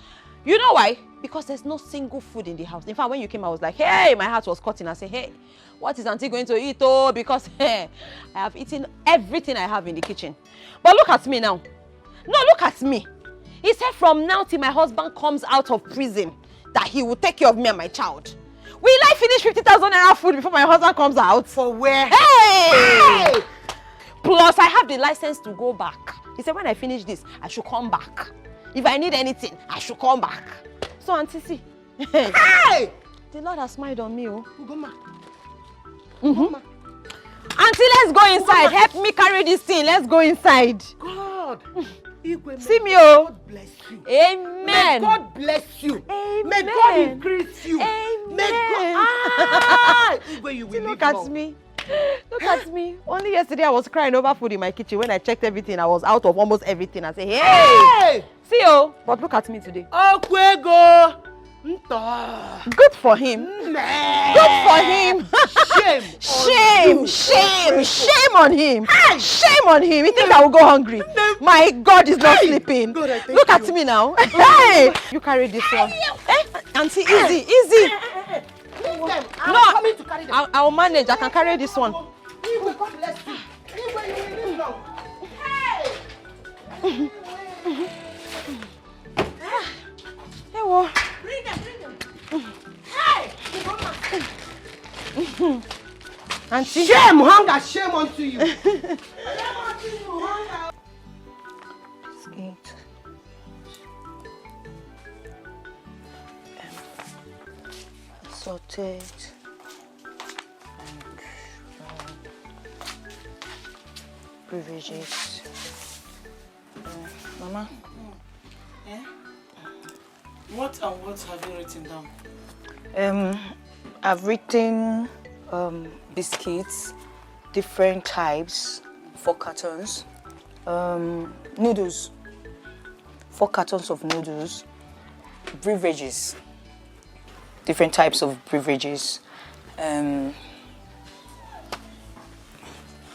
[SPEAKER 17] You know why? Because there's no single food in the house. In fact, when you came, I was like, hey, my heart was cutting. I said, hey, what is Auntie going to eat? Oh, because hey, I have eaten everything I have in the kitchen. But look at me now. No, look at me. He said from now till my husband comes out of prison, that he will take care of me and my child. Will I finish 50,000 naira food before my husband comes out?
[SPEAKER 1] For where?
[SPEAKER 17] Hey! Plus, I have the license to go back. He said when I finish this, I should come back. If I need anything, I should come back. So, Auntie, see. Hey! The Lord has smiled on me, oh. Auntie, let's go inside. Help me carry this thing. Let's go inside.
[SPEAKER 12] God.
[SPEAKER 17] See me, oh.
[SPEAKER 12] God bless you.
[SPEAKER 17] Amen.
[SPEAKER 12] May God bless you.
[SPEAKER 17] Amen.
[SPEAKER 12] May God increase you.
[SPEAKER 17] Amen.
[SPEAKER 12] May God... Igwe, you will
[SPEAKER 17] Look at me. Look at me. Only yesterday I was crying over food in my kitchen. When I checked everything, I was out of almost everything. I said, hey! See you. But look at me today.
[SPEAKER 12] Okwego.
[SPEAKER 17] Good for him. Good for him. Shame on him. Shame on him. He thinks I will go hungry. My God is not sleeping. Look at me now. Hey! You carry this one. Auntie, easy. No, I'll manage. I can carry this one.
[SPEAKER 12] God bless you. You will live. Hey!
[SPEAKER 17] Hey, what?
[SPEAKER 12] Bring them. Hey!
[SPEAKER 17] Auntie.
[SPEAKER 12] Shame, hunger, shame unto you.
[SPEAKER 1] Biscuit. Sorted. Beverages. Mama.
[SPEAKER 12] What and what have you written down?
[SPEAKER 1] I've written biscuits, different types, 4 cartons, noodles, 4 cartons of noodles, beverages, different types of beverages.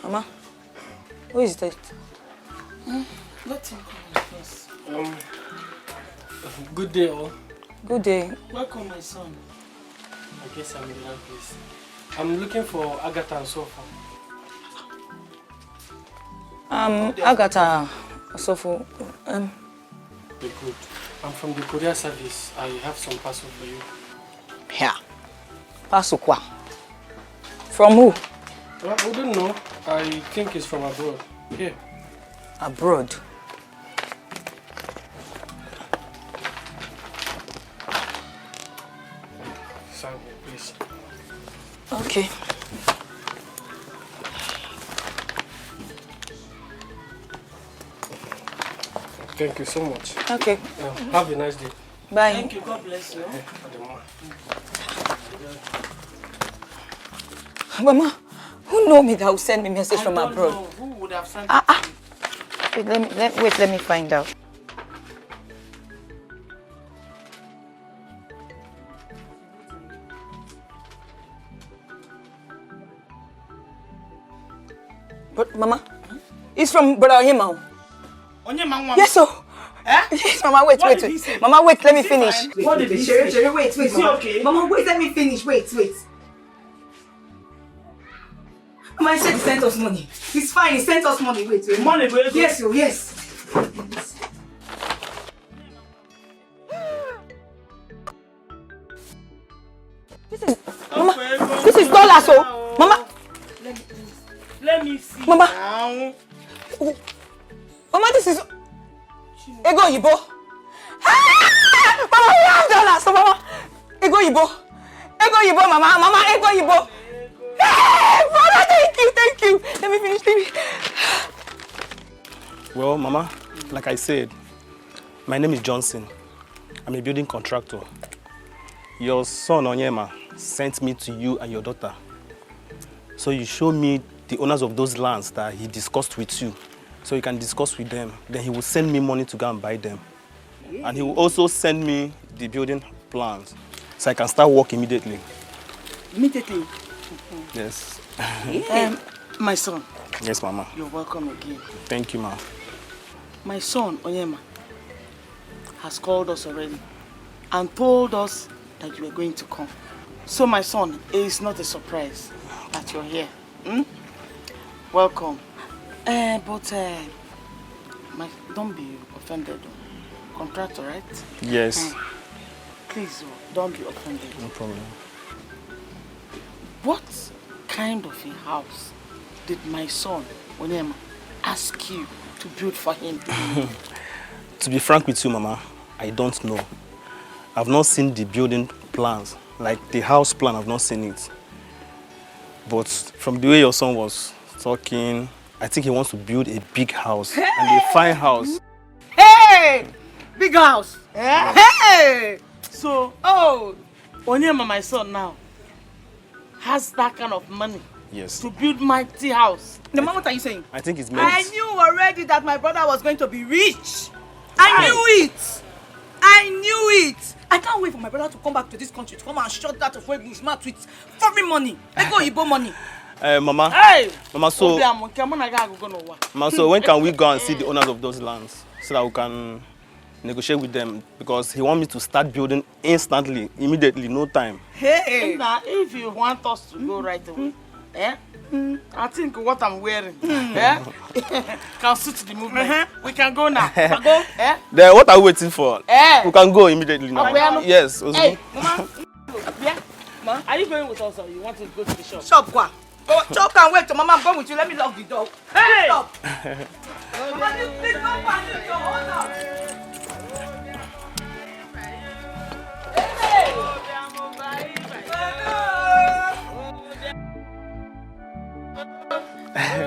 [SPEAKER 1] Mama, who is that?
[SPEAKER 12] Let him come first. Good day, all.
[SPEAKER 1] Good day.
[SPEAKER 12] Welcome, my son. I guess I'm in the right place. I'm looking for Agatha and Sofa.
[SPEAKER 1] Agatha, Sofa.
[SPEAKER 12] Very good. I'm from the courier service. I have some parcel for you.
[SPEAKER 1] Yeah. Parcel quoi? From who?
[SPEAKER 12] Well, I don't know. I think it's from abroad. Here.
[SPEAKER 1] Abroad?
[SPEAKER 12] Sign here, please.
[SPEAKER 1] Okay.
[SPEAKER 12] Thank you so much.
[SPEAKER 1] Okay.
[SPEAKER 12] Have a nice day.
[SPEAKER 1] Bye.
[SPEAKER 12] Thank you. God bless you.
[SPEAKER 1] Mama, who know me that will send me message from abroad?
[SPEAKER 12] Know. Who would have sent
[SPEAKER 1] Wait, let me find out. But Mama, it's from Brother Himo. Yes, sir. Yes, Mama, wait. Mama, wait, let me finish.
[SPEAKER 12] What did he say?
[SPEAKER 1] Sherry, wait, Mama.
[SPEAKER 12] Okay?
[SPEAKER 1] Mama, wait, let me finish. Wait. Mama, I said he sent us money. It's fine, he sent us money. Wait.
[SPEAKER 12] Money, wait.
[SPEAKER 1] Yes, yes. This is Mama. This is dollars, oh, Mama.
[SPEAKER 3] Let me see.
[SPEAKER 1] Mama.
[SPEAKER 3] Now.
[SPEAKER 1] Mama, this is Ego Yibo. Mama, we have dollars, Mama. Ego Yibo. Ego Yibo, Mama. Mama, Ego Yibo. Hey, brother, thank you. Let me finish.
[SPEAKER 20] Well, Mama, like I said, my name is Johnson. I'm a building contractor. Your son, Onyema, sent me to you and your daughter. So you show me the owners of those lands that he discussed with you. So you can discuss with them. Then he will send me money to go and buy them. And he will also send me the building plans. So I can start work immediately.
[SPEAKER 3] Immediately?
[SPEAKER 20] Yes.
[SPEAKER 3] My son.
[SPEAKER 20] Yes, Mama.
[SPEAKER 3] You're welcome again.
[SPEAKER 20] Thank you, Ma.
[SPEAKER 3] My son, Onyema, has called us already and told us that you are going to come. So, my son, it is not a surprise that you're here. Welcome. Don't be offended. Contractor, right?
[SPEAKER 20] Yes.
[SPEAKER 3] Please, don't be offended.
[SPEAKER 20] No problem.
[SPEAKER 3] What kind of a house did my son, Onyema, ask you to build for him?
[SPEAKER 20] To be frank with you, Mama, I don't know. I've not seen the building plans. Like the house plan, I've not seen it. But from the way your son was talking, I think he wants to build a big house and a fine house.
[SPEAKER 3] Hey! Big house! Hey! So, Onyema, my son now, has that kind of money.
[SPEAKER 20] Yes.
[SPEAKER 3] To build mighty house.
[SPEAKER 1] The mama, what are you saying?
[SPEAKER 20] I think it's meant.
[SPEAKER 1] I knew already that my brother was going to be rich. I knew it. I can't wait for my brother to come back to this country to come and shut that of his mouth with foreign money. They go Igbo money.
[SPEAKER 20] Mama.
[SPEAKER 3] Hey!
[SPEAKER 20] Mama, so when can we go and see the owners of those lands so that we can negotiate with them? Because he wants me to start building instantly, immediately, no time.
[SPEAKER 3] Hey! Now, if you want us to go right away, I think what I'm wearing can suit the movement. We can go now.
[SPEAKER 20] Then what are we waiting for? We can go immediately now. Yes.
[SPEAKER 3] Hey, Mama. Ma, are you going with us or you want to go to the shop?
[SPEAKER 1] Shop, quoi? Go, shop can wait. Mama, I'm going with you. Let me lock the door.
[SPEAKER 3] Hey!
[SPEAKER 1] Stop. Mama, you please don't panic. Hold on.
[SPEAKER 3] Hey!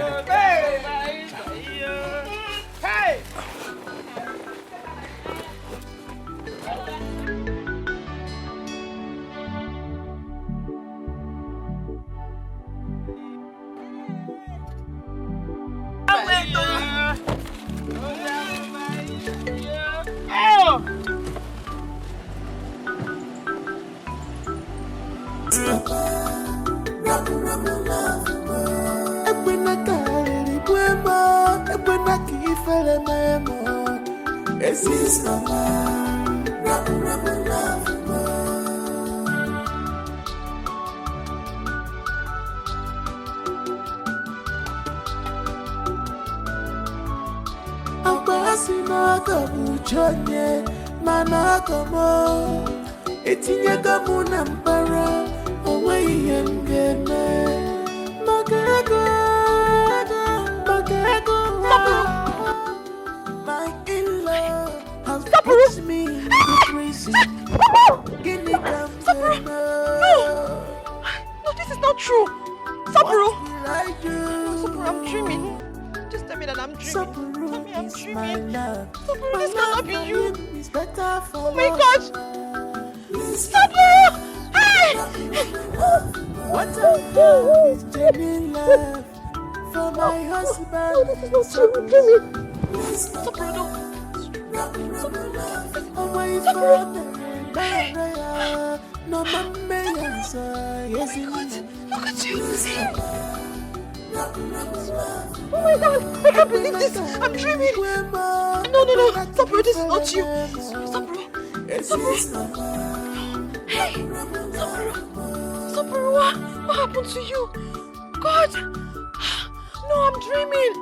[SPEAKER 5] UDEMBE mana komo etinye gamu na mbara onwe ihe ngeme magego my in-law has put me in prison. Guinea
[SPEAKER 15] No, this is not true. Saburo.
[SPEAKER 5] I do?
[SPEAKER 15] Saburo, I'm dreaming. Just tell me that I'm dreaming. Tell me I'm dreaming. Saburo, this cannot be you. Oh my God. Saburo! Hey!
[SPEAKER 5] What I do is genuine love for my husband.
[SPEAKER 15] Saburo,
[SPEAKER 5] Oh my father, no mama, yes,
[SPEAKER 15] look at you. See? Oh my God, I can't believe this. I'm dreaming. No. Saburo, this is not you. Saburo. Hey, Saburo, what happened to you? God. No, I'm dreaming.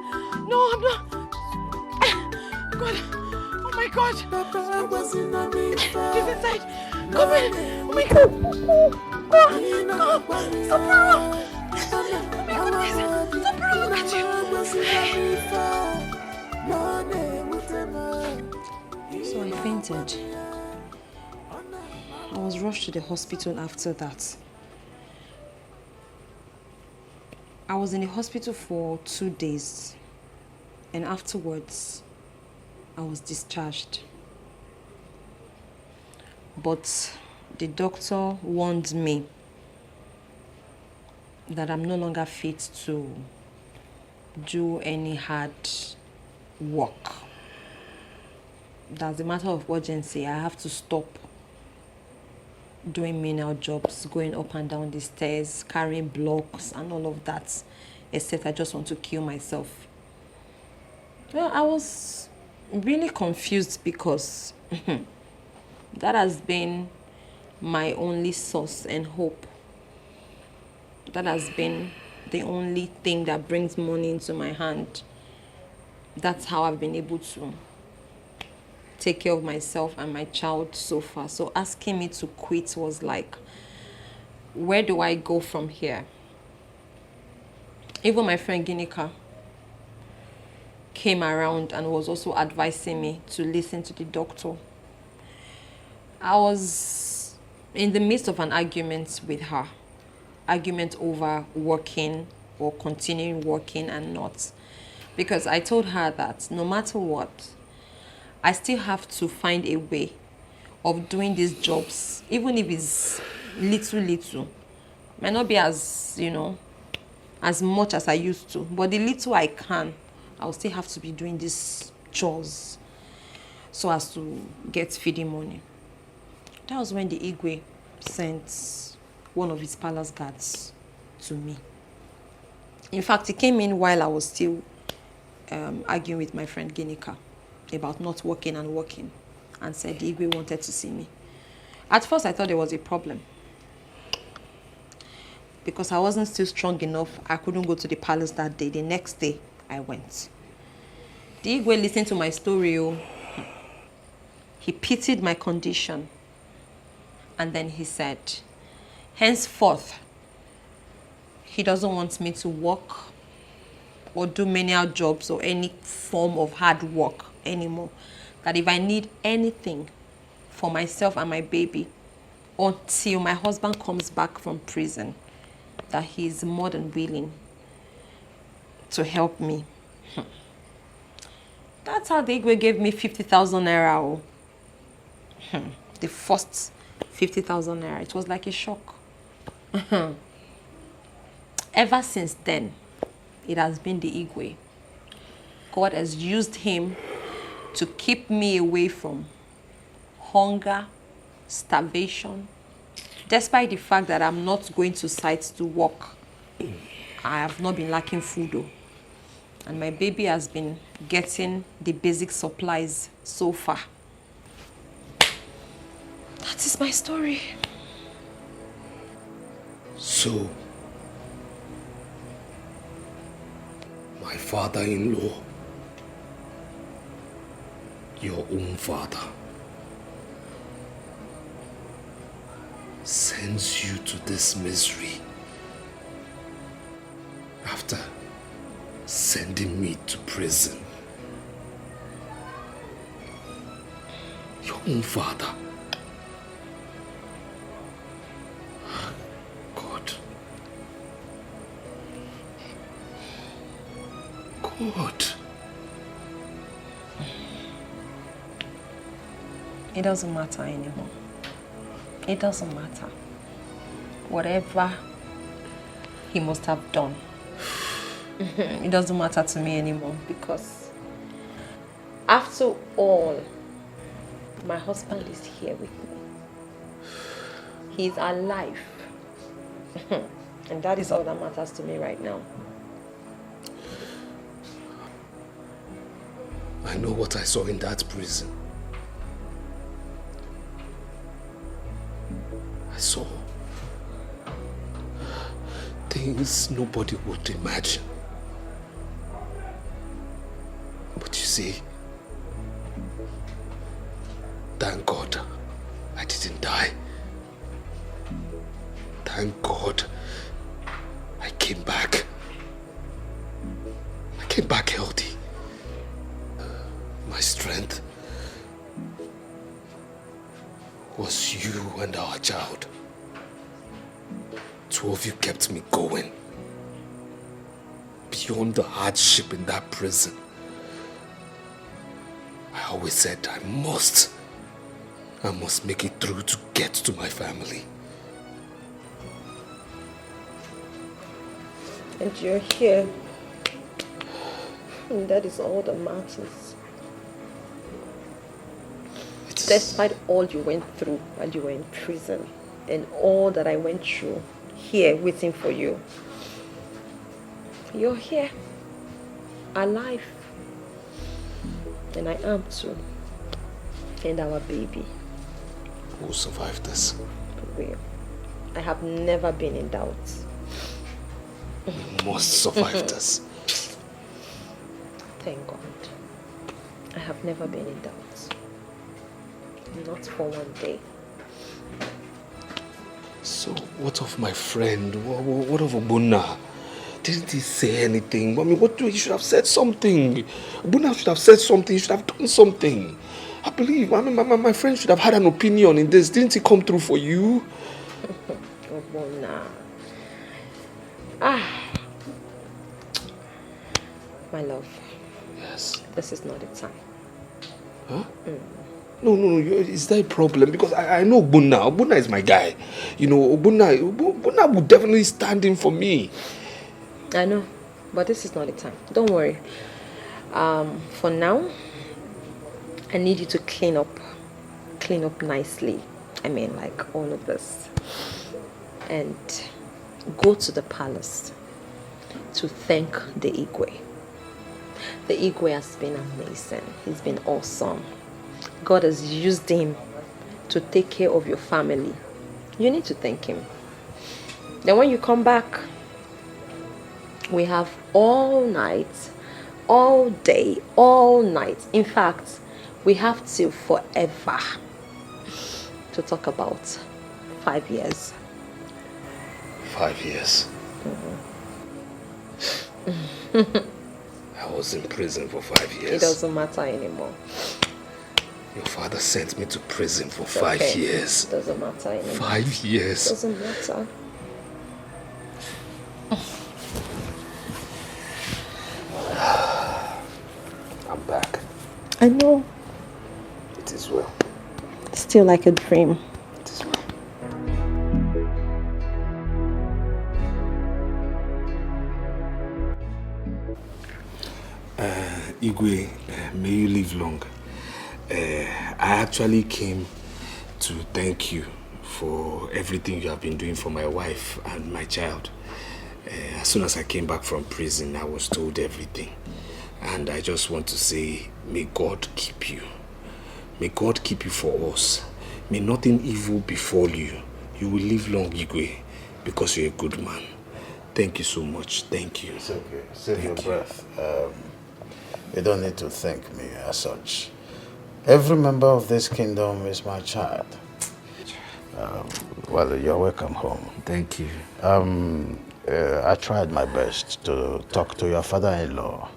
[SPEAKER 15] No, I'm not. God. Oh my God. He's inside. Come in. Oh my God.
[SPEAKER 17] So I fainted. I was rushed to the hospital after that. I was in the hospital for 2 days, and afterwards, I was discharged. But the doctor warned me that I'm no longer fit to do any hard work. That's a matter of urgency. I have to stop doing menial jobs, going up and down the stairs, carrying blocks and all of that, except I just want to kill myself. Well, I was really confused because that has been my only source and hope. That has been the only thing that brings money into my hand. That's how I've been able to take care of myself and my child so far. So asking me to quit was like, where do I go from here? Even my friend Ginika came around and was also advising me to listen to the doctor. I was in the midst of an argument with her. Argument over working or continuing working and not. Because I told her that no matter what, I still have to find a way of doing these jobs, even if it's little. Might not be as, you know, as much as I used to, but the little I can, I'll still have to be doing these chores so as to get feeding money. That was when the Igwe sent one of his palace guards to me. In fact, he came in while I was still arguing with my friend Ginika about not working and said the Igwe wanted to see me. At first, I thought there was a problem because I wasn't still strong enough. I couldn't go to the palace that day. The next day, I went. The Igwe listened to my story. He pitied my condition. And then he said, henceforth, he doesn't want me to work or do menial jobs or any form of hard work anymore. That if I need anything for myself and my baby until my husband comes back from prison, that he is more than willing to help me. That's how the Igwe gave me 50,000 naira. The first 50,000 naira. It was like a shock. Ever since then, it has been the Igwe. God has used him to keep me away from hunger, starvation. Despite the fact that I'm not going to sites to work, I have not been lacking food though. And my baby has been getting the basic supplies so far. That is my story.
[SPEAKER 21] So, my father-in-law, your own father, sends you to this misery after sending me to prison. Your own father. God. God.
[SPEAKER 17] It doesn't matter anymore. It doesn't matter. Whatever he must have done, it doesn't matter to me anymore, because after all, my husband is here with me. He is alive. And that is all that matters to me right now.
[SPEAKER 21] I know what I saw in that prison. I saw things nobody would imagine. But you see, thank God I didn't die.
[SPEAKER 11] Thank God I came back. I came back healthy. My strength was you and our child. Two of you kept me going. Beyond the hardship in that prison. I always said I must make it through to get to my family.
[SPEAKER 7] And you're here. And that is all that matters. Despite all you went through while you were in prison and all that I went through here waiting for you, you're here, alive. And I am too. And our baby.
[SPEAKER 11] Who survived this?
[SPEAKER 7] For real. I have never been in doubt.
[SPEAKER 11] You must survive this.
[SPEAKER 7] Thank God. I have never been in doubt. Not for one day.
[SPEAKER 11] So, what of my friend? What of Obuna? Didn't he say anything? I mean, he should have said something. Obuna should have said something. He should have done something. I believe, my friend should have had an opinion in this. Didn't he come through for you?
[SPEAKER 7] Obuna. My love.
[SPEAKER 11] Yes.
[SPEAKER 7] This is not the time.
[SPEAKER 11] Huh? No, is there a problem? Because I know Obuna. Obuna is my guy. You know, Obuna would definitely stand in for me.
[SPEAKER 7] I know, but this is not the time. Don't worry. For now, I need you to clean up nicely. I mean, like all of this. And go to the palace to thank the Igwe. The Igwe has been amazing. He's been awesome. God has used him to take care of your family. You need to thank him. Then when you come back, we have all night, all day, all night. In fact, we have till forever to talk about 5 years.
[SPEAKER 11] 5 years? I was in prison for 5 years.
[SPEAKER 7] It doesn't matter anymore.
[SPEAKER 11] Your father sent me to prison for 5 years.
[SPEAKER 7] It doesn't matter anymore.
[SPEAKER 11] 5 years.
[SPEAKER 7] It doesn't matter.
[SPEAKER 11] I'm back.
[SPEAKER 7] I know.
[SPEAKER 11] It is well.
[SPEAKER 7] Still like a dream.
[SPEAKER 11] It is well. Igwe, may you live long. I actually came to thank you for everything you have been doing for my wife and my child. As soon as I came back from prison, I was told everything. And I just want to say, may God keep you. May God keep you for us. May nothing evil befall you. You will live long, Igwe, because you're a good man. Thank you so much. Thank you.
[SPEAKER 14] It's okay. Save your breath. You don't need to thank me as such. Every member of this kingdom is my child. Well, you're welcome home.
[SPEAKER 11] Thank you.
[SPEAKER 14] I tried my best to talk to your father-in-law.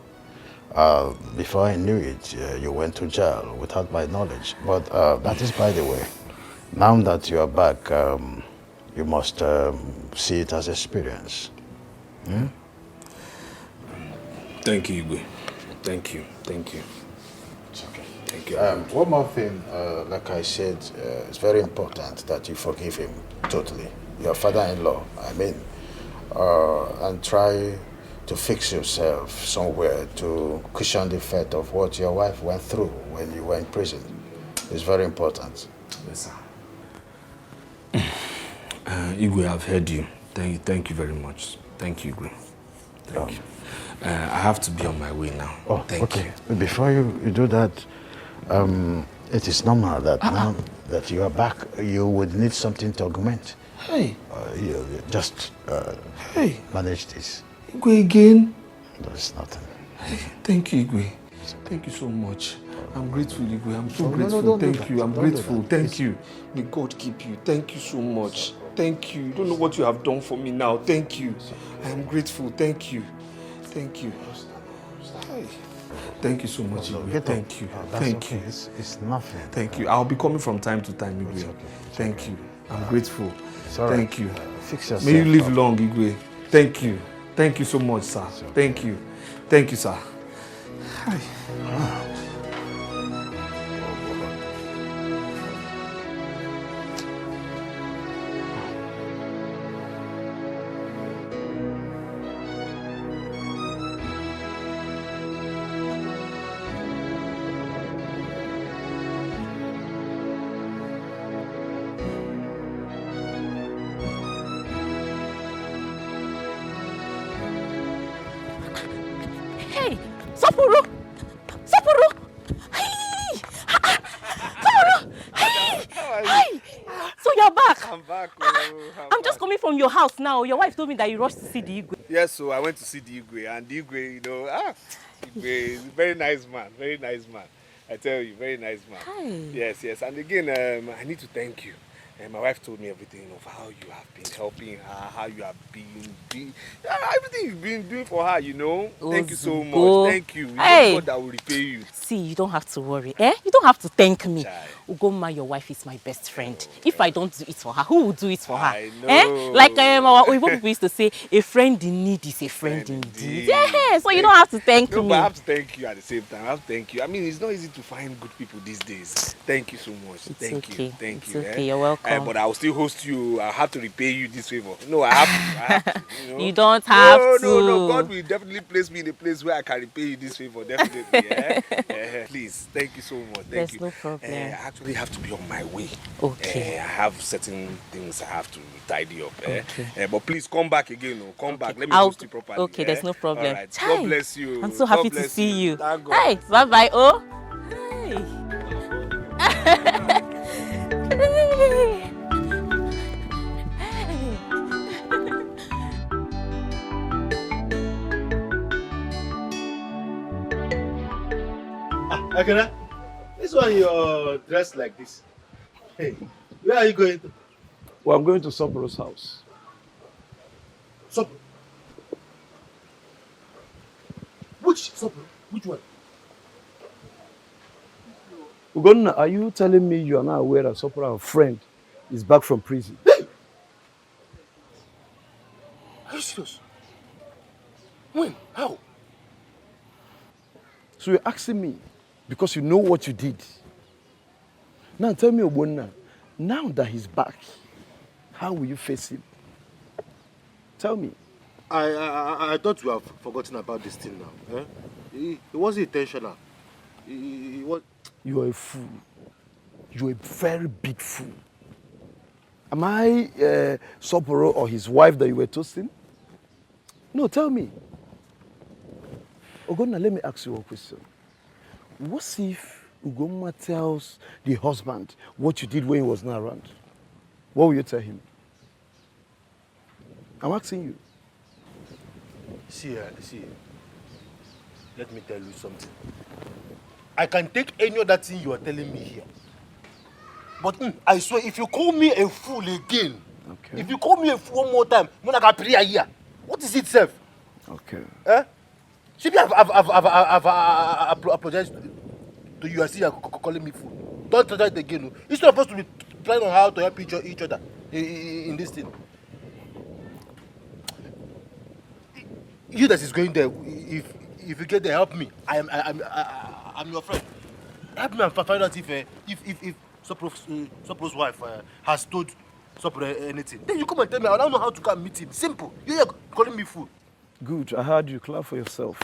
[SPEAKER 14] Before I knew it, you went to jail without my knowledge. But that is by the way. Now that you are back, you must see it as experience. Hmm?
[SPEAKER 11] Thank you, Igwe. Thank you. Thank you.
[SPEAKER 14] It's okay.
[SPEAKER 11] Thank you.
[SPEAKER 14] One more thing, like I said, it's very important that you forgive him totally. Your father-in-law, I mean. And try to fix yourself somewhere to cushion the effect of what your wife went through when you were in prison. It's very important.
[SPEAKER 11] Yes, sir. Igwe, I've heard you. Thank you very much. Thank you, Igwe. Thank you. I have to be on my way now.
[SPEAKER 14] Oh,
[SPEAKER 11] Thank
[SPEAKER 14] you. Before you do that, it is normal that now that you are back, you would need something to augment.
[SPEAKER 11] Hey.
[SPEAKER 14] You just manage this.
[SPEAKER 11] Igwe again?
[SPEAKER 14] There's nothing.
[SPEAKER 11] Hey, thank you, Igwe. Thank you so much. I'm grateful, Igwe. I'm so grateful. Thank you. I'm grateful. Thank you. May God keep you. Thank you so much. Thank you. You don't know what you have done for me now. Thank you. I am grateful. Thank you. Thank you. Hi. Thank you so much, Igwe. Thank you. Thank you.
[SPEAKER 14] It's nothing.
[SPEAKER 11] Thank you. I'll be coming from time to time, Igwe. Okay. Thank you. I'm grateful. Thank you.
[SPEAKER 14] Fix yourself.
[SPEAKER 11] May you live long, Igwe. Thank you. Thank you so much, sir. Thank you. Thank you, sir. Hi.
[SPEAKER 8] Your house now. Your wife told me that you rushed to see the Igwe.
[SPEAKER 4] Yes, so I went to see the Igwe, and the Igwe, you know, Igwe is a very nice man, very nice man. I tell you, very nice man.
[SPEAKER 8] Hi.
[SPEAKER 4] Yes, yes. And again, I need to thank you. My wife told me everything of how you have been helping her, how you have been doing, everything you've been doing for her, you know. Thank you so much. Thank you.
[SPEAKER 8] Hey.
[SPEAKER 4] God that will repay you.
[SPEAKER 8] See, you don't have to worry. You don't have to thank me. Ugoma, your wife is my best friend. If I don't do it for her, who will do it for her?
[SPEAKER 4] I know.
[SPEAKER 8] Like our Oyibo people used to say, a friend in need is a friend indeed. Yeah, so you don't have to thank me.
[SPEAKER 4] But I have to thank you at the same time. I have to thank you. I mean, it's not easy to find good people these days. Thank you so much. Thank you. Thank you.
[SPEAKER 8] Okay, you're welcome.
[SPEAKER 4] But I will still host you. I have to repay you this favor. No, I have to. You know?
[SPEAKER 8] You don't have to.
[SPEAKER 4] No. God will definitely place me in a place where I can repay you this favor. Definitely. Please. Thank you so much. Thank you.
[SPEAKER 8] There's no problem.
[SPEAKER 4] I actually have to be on my way.
[SPEAKER 8] Okay.
[SPEAKER 4] I have certain things I have to tidy up.
[SPEAKER 8] Okay.
[SPEAKER 4] But please come back again. Come back. Let me host you properly.
[SPEAKER 8] Okay, there's no problem.
[SPEAKER 4] All right. God bless you.
[SPEAKER 8] I'm so happy to see you.
[SPEAKER 4] Thank God.
[SPEAKER 8] Hey, bye-bye. Oh. Hey.
[SPEAKER 9] Akena, this one you're dressed like this. Hey, where are you going to?
[SPEAKER 22] Well, I'm going to Sobro's house.
[SPEAKER 9] Sobro? Which Sobro? Which one?
[SPEAKER 22] Ugonna, are you telling me you are not aware that Sobro, our friend, is back from prison?
[SPEAKER 9] Hey! Are you serious? When? How?
[SPEAKER 22] So you're asking me because you know what you did. Now tell me, Ugonna, now that he's back, how will you face him? Tell me.
[SPEAKER 9] I thought you have forgotten about this thing now. It wasn't intentional. It was...
[SPEAKER 22] You are a fool. You are a very big fool. Am I Soboro or his wife that you were toasting? No, tell me. Ugonna, let me ask you a question. What if Ugonna tells the husband what you did when he was not around? What will you tell him? I'm asking you.
[SPEAKER 9] See, let me tell you something. I can take any other thing you are telling me here. But I swear, if you call me a fool again, if you call me a fool one more time, I'm not going to pray here. What is it, self?
[SPEAKER 22] Okay.
[SPEAKER 9] Maybe I've apologized to you. I see you're calling me fool. Don't try that again. It's not supposed to be planning on how to help each other in this thing. You that is going there, if you get there, help me. I'm your friend. Help me and find out if Sopro's wife has told Sopro anything. Then you come and tell me. I don't know how to come meet him. Simple. You're calling me fool.
[SPEAKER 22] Good. I heard you. Clap for yourself.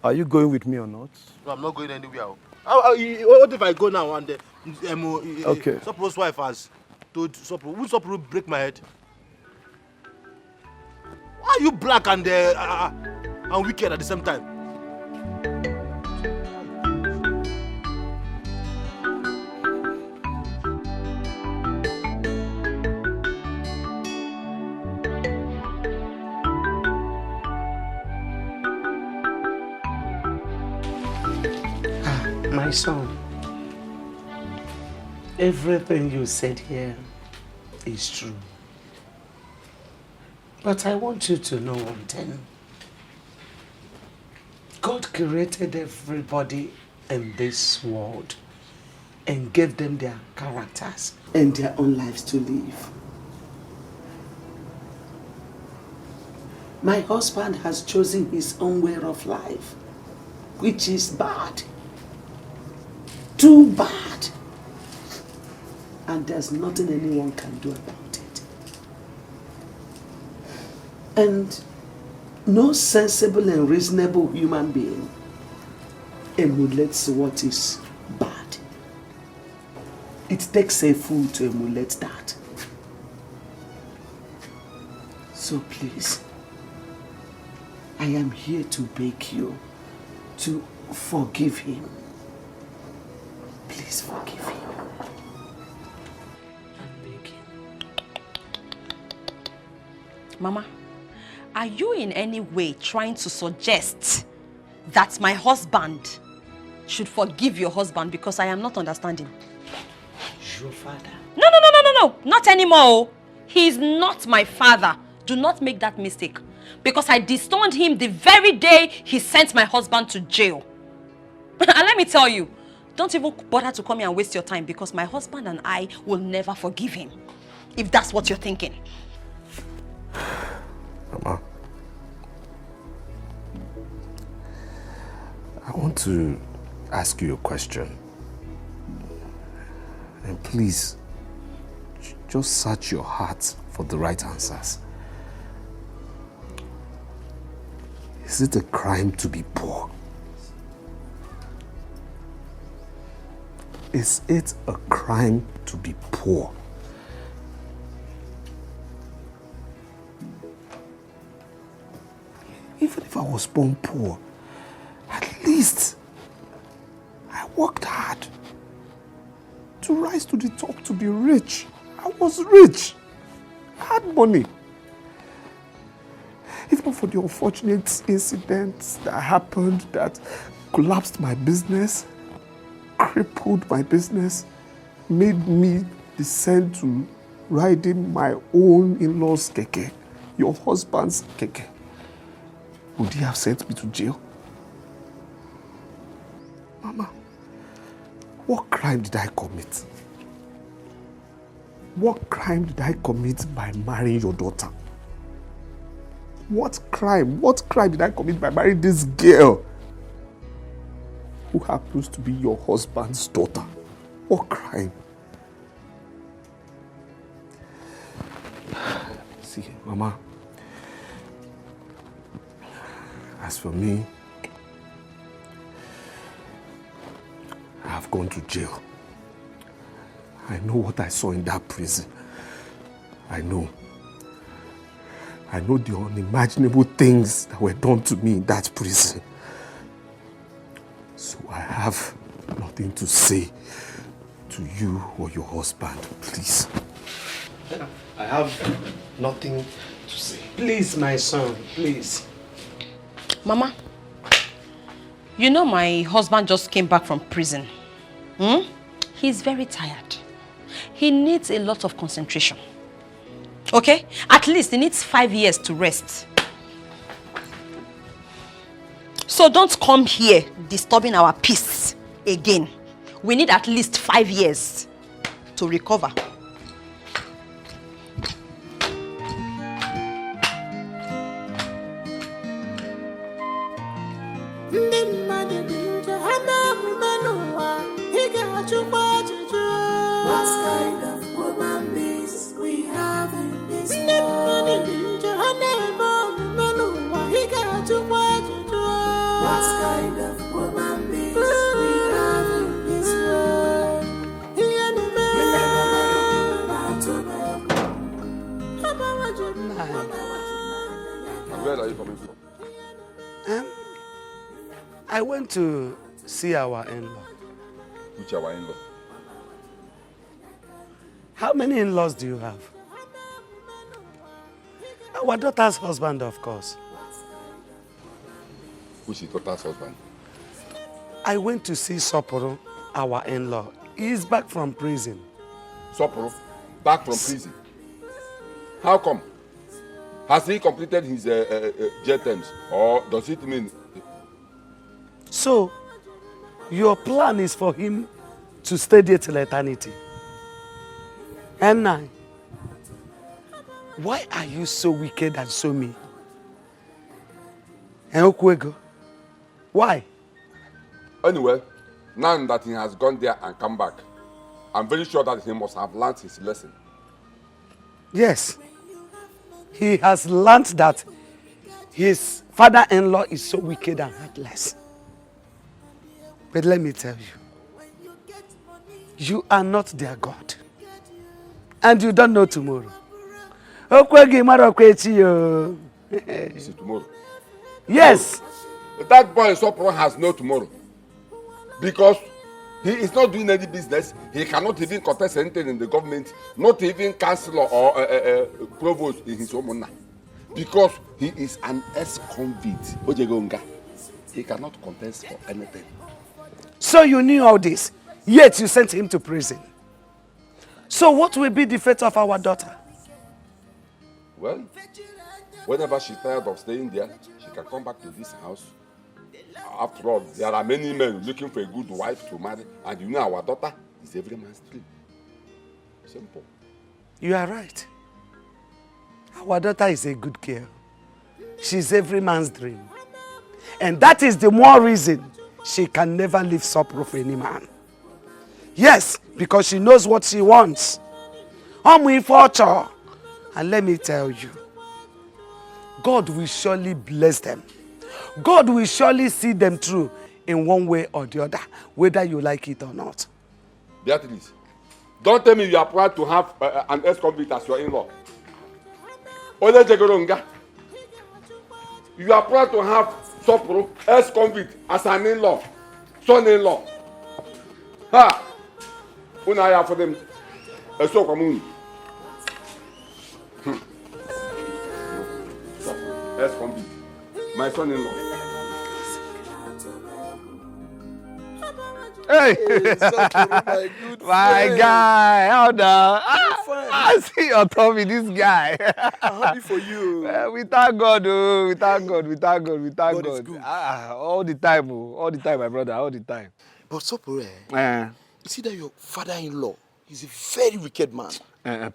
[SPEAKER 22] Are you going with me or not?
[SPEAKER 9] No, I'm not going anywhere. What if I go now and
[SPEAKER 22] okay.
[SPEAKER 9] Sopro's wife has told Sopro? Will Sopro break my head? Why are you black and wicked at the same time?
[SPEAKER 12] My son, everything you said here is true. But I want you to know one thing. God created everybody in this world and gave them their characters and their own lives to live. My husband has chosen his own way of life, which is bad. Too bad. And there's nothing anyone can do about it. And no sensible and reasonable human being emulates what is bad. It takes a fool to emulate that. So please, I am here to beg you to forgive him. Please forgive him.
[SPEAKER 17] Mama, are you in any way trying to suggest that my husband should forgive your husband? Because I am not understanding.
[SPEAKER 12] Your father?
[SPEAKER 17] No, not anymore. He is not my father. Do not make that mistake. Because I disowned him the very day he sent my husband to jail. And let me tell you, don't even bother to come here and waste your time, because my husband and I will never forgive him. If that's what you're thinking.
[SPEAKER 10] Mama, I want to ask you a question. And please, just search your heart for the right answers. Is it a crime to be poor? Is it a crime to be poor? Even if I was born poor, at least I worked hard to rise to the top, to be rich. I was rich. I had money. If not for the unfortunate incidents that happened that collapsed my business, crippled my business, made me descend to riding my own in-laws' keke, your husband's keke, would he have sent me to jail? Mama, what crime did I commit? What crime did I commit by marrying your daughter? What crime did I commit by marrying this girl who happens to be your husband's daughter? What crime? See, Mama, as for me, I have gone to jail. I know what I saw in that prison. I know the unimaginable things that were done to me in that prison. So I have nothing to say to you or your husband, please. I have nothing to say.
[SPEAKER 12] Please, my son, please.
[SPEAKER 17] Mama, you know my husband just came back from prison. He's very tired. He needs a lot of concentration. Okay? At least he needs 5 years to rest. So don't come here disturbing our peace again. We need at least 5 years to recover.
[SPEAKER 5] What kind of woman is we have in this world? What kind of woman is we have in this world?
[SPEAKER 10] Where are you coming from?
[SPEAKER 12] I went to see our in-law.
[SPEAKER 10] Which our in-law?
[SPEAKER 12] How many in-laws do you have? Our daughter's husband, of course.
[SPEAKER 10] Who's your daughter's husband?
[SPEAKER 12] I went to see Soporo, our in-law. He's back from prison.
[SPEAKER 10] Soporo? Back from prison? How come? Has he completed his jail terms, or does it mean?
[SPEAKER 12] So, your plan is for him to stay there till eternity. M9, why are you so wicked and so mean? And Okwego, why?
[SPEAKER 10] Anyway, now that he has gone there and come back, I'm very sure that he must have learned his lesson.
[SPEAKER 12] Yes, he has learned that his father-in-law is so wicked and heartless. But let me tell you, you are not their God. And you don't know tomorrow.
[SPEAKER 10] Is it tomorrow?
[SPEAKER 12] Yes.
[SPEAKER 10] No. That boy Sopro has no tomorrow. Because he is not doing any business. He cannot even contest anything in the government, not even councillor or provost in his own. Because he is an ex-convict. He cannot contest for anything.
[SPEAKER 12] So you knew all this, yet you sent him to prison. So what will be the fate of our daughter?
[SPEAKER 10] Well, whenever she's tired of staying there, she can come back to this house. After all, there are many men looking for a good wife to marry, and you know our daughter is every man's dream. Simple.
[SPEAKER 12] You are right. Our daughter is a good girl. She's every man's dream. And that is the more reason she can never leave Sopro for any man. Yes, because she knows what she wants. And let me tell you, God will surely bless them. God will surely see them through in one way or the other, whether you like it or not.
[SPEAKER 10] Beatrice, don't tell me you are proud to have an ex-convict as your in-law. You are proud to have Sopro, ex-convict, as an in-law, son-in-law. Ha! Unaya for them. So common. Ex-convict, my son-in-law.
[SPEAKER 13] Hey,
[SPEAKER 18] my guy, how the? I see your Tommy, this guy.
[SPEAKER 13] I'm happy for you.
[SPEAKER 18] We thank God, oh, we thank God, we thank God, we thank God. All the time, oh, all the time, my brother, all the time.
[SPEAKER 13] But Sopro, you see that your father-in-law is a very wicked man.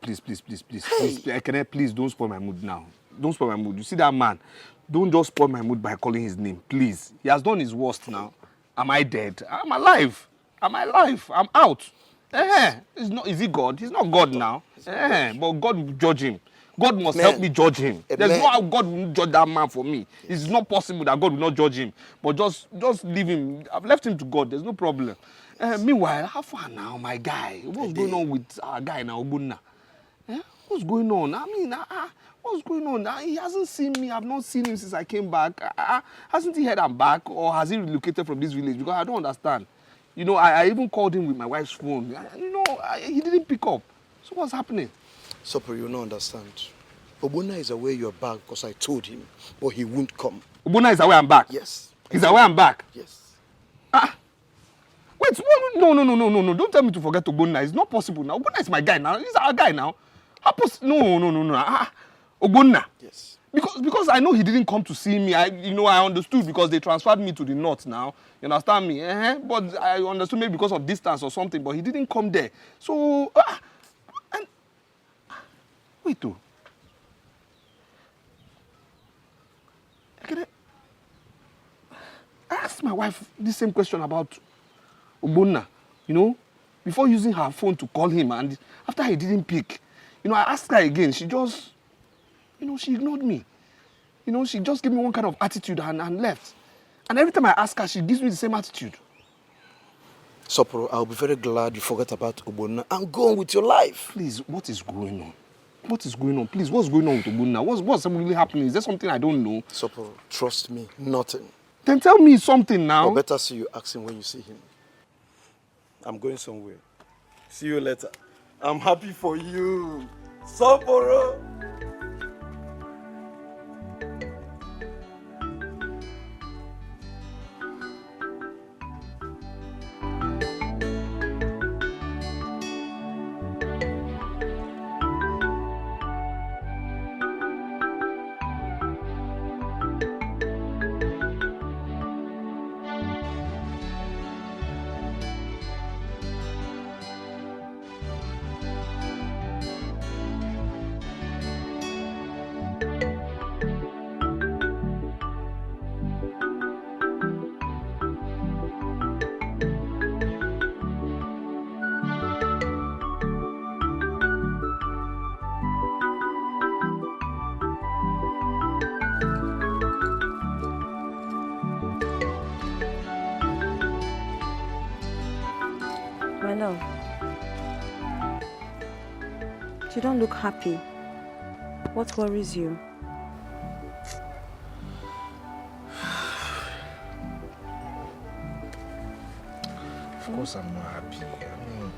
[SPEAKER 18] Please, please, don't spoil my mood now. Don't spoil my mood. You see that man? Don't just spoil my mood by calling his name, please. He has done his worst now. Am I dead? I'm alive. Am I alive? I'm out. Is he God? He's not God now. But God will judge him. God must help me judge him. There's no how God will judge that man for me. It's not possible that God will not judge him. But just leave him. I've left him to God. There's no problem. Meanwhile, how far now, my guy? What's going on with our guy now, Obunna? What's going on? I mean, what's going on? He hasn't seen me. I've not seen him since I came back. Hasn't he heard I'm back? Or has he relocated from this village? Because I don't understand. You know, I even called him with my wife's phone. He didn't pick up. So what's happening?
[SPEAKER 13] Sopro, you don't understand. Obunna is aware you're back because I told him, but he won't come.
[SPEAKER 18] Obunna is aware I'm back?
[SPEAKER 13] Yes.
[SPEAKER 18] He's aware I'm back?
[SPEAKER 13] Yes.
[SPEAKER 18] Wait, no. Don't tell me to forget Obunna. It's not possible now. Obunna is my guy now. He's our guy now. No. Obunna.
[SPEAKER 13] Yes.
[SPEAKER 18] Because I know he didn't come to see me. I understood because they transferred me to the north now. You understand me? But I understood maybe because of distance or something, but he didn't come there. So, wait, though. I asked my wife this same question about Obunna, before using her phone to call him, and after he didn't pick, I asked her again. She just, she ignored me. She just gave me one kind of attitude and left. And every time I ask her, she gives me the same attitude.
[SPEAKER 13] Sopro, I'll be very glad you forgot about Obunna and go on with your life.
[SPEAKER 18] Please, what is going on? What is going on? Please, what's going on with Obunna? What's really happening? Is there something I don't know?
[SPEAKER 13] Sopro, trust me, nothing.
[SPEAKER 18] Then tell me something now.
[SPEAKER 13] Or better see you ask him when you see him. I'm going somewhere. See you later. I'm happy for you. Sopro.
[SPEAKER 17] love. You don't look happy. What worries you?
[SPEAKER 4] Of course I'm not happy. I mean,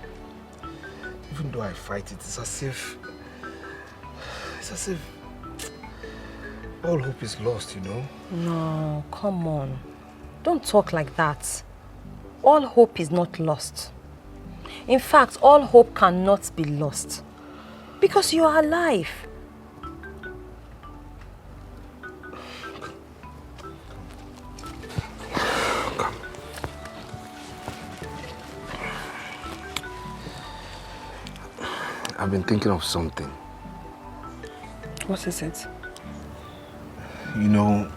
[SPEAKER 4] even though I fight it, it's as if all hope is lost, you know?
[SPEAKER 17] No, come on. Don't talk like that. All hope is not lost. In fact, all hope cannot be lost. Because you are alive.
[SPEAKER 4] I've been thinking of something.
[SPEAKER 17] What is it?
[SPEAKER 4] You know,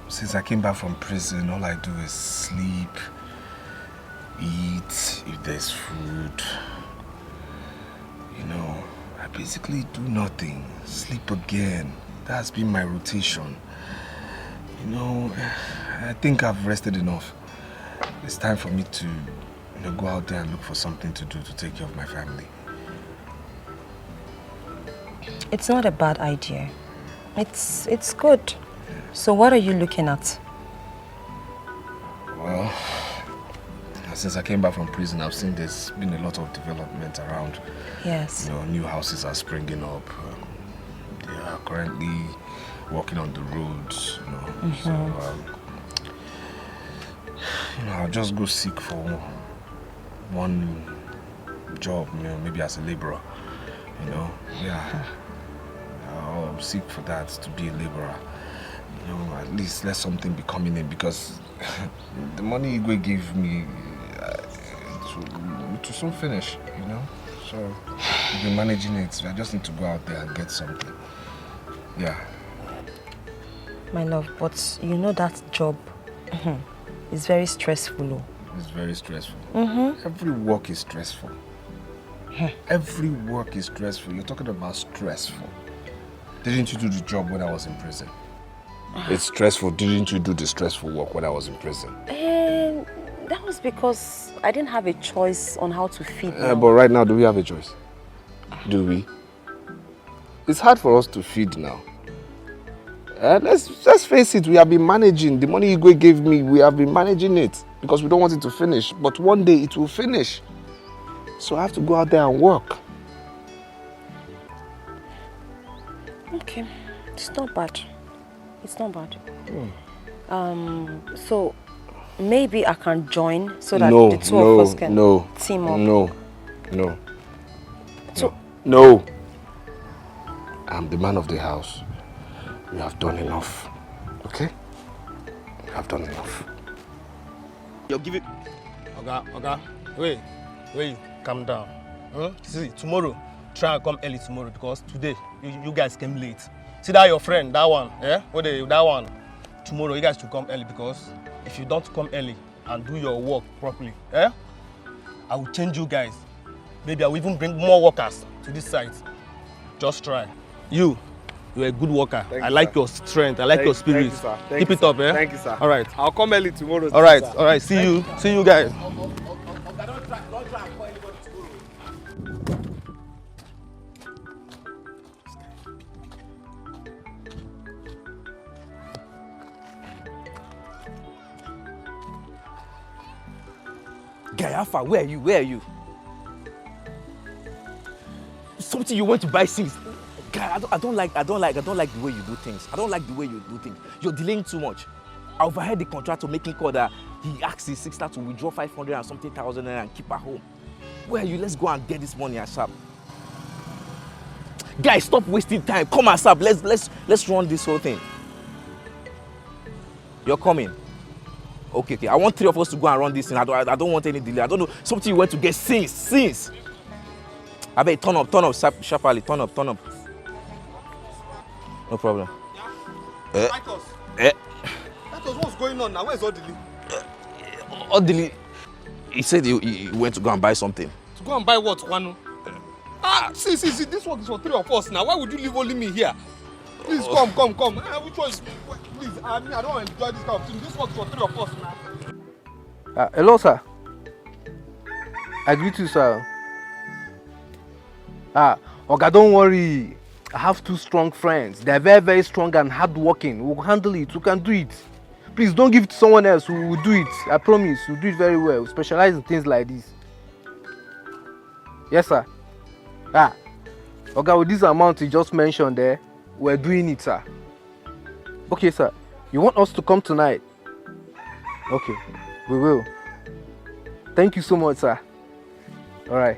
[SPEAKER 4] since I came back from prison, all I do is sleep, eat, if there's food. You know, I basically do nothing. Sleep again. That's been my rotation. You know, I think I've rested enough. It's time for me to, go out there and look for something to do to take care of my family.
[SPEAKER 17] It's not a bad idea. It's good. So what are you looking at?
[SPEAKER 4] Well, since I came back from prison, I've seen there's been a lot of development around.
[SPEAKER 17] Yes.
[SPEAKER 4] You know, new houses are springing up. They are currently working on the roads, you know. So, I'll just go seek for one job, maybe as a laborer, Yeah. I'll seek for that, to be a laborer. At least let something be coming in, because the money Igwe gave me, it will soon finish, So, we've been managing it. So I just need to go out there and get something. Yeah.
[SPEAKER 17] My love, but you know that job is very stressful.
[SPEAKER 4] It's very stressful.
[SPEAKER 17] Mm-hmm.
[SPEAKER 4] Every work is stressful. Every work is stressful. You're talking about stressful. Didn't you do the job when I was in prison? It's stressful. Didn't you do the stressful work when I was in prison?
[SPEAKER 17] That was because I didn't have a choice on how to feed now.
[SPEAKER 4] But right now, do we have a choice? Do we? It's hard for us to feed now. Let's face it, we have been managing. The money Igwe gave me, we have been managing it because we don't want it to finish. But one day it will finish. So I have to go out there and work.
[SPEAKER 17] Okay, it's not bad. It's not bad. So maybe I can join so that the two of us can team up.
[SPEAKER 4] No. I'm the man of the house. We have done enough. Okay? We have done enough.
[SPEAKER 20] You'll give it. Okay. Wait, calm down. See, tomorrow, try and come early tomorrow because today you guys came late. See that your friend, that one, that one. Tomorrow you guys should come early because if you don't come early and do your work properly, I will change you guys. Maybe I will even bring more workers to this site. Just try. You're a good worker. I like your strength. I like your spirit. Keep it up,
[SPEAKER 4] Thank you, sir.
[SPEAKER 20] All right.
[SPEAKER 4] I'll come early tomorrow.
[SPEAKER 20] All right. See you guys.
[SPEAKER 2] Guy, Alpha, where are you? Something you want to buy since. Guy, I don't like the way you do things. I don't like the way you do things. You're delaying too much. I overheard the contractor making call that he asked his sister to withdraw 500 and something thousand and keep her home. Where are you? Let's go and get this money ASAP. Guys, stop wasting time. Come ASAP. Let's run this whole thing. You're coming. Okay. I want 3 of us to go and run this thing. I don't want any delay. I don't know something you want to get since. I bet turn up, sharply, turn up. No problem.
[SPEAKER 4] Titus, what's going on now? Where's Odili?
[SPEAKER 2] Odili, he said he went to go and buy something.
[SPEAKER 4] To go and buy what, Kwanu? See, this work is for 3 of us now. Why would you leave only me here? Please, come. Which one is... Please, I don't want to enjoy this kind of thing. This work is for 3 of us now.
[SPEAKER 16] Hello, sir. I agree to, sir. Oga, don't worry. I have 2 strong friends. They're very, very strong and hardworking. We'll handle it. We can do it. Please don't give it to someone else. We will do it. I promise. We'll do it very well. We specialize in things like this. Yes, sir. Oga, with this amount you just mentioned there, we're doing it, sir. Okay, sir. You want us to come tonight? Okay, we will. Thank you so much, sir. All right.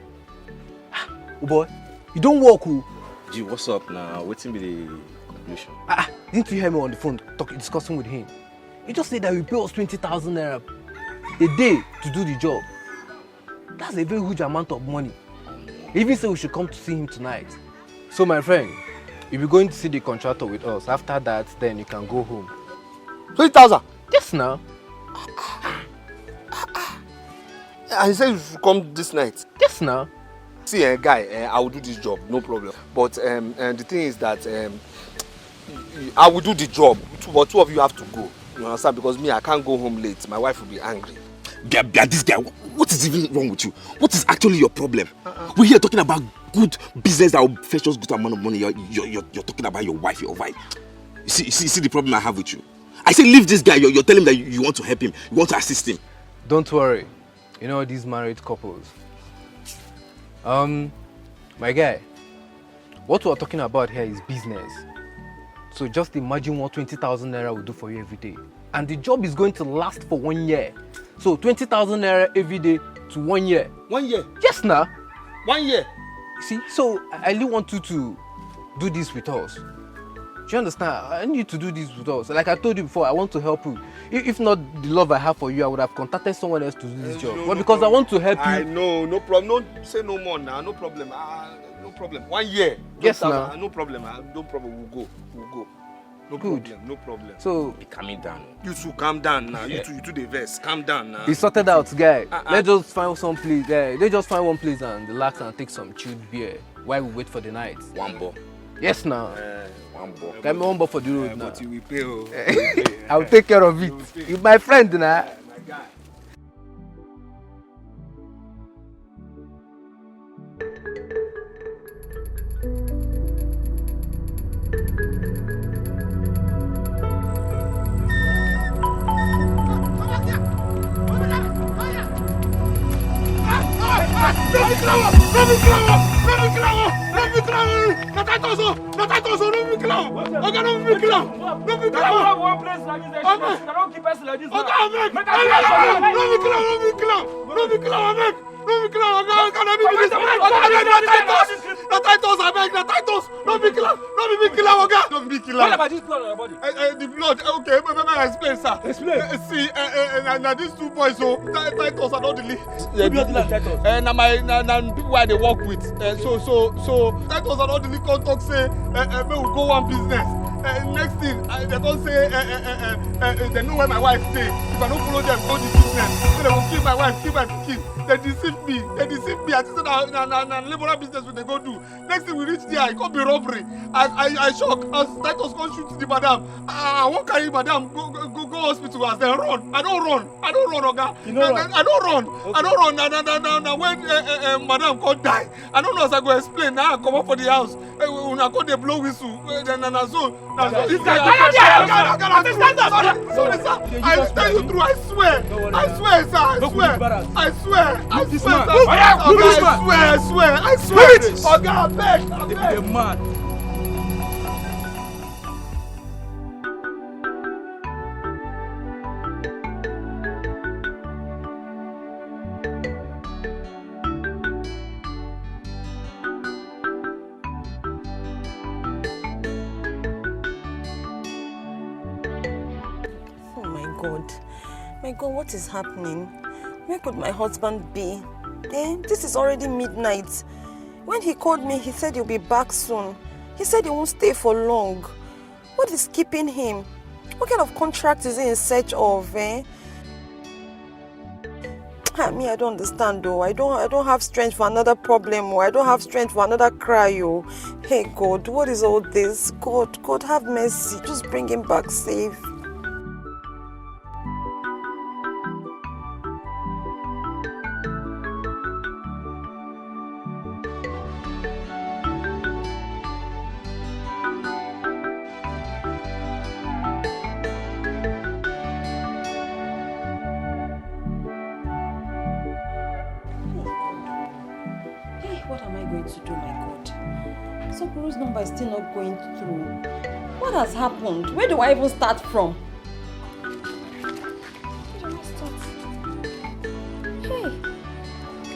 [SPEAKER 16] Oh boy, you don't walk, who?
[SPEAKER 2] Gee, what's up now? Waiting be the conclusion.
[SPEAKER 16] Didn't you hear me on the phone discussing with him? He just said that you pay us 20,000 naira a day to do the job. That's a very huge amount of money. He even said we should come to see him tonight. So my friend, you'll be going to see the contractor with us. After that, then you can go home.
[SPEAKER 11] 20,000?
[SPEAKER 16] Yes, now.
[SPEAKER 11] And he said you should come this night.
[SPEAKER 16] Yes, now.
[SPEAKER 11] See, guy, I will do this job, no problem. But the thing is that I will do the job, but 2 of you have to go. You understand? Because me, I can't go home late. My wife will be angry.
[SPEAKER 2] This guy, what is even wrong with you? What is actually your problem? We're here talking about good business that will fetch us good amount of money. You're talking about your wife, You see the problem I have with you? I say leave this guy. You're telling him that you want to help him. You want to assist him.
[SPEAKER 16] Don't worry. You know these married couples. My guy, what we're talking about here is business. So just imagine what 20,000 naira will do for you every day. And the job is going to last for 1 year. So 20,000 naira every day to 1 year.
[SPEAKER 11] 1 year?
[SPEAKER 16] Yes, now.
[SPEAKER 11] 1 year?
[SPEAKER 16] See, so I really want you to do this with us. Do you understand? I need you to do this with us. Like I told you before, I want to help you. If not the love I have for you, I would have contacted someone else to do this job. But because I want to help you.
[SPEAKER 11] I know, no problem. No, say no more now. No problem. No problem. 1 year.
[SPEAKER 16] Yes, now.
[SPEAKER 11] No problem. No problem. We'll go. No
[SPEAKER 16] Good.
[SPEAKER 11] problem. No problem.
[SPEAKER 16] So
[SPEAKER 2] be calming down.
[SPEAKER 11] You two calm down now.
[SPEAKER 16] Yeah.
[SPEAKER 11] You two the verse. Calm down now.
[SPEAKER 16] it's sorted out, guy. Let's just find some place. They just find one place and relax and take some chilled beer while we wait for the night.
[SPEAKER 2] 1 ball.
[SPEAKER 16] Yes, now.
[SPEAKER 2] 1 ball.
[SPEAKER 16] Get me 1 ball for the road now.
[SPEAKER 11] But you will pay.
[SPEAKER 16] I'll take care of it. You're my friend now.
[SPEAKER 11] My guy. The blood, okay, but I explain, sir. Explain. See, now these 2 boys, so titles are not the least. Now people where they work with. So titles are not the least. Talk say, we will go one business. Next thing, they don't say, they know where my wife stay. If I don't follow them, go the business. So they will kill my wife, kill my kids. They deceive me. I just said, liberal business what they go do. Next thing we reach there, it could be robbery. I shock as Titus go shoot the madam. I won't carry madam go hospital as they run. I don't run, Oga. I don't run. Now when madam go die, I don't know as I go explain. Now I come up for the house. When I go they blow whistle. Sorry, sir. I tell you true. I swear, sir. I swear. I swear. Oga, I beg. You're mad.
[SPEAKER 7] My God, what is happening? Where could my husband be? This is already midnight. When he called me, he said he'll be back soon. He said he won't stay for long. What is keeping him? What kind of contract is he in search of, Me, I don't understand though. I don't have strength for another problem, or I don't have strength for another cry, oh. Hey God, what is all this? God, have mercy. Just bring him back safe.
[SPEAKER 17] me to do, my God? So Buru's number is still not going through. What has happened? Where do I even start from? Where do I start? Hey,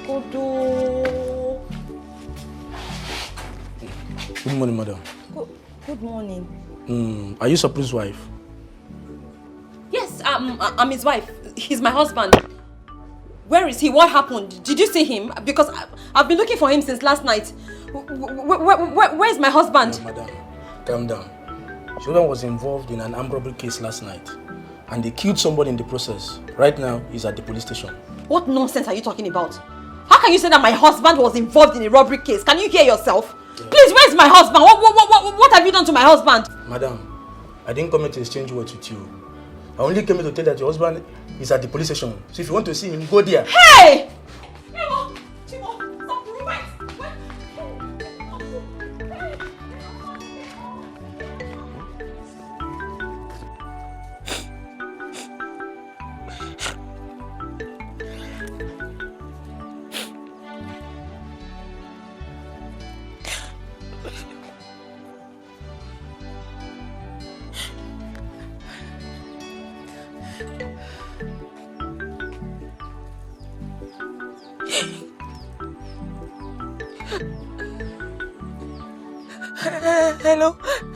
[SPEAKER 17] Odo.
[SPEAKER 21] Good morning, madam.
[SPEAKER 17] Good morning.
[SPEAKER 21] Are you Supreme's wife?
[SPEAKER 17] Yes, I'm his wife. He's my husband. Where is he? What happened? Did you see him? Because I've been looking for him since last night. Where's my husband?
[SPEAKER 21] Madam, calm down. Children was involved in an armed robbery case last night, and they killed somebody in the process. Right now, he's at the police station.
[SPEAKER 17] What nonsense are you talking about? How can you say that my husband was involved in a robbery case? Can you hear yourself? Yeah. Please, where's my husband? What have you done to my husband?
[SPEAKER 21] Madam, I didn't come here to exchange words with you. I only came here to tell you that your husband is at the police station. So if you want to see him, go there.
[SPEAKER 17] Hey!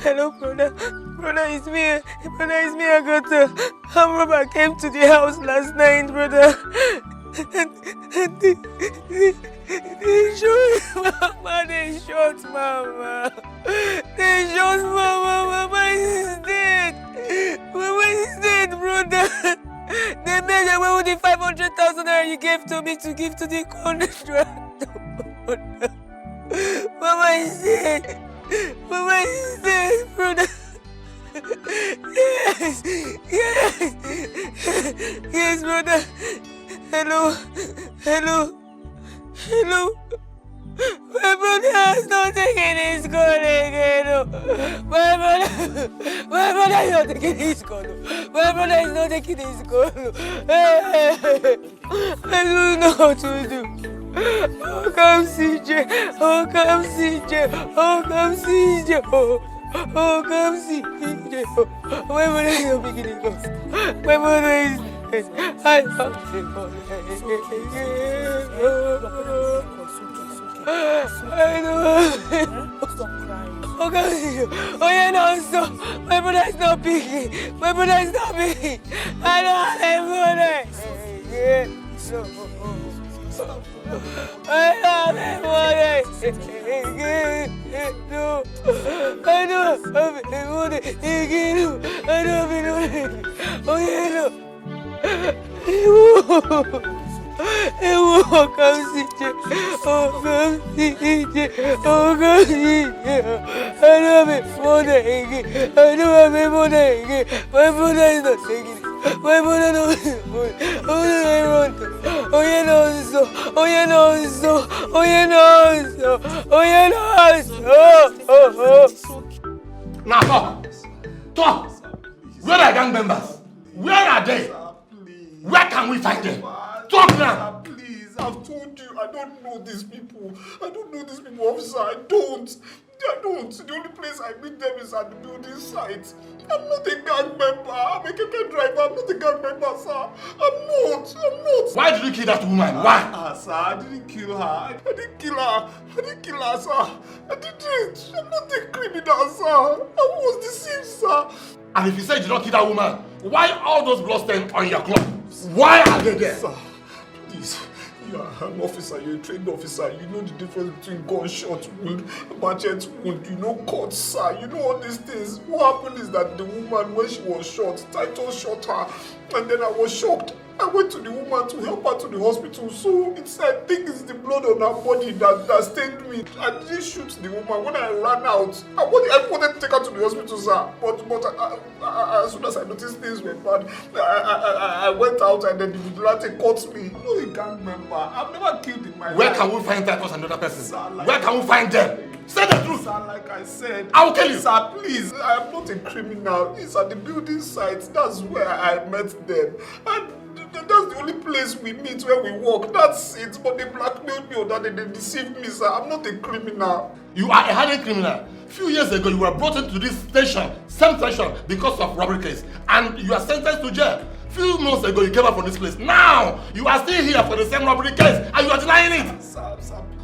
[SPEAKER 6] Hello, brother. Brother, it's me. Agatha. Armed robber came to the house last night, brother. And they shot Mama. They shot Mama. Mama is dead. Mama is dead, brother. They made away with the 500,000 naira you gave to me to give to the contractor. Mama is dead. Mama is dead, brother. Yes, brother. Hello. My brother has not taken his gun again. My brother is not taking his gun. My brother is not taking his gun. I don't know what to do. Oh, come CJ. Oh, come CJ. My brother is not taking his gun. My brother is dead. I have to go. I know. Oh, yeah, no, so my brother is not picking. I know my brother. Yeah, so. I know my brother. No, I know my brother. Oh, yeah, no. Come CJ. Oh, come CJ. I know my brother again. My brother is not taking it. My brother knows. Oh, yeah, no, so.
[SPEAKER 18] Now talk. Where are gang members? Where are they? Where can we find them? Talk now.
[SPEAKER 11] Please, I've told you, I don't know these people. Officer. I don't. The only place I meet them is at the building site. I'm not a gang member. I'm a keke driver. I'm not a gang member, sir. I'm not.
[SPEAKER 18] Why did you kill that woman? Why?
[SPEAKER 11] Sir, I didn't kill her. I didn't kill her, sir. I didn't. I'm not a criminal, sir. I was deceived, sir.
[SPEAKER 18] And if you say you did not kill that woman, why all those blood stains on your clothes? Why are they there?
[SPEAKER 11] Sir, please. You are an officer, you're a trained officer. You know the difference between gunshot wound, machete wound. You know cuts, sir. You know all these things. What happened is that the woman, when she was shot, Titus shot her. And then I was shocked. I went to the woman to help her to the hospital. So I think it's the blood on her body that stained me. I didn't shoot the woman. When I ran out, I wanted to take her to the hospital, sir. But as soon as I noticed things were bad, I went out and then the vigilante caught me. No, a gang member. I've never killed in my life.
[SPEAKER 18] Where can we find Titus and another person? Sir, Where can we find them? Say the truth.
[SPEAKER 11] Sir, like I said,
[SPEAKER 18] I will kill you.
[SPEAKER 11] Sir, please. I am not a criminal. It's at the building site. That's where I met them. And
[SPEAKER 18] That's the only place we meet where we work. That's it. But they blackmailed me or that they deceived me, sir. I'm not a criminal.
[SPEAKER 11] You are a hardened criminal. A few years ago, you were brought into this station, same station, because of robbery case. And you are sentenced to jail. A few months ago, you came out from this place. Now, you are still here for the same robbery case. And you are denying it.
[SPEAKER 18] Sir.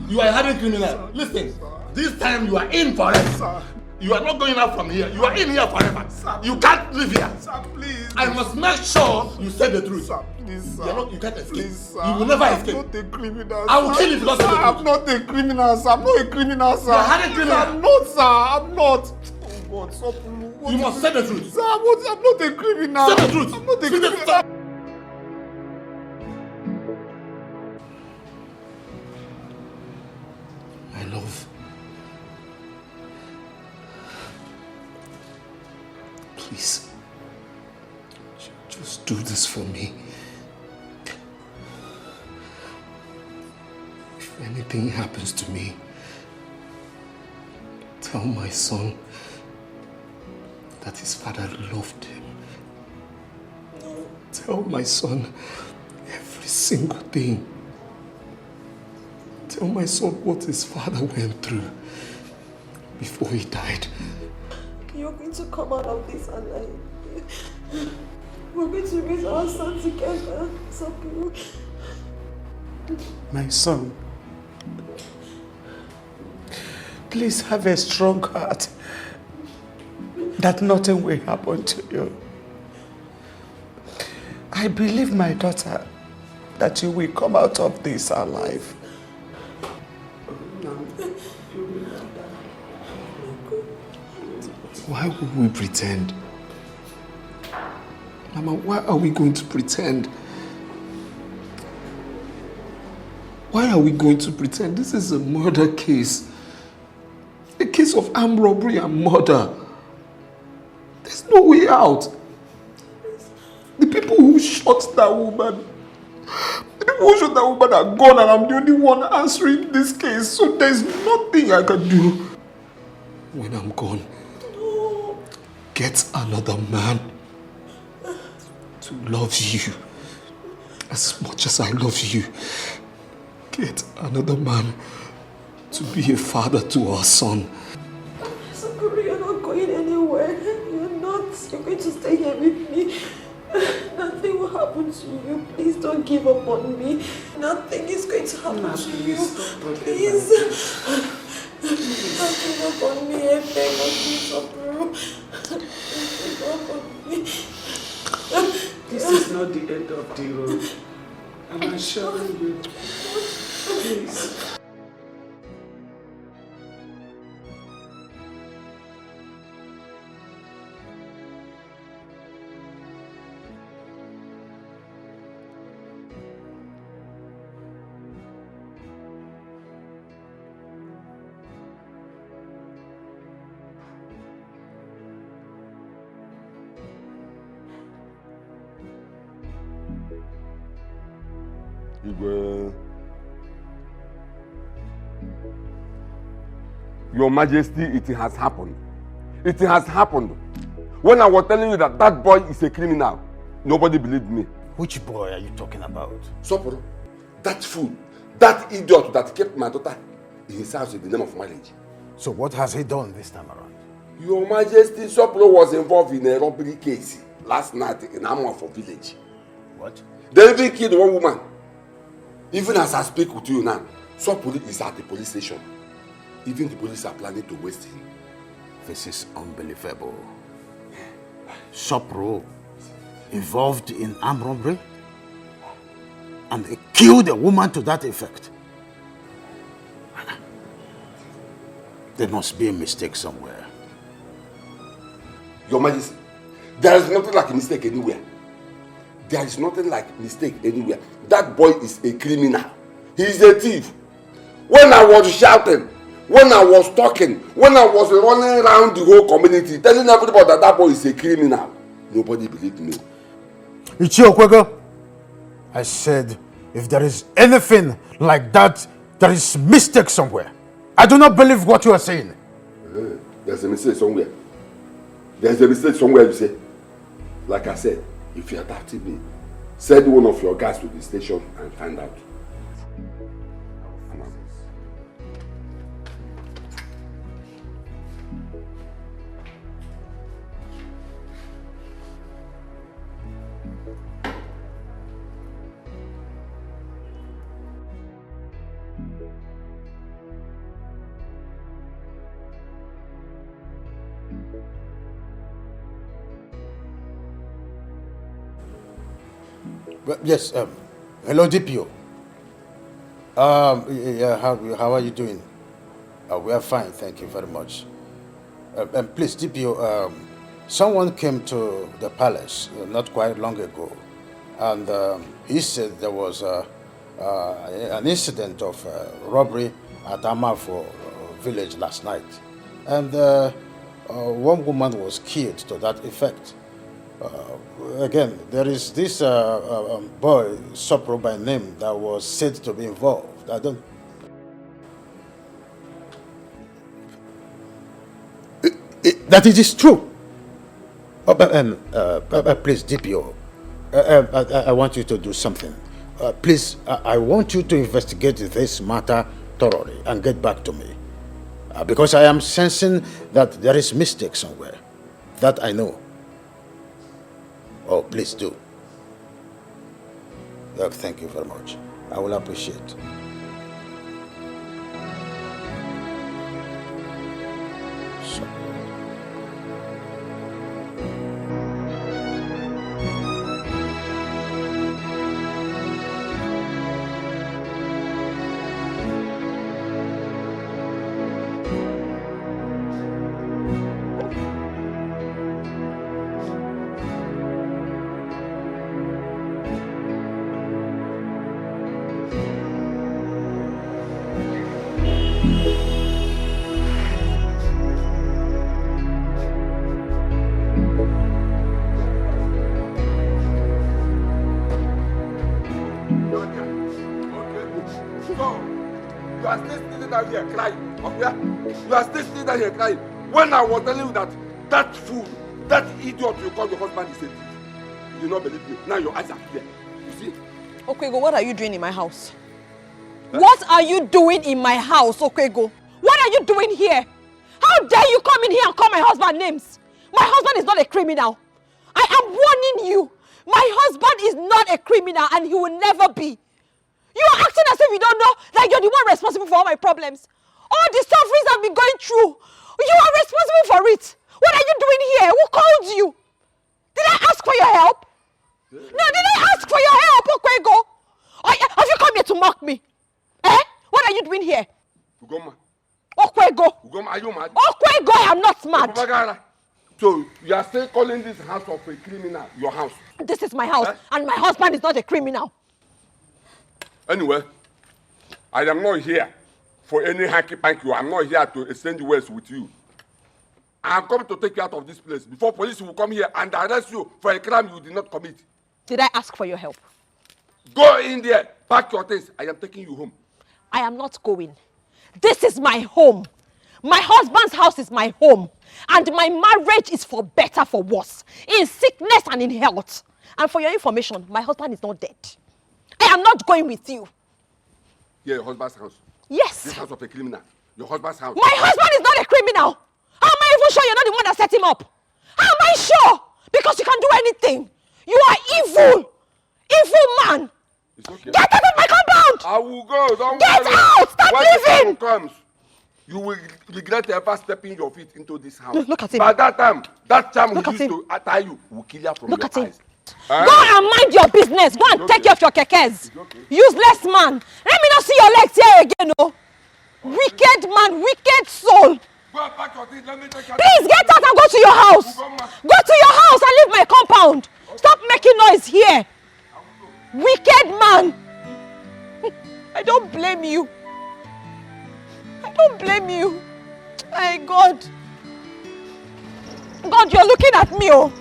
[SPEAKER 11] You are a hardened criminal. Sir, listen, this time you are in forever. Sir. You are not going out from here. You are in here forever. Sir, you can't live here.
[SPEAKER 18] Sir, please.
[SPEAKER 11] I must make sure you say the truth.
[SPEAKER 18] Sir, please, sir.
[SPEAKER 11] You can't escape.
[SPEAKER 18] Please, sir.
[SPEAKER 11] You will never escape.
[SPEAKER 18] I'm not a criminal.
[SPEAKER 11] I will kill you because of the truth.
[SPEAKER 18] I'm not a criminal, sir. I'm not a criminal, sir.
[SPEAKER 11] You are a hardened criminal.
[SPEAKER 18] I'm not, sir. I'm not. Oh God, stop.
[SPEAKER 11] You must say the truth.
[SPEAKER 18] Sir, I'm not a criminal.
[SPEAKER 11] Say the truth.
[SPEAKER 18] I'm not a criminal.
[SPEAKER 11] My love. Please. Just do this for me. If anything happens to me, tell my son that his father loved him. Tell my son every single thing. Tell my son what his father went through before he died.
[SPEAKER 7] You're going to come out of this alive. We're going to raise our son together. Sapu.
[SPEAKER 12] My son, please have a strong heart that nothing will happen to you. I believe, my daughter, that you will come out of this alive.
[SPEAKER 11] Why would we pretend? Mama, why are we going to pretend? Why are we going to pretend? This is a murder case. A case of armed robbery and murder. There's no way out. The people who shot that woman, are gone, and I'm the only one answering this case. So there's nothing I can do. When I'm gone, get another man to love you as much as I love you. Get another man to be a father to our son.
[SPEAKER 7] Sakura, you're not going anywhere. You're not. You're going to stay here with me. Nothing will happen to you. Please don't give up on me. Nothing is going to happen to you. Please. Don't give up on me. I beg of you, Sakura. Don't give up on me.
[SPEAKER 12] This is not the end of the road. I'm assuring you. Please.
[SPEAKER 10] Your Majesty, it has happened. It has happened. When I was telling you that that boy is a criminal, nobody believed me.
[SPEAKER 14] Which boy are you talking about?
[SPEAKER 10] Soporo, that fool, that idiot that kept my daughter in his house in the name of marriage.
[SPEAKER 14] So what has he done this time around?
[SPEAKER 10] Your Majesty, Soporo was involved in a robbery case last night in Amwafo village.
[SPEAKER 14] What?
[SPEAKER 10] They even killed one woman. Even as I speak with you now, Soporo is at the police station. Even the police are planning to waste him.
[SPEAKER 14] This is unbelievable. Sopro involved in armed robbery and they killed a woman to that effect. There must be a mistake somewhere.
[SPEAKER 10] Your Majesty, there is nothing like a mistake anywhere. There is nothing like mistake anywhere. That boy is a criminal. He is a thief. When I was shouting, when I was talking, when I was running around the whole community, telling everybody that that boy is a criminal, nobody believed me.
[SPEAKER 14] CHUKWUKA, I said, if there is anything like that, there is mistake somewhere. I do not believe what you are saying.
[SPEAKER 10] There's a mistake somewhere. There's a mistake somewhere, you say. Like I said, if you are doubting me, Send one of your guys to the station and find out.
[SPEAKER 14] Well, yes, hello, DPO. Yeah, how are you doing? We are fine, thank you very much. And please, DPO, someone came to the palace not quite long ago, and he said there was an incident of robbery at Amafo village last night, and one woman was killed to that effect. Again, there is this boy, Sopro by name, that was said to be involved. I don't... That it is true. Please, DPO, I want you to do something. Please, I want you to investigate this matter thoroughly and get back to me. Because I am sensing that there is mistake somewhere. That I know. Oh, please do. Thank you very much. I will appreciate.
[SPEAKER 10] When I was telling you that fool, that idiot you call your husband is a thief, you did not believe me. Now your eyes are clear. You see?
[SPEAKER 15] Okwego, what are you doing in my house? Huh? What are you doing in my house, Okwego? What are you doing here? How dare you come in here and call my husband names? My husband is not a criminal. I am warning you. My husband is not a criminal and he will never be. You are acting as if you don't know that you're the one responsible for all my problems. All the sufferings I've been going through. You are responsible for it. What are you doing here? Who called you? Did I ask for your help? No, did I ask for your help, Okwego? Have you come here to mock me? Eh? What are you doing here?
[SPEAKER 10] Ugoma.
[SPEAKER 15] Okwego.
[SPEAKER 10] Ugoma, are you mad?
[SPEAKER 15] Okwego, I am not mad.
[SPEAKER 10] So you are still calling this house of a criminal your house?
[SPEAKER 15] This is my house, and my husband is not a criminal.
[SPEAKER 10] Anyway, I am not here for any hanky-panky. I'm not here to exchange words with you. I'm coming to take you out of this place before police will come here and arrest you for a crime you did not commit.
[SPEAKER 15] Did I ask for your help?
[SPEAKER 10] Go in there, pack your things. I am taking you home.
[SPEAKER 15] I am not going. This is my home. My husband's house is my home. And my marriage is for better, for worse. In sickness and in health. And for your information, my husband is not dead. I am not going with you.
[SPEAKER 10] Here, your husband's house.
[SPEAKER 15] Yes.
[SPEAKER 10] This house of a criminal. Your husband's house.
[SPEAKER 15] My husband is not a criminal. How am I even sure you're not the one that set him up? How am I sure? Because you can do anything. You are evil. Evil man.
[SPEAKER 10] It's okay.
[SPEAKER 15] Get out of my compound.
[SPEAKER 10] I will go. Don't
[SPEAKER 15] Get
[SPEAKER 10] worry.
[SPEAKER 15] out. Stop
[SPEAKER 10] when
[SPEAKER 15] living.
[SPEAKER 10] the time comes, you will regret ever stepping your feet into this house.
[SPEAKER 15] Look at him.
[SPEAKER 10] By that time who used to tie you will kill you from
[SPEAKER 15] Look
[SPEAKER 10] your
[SPEAKER 15] at him.
[SPEAKER 10] eyes.
[SPEAKER 15] Go and mind your business. Go and take care of your kekes.
[SPEAKER 10] Okay.
[SPEAKER 15] Useless man. Let me not see your legs here again, oh. Wicked man, wicked soul.
[SPEAKER 10] Go and pack your things. Let me take care.
[SPEAKER 15] Please get out and go to your house. Go to your house and leave my compound. Stop making noise here. Wicked man. I don't blame you. I don't blame you. My God. God, you are looking at me, oh.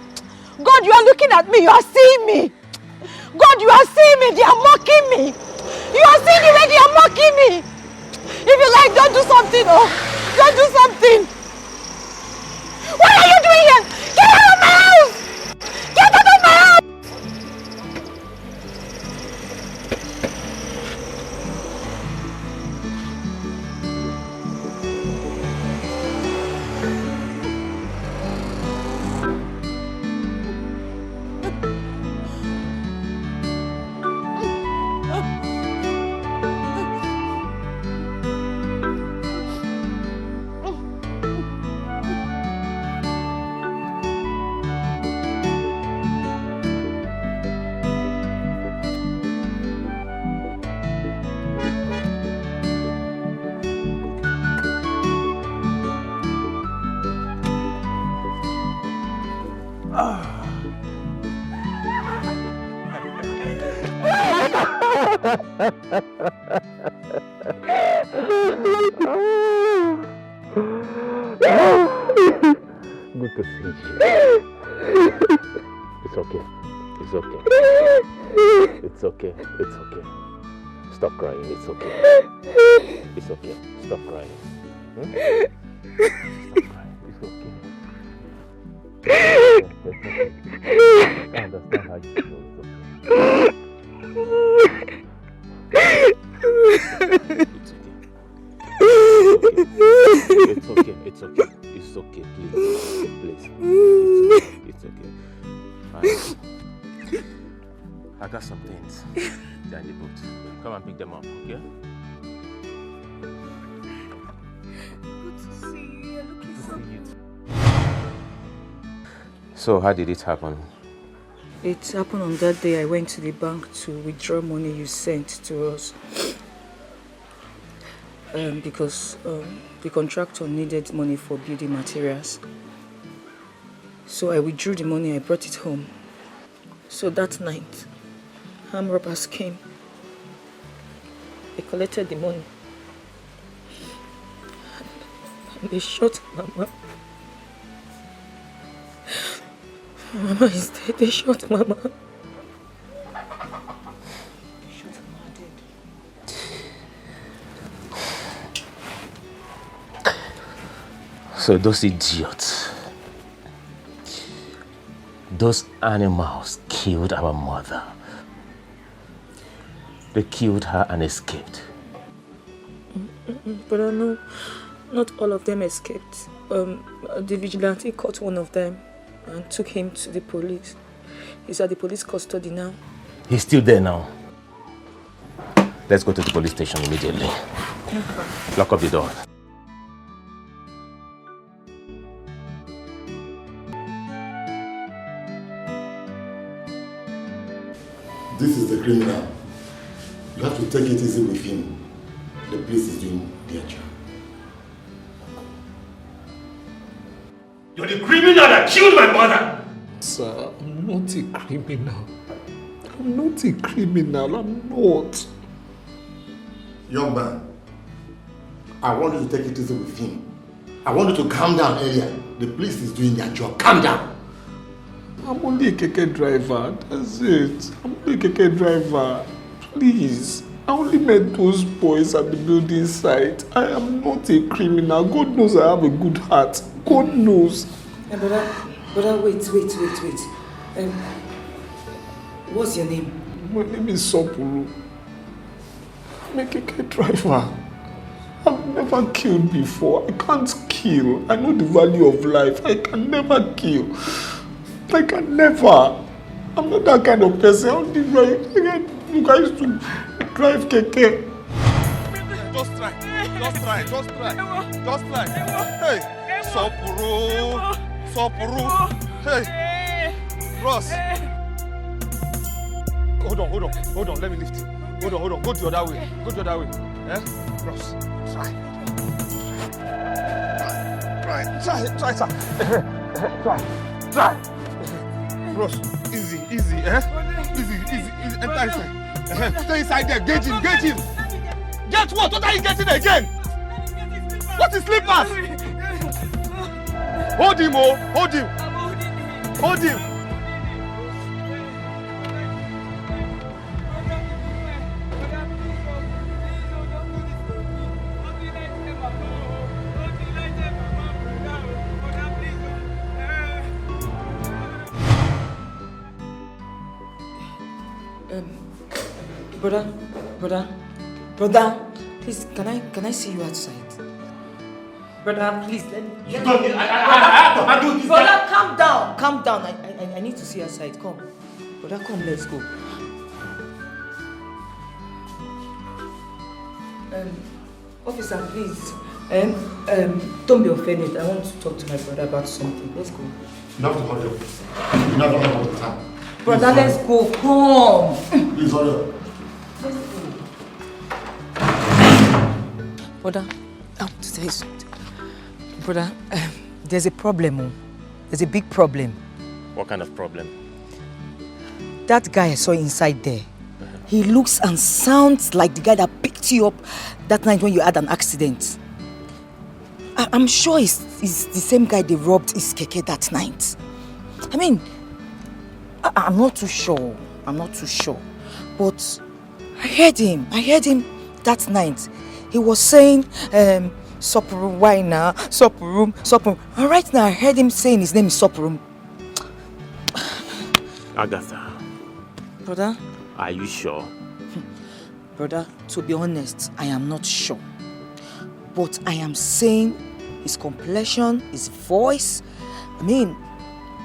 [SPEAKER 15] God, you are looking at me. You are seeing me. God, you are seeing me. They are mocking me. You are seeing the way they are mocking me. If you like, don't do something, oh. Don't do something. What are you doing here? Get out of my house! Get out of my house!
[SPEAKER 9] Good to see you. It's okay. It's okay. It's okay. It's okay. Stop crying. It's okay. It's okay. Stop crying. Hmm? Stop crying. It's okay. It's okay. I understand how you feel. It's okay. It's okay. It's okay. Please. Please. It's okay. I got some things. They're in the boat. Come and pick them up, okay?
[SPEAKER 15] Good to see you. You're looking so good.
[SPEAKER 9] So, how did it happen?
[SPEAKER 1] It happened on that day I went to the bank to withdraw money you sent to us. Because the contractor needed money for building materials. So I withdrew the money, I brought it home. So that night, armed robbers came. They collected the money. And they shot Mama. Mama is dead. They shot Mama.
[SPEAKER 9] So those idiots, those animals killed our mother. They killed her and escaped.
[SPEAKER 1] But I know not all of them escaped. The vigilante caught one of them and took him to the police. He's at the police custody now.
[SPEAKER 9] He's still there now. Let's go to the police station immediately. Lock up the door.
[SPEAKER 18] This is the criminal. You have to take it easy with him. The police is doing their job.
[SPEAKER 19] You're the criminal that killed my mother!
[SPEAKER 23] Sir, I'm not a criminal. I'm not a criminal. I'm not.
[SPEAKER 18] Young man, I want you to take it easy with him. I want you to calm down earlier. The police is doing their job. Calm down.
[SPEAKER 23] I'm only a keke driver. That's it. I'm only a keke driver. Please. I only met those boys at the building site. I am not a criminal. God knows I have a good heart. God knows.
[SPEAKER 1] Hey, brother, wait. What's your name?
[SPEAKER 23] My name is Sopuru. I'm a keke driver. I've never killed before. I can't kill. I know the value of life. I can never kill. I can never. I'm not that kind of person. I only drive. You guys to drive keke.
[SPEAKER 4] Just try. Hey, Sopuru. Hey, Ross. Hold on. Let me lift you. Hold on. Go the other way. Eh? Ross, try. Try. Ross, easy, eh? Easy. Enter inside. Stay inside there. Gauge him. Get what? What are you getting again? What is slippers? Hold him.
[SPEAKER 1] Brother, please, can I see you outside? Brother, please, let me...
[SPEAKER 19] You don't need... I have to handle this.
[SPEAKER 1] Brother, calm down. I need to see you outside. Come. Brother, come, let's go. Officer, please. Don't be offended. I want to talk to my brother about something. Let's go.
[SPEAKER 18] You have to hurry up. You never have all the time.
[SPEAKER 1] Brother, let's go. Come.
[SPEAKER 18] Please hurry up.
[SPEAKER 1] Let's go. Brother, I want to tell you something. Brother, there's a problem. There's a big problem.
[SPEAKER 9] What kind of problem?
[SPEAKER 1] That guy I saw inside there, He looks and sounds like the guy that picked you up that night when you had an accident. I'm sure he's the same guy they robbed his keke that night. I mean, I'm not too sure. But I heard him that night. He was saying, Sopurum, why now? Sopurum. And right now I heard him saying his name is Sopurum.
[SPEAKER 3] Agatha.
[SPEAKER 1] Brother?
[SPEAKER 3] Are you sure?
[SPEAKER 1] Brother, to be honest, I am not sure. But I am saying his complexion, his voice. I mean,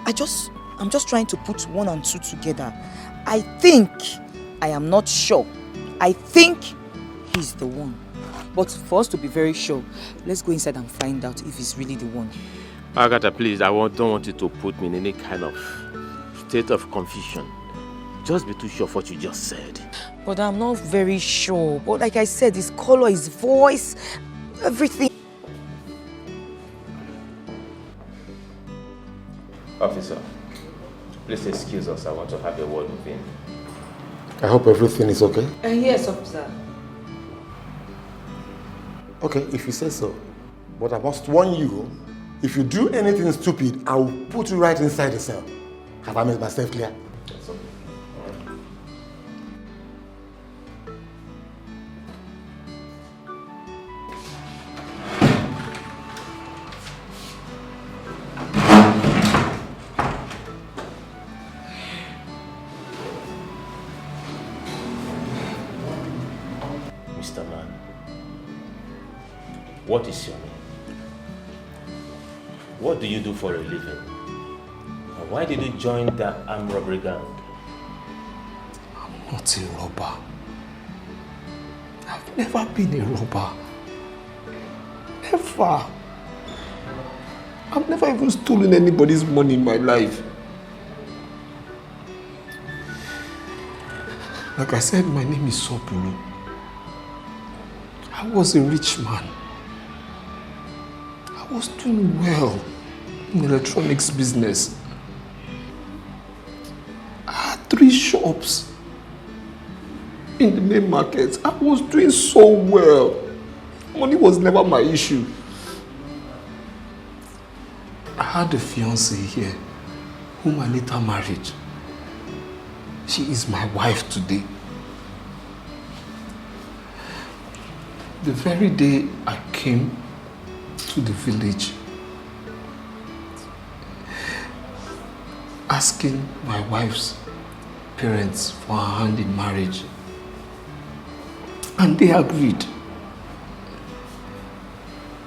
[SPEAKER 1] I'm just trying to put 1 and 2 together. I am not sure. I think he's the one. But for us to be very sure, let's go inside and find out if he's really the one.
[SPEAKER 3] Agatha, please, don't want you to put me in any kind of state of confusion. Just be too sure of what you just said.
[SPEAKER 1] But I'm not very sure. But like I said, his color, his voice, everything.
[SPEAKER 3] Officer, please excuse us. I want to have a word with him.
[SPEAKER 18] I hope everything is okay.
[SPEAKER 1] Yes, officer.
[SPEAKER 18] Okay, if you say so. But I must warn you, if you do anything stupid, I will put you right inside the cell. Have I made myself clear?
[SPEAKER 3] That's okay. Mr. Man, what is your name? What do you do for a living? And why did you join that armed robbery gang?
[SPEAKER 23] I'm not a robber. I've never been a robber. Never. I've never even stolen anybody's money in my life. Like I said, my name is Sopuru. I was a rich man. I was doing well in the electronics business. I had 3 shops in the main market. I was doing so well. Money was never my issue. I had a fiancée here whom I later married. She is my wife today. The very day I came to the village asking my wife's parents for her hand in marriage, and they agreed.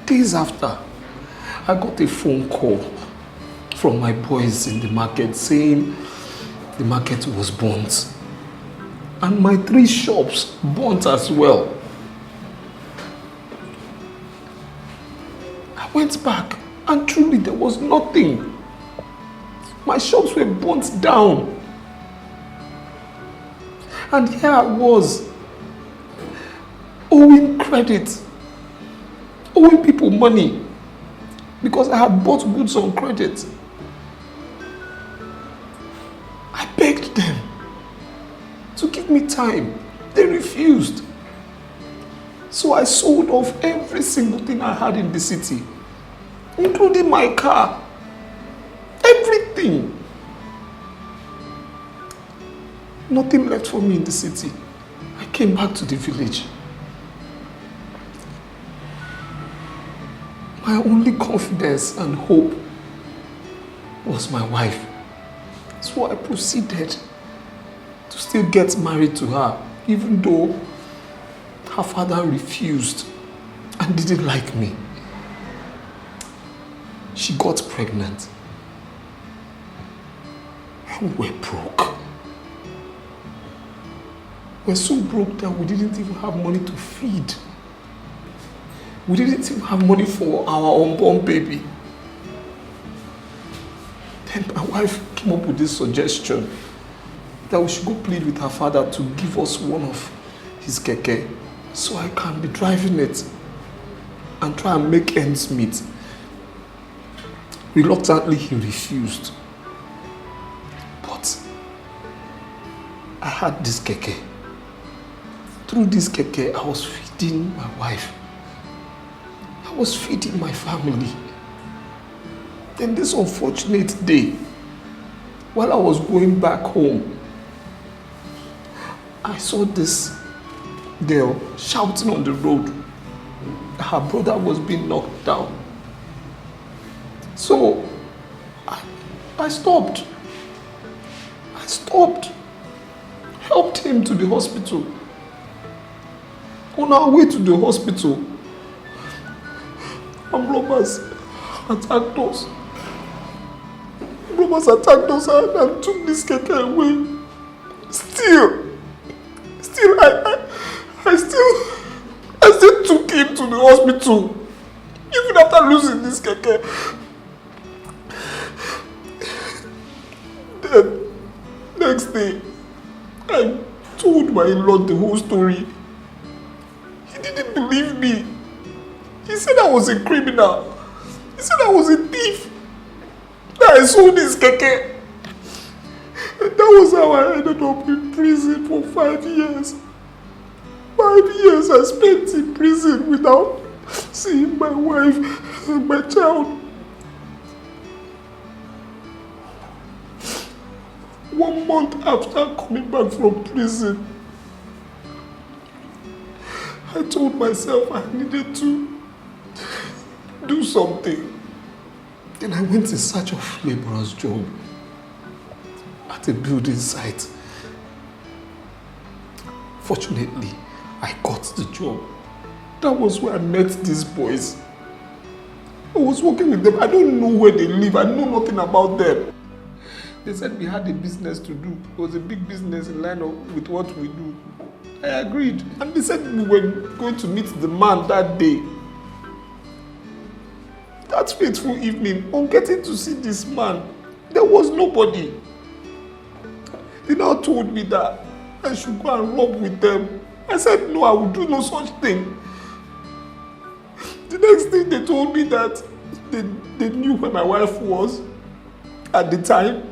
[SPEAKER 23] Days after, I got a phone call from my boys in the market saying the market was burnt and my 3 shops burnt as well. I went back and truly there was nothing. My shops were burnt down. And here I was, owing credit, owing people money because I had bought goods on credit. I begged them to give me time. They refused. So I sold off every single thing I had in the city, including my car. Everything. Nothing left for me in the city. I came back to the village. My only confidence and hope was my wife. So I proceeded to still get married to her, even though her father refused and didn't like me. She got pregnant. And we're broke. We're so broke that we didn't even have money to feed. We didn't even have money for our unborn baby. Then my wife came up with this suggestion that we should go plead with her father to give us one of his keke so I can be driving it and try and make ends meet. Reluctantly, he refused. But I had this keke through this keke, I was feeding my wife. I was feeding my family. Then this unfortunate day, while I was going back home, I saw this girl shouting on the road. Her brother was being knocked down. So, I stopped. I stopped. Helped him to the hospital. On our way to the hospital, robbers attacked us. Robbers attacked us and took this keke away. Still, I still took him to the hospital. Even after losing this keke. Then, next day, I told my in-law the whole story. He didn't believe me. He said I was a criminal. He said I was a thief. That I sold his keke. And that was how I ended up in prison for 5 years. 5 years I spent in prison without seeing my wife and my child. 1 month after coming back from prison, I told myself I needed to do something. Then I went in search of laborer's job at a building site. Fortunately, I got the job. That was where I met these boys. I was working with them. I don't know where they live. I know nothing about them. They said we had a business to do. It was a big business in line with what we do. I agreed. And they said we were going to meet the man that day. That fateful evening, on getting to see this man, there was nobody. They now told me that I should go and rob with them. I said no, I will do no such thing. The next thing they told me that they knew where my wife was at the time.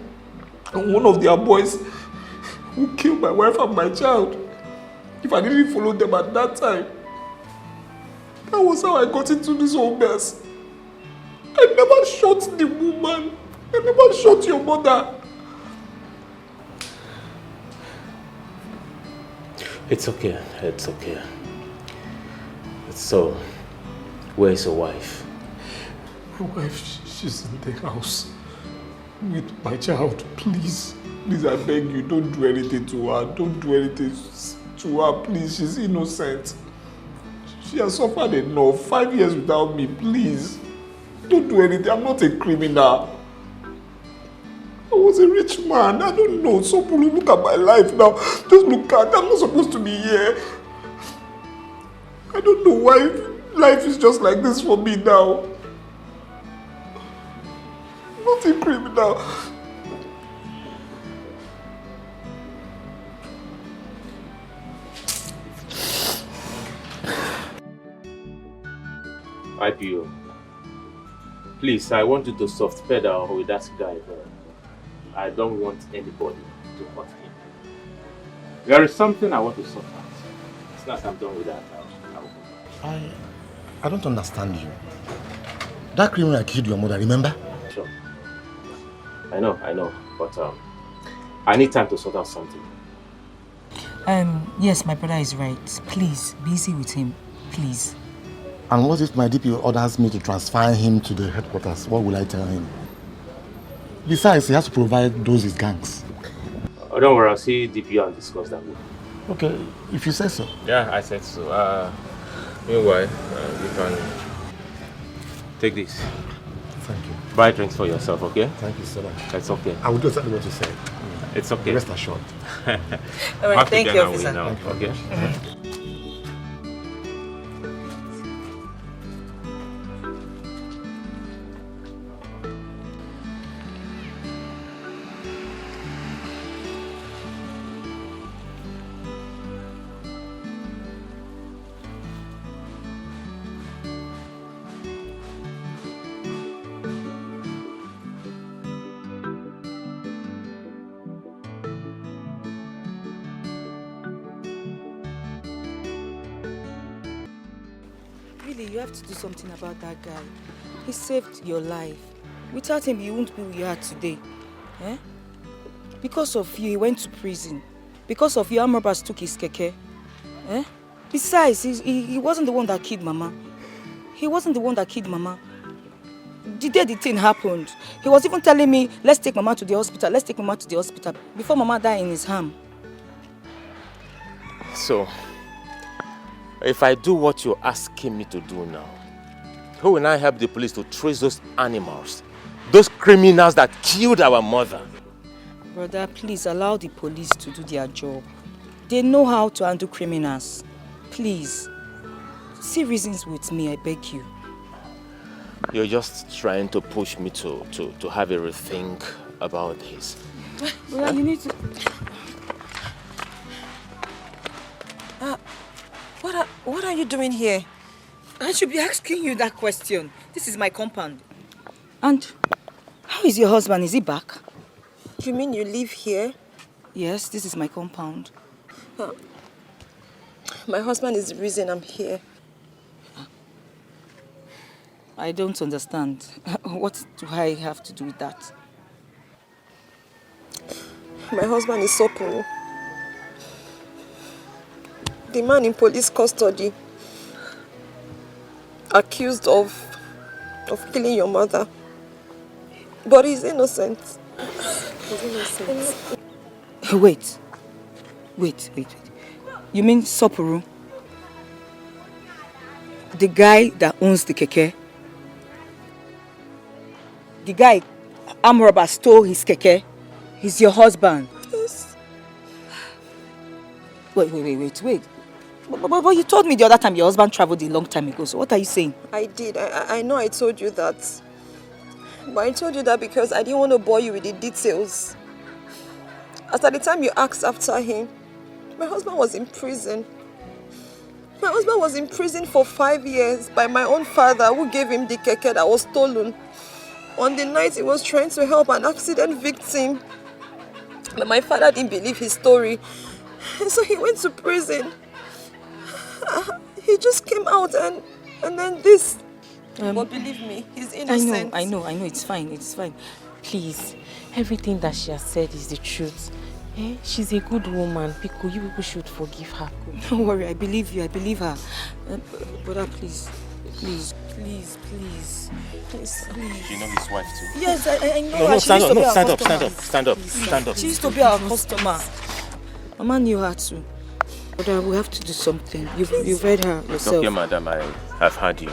[SPEAKER 23] And one of their boys who killed my wife and my child. If I didn't follow them at that time, that was how I got into this whole mess. I never shot the woman. I never shot your mother.
[SPEAKER 3] It's okay. It's okay. So, where's your wife?
[SPEAKER 23] My wife, she's in the house with my child. Please, I beg you, don't do anything to her. Don't do anything to her, please. She's innocent. She has suffered enough. 5 years without me, please. Don't do anything. I'm not a criminal. I was a rich man. I don't know. So look at my life now. Just look at it. I'm not supposed to be here. I don't know why life is just like this for me now. I'm not a criminal.
[SPEAKER 3] IPO. Please, I want you to soft pedal with that guy. I don't want anybody to hurt him. There is something I want to sort out. As soon as I'm done with that,
[SPEAKER 18] I don't understand you. That criminal killed your mother, remember?
[SPEAKER 3] Sure. I know, but I need time to sort out something.
[SPEAKER 1] Yes, my brother is right. Please, be easy with him. Please.
[SPEAKER 18] And what if my DPO orders me to transfer him to the headquarters? What will I tell him? Besides, he has to provide those his gangs.
[SPEAKER 3] Oh, don't worry, I'll see DPO and discuss that with you.
[SPEAKER 18] Okay, if you say so.
[SPEAKER 3] Yeah, I said so. Meanwhile, you can take this.
[SPEAKER 18] Thank you.
[SPEAKER 3] Buy drinks for yourself, okay?
[SPEAKER 18] Thank you so much.
[SPEAKER 3] It's okay.
[SPEAKER 18] I will do exactly what you said.
[SPEAKER 3] It's okay.
[SPEAKER 18] Rest assured.
[SPEAKER 1] All right, thank you, officer.
[SPEAKER 3] Now, okay?
[SPEAKER 1] you have to do something about that guy. He saved your life. Without him, you wouldn't be who you are today. Eh? Because of you, he went to prison. Because of you, armed robbers took his keke. Eh? Besides, he wasn't the one that killed Mama. He wasn't the one that killed Mama. The day the thing happened, he was even telling me, let's take Mama to the hospital, let's take Mama to the hospital, before Mama died in his arm.
[SPEAKER 3] So, if I do what you're asking me to do now, who will now help the police to trace those animals? Those criminals that killed our mother?
[SPEAKER 1] Brother, please allow the police to do their job. They know how to handle criminals. Please, see reasons with me, I beg you.
[SPEAKER 3] You're just trying to push me to have a rethink about this.
[SPEAKER 1] Well, you need to...
[SPEAKER 7] What are you doing here?
[SPEAKER 1] I should be asking you that question. This is my compound. And how is your husband? Is he back?
[SPEAKER 7] You mean you live here?
[SPEAKER 1] Yes, this is my compound.
[SPEAKER 7] My husband is the reason I'm here.
[SPEAKER 1] I don't understand. What do I have to do with that?
[SPEAKER 7] My husband is Sopuru. The man in police custody, accused of killing your mother. But he's innocent. He's innocent.
[SPEAKER 1] Wait. You mean Sopuru? The guy that owns the keke? The guy armed robber stole his keke? He's your husband?
[SPEAKER 7] Yes.
[SPEAKER 1] Wait. But you told me the other time your husband traveled a long time ago, so what are you saying?
[SPEAKER 7] I did. I know I told you that. But I told you that because I didn't want to bore you with the details. As at the time you asked after him, my husband was in prison. My husband was in prison for 5 years by my own father who gave him the keke that was stolen. On the night he was trying to help an accident victim. But my father didn't believe his story. And so he went to prison. He just came out and then this. But believe me, he's innocent.
[SPEAKER 1] I know, it's fine.
[SPEAKER 5] Please, everything that she has said is the truth. Eh? She's a good woman. You people should forgive her.
[SPEAKER 1] Don't worry, I believe you, I believe her. Brother, please.
[SPEAKER 3] You know his wife too?
[SPEAKER 1] Yes, I know.
[SPEAKER 3] No, stand up.
[SPEAKER 1] She used to be our customer. Mama knew her too. But we have to do something. You've heard her yourself.
[SPEAKER 3] It's okay, madam. I have heard you.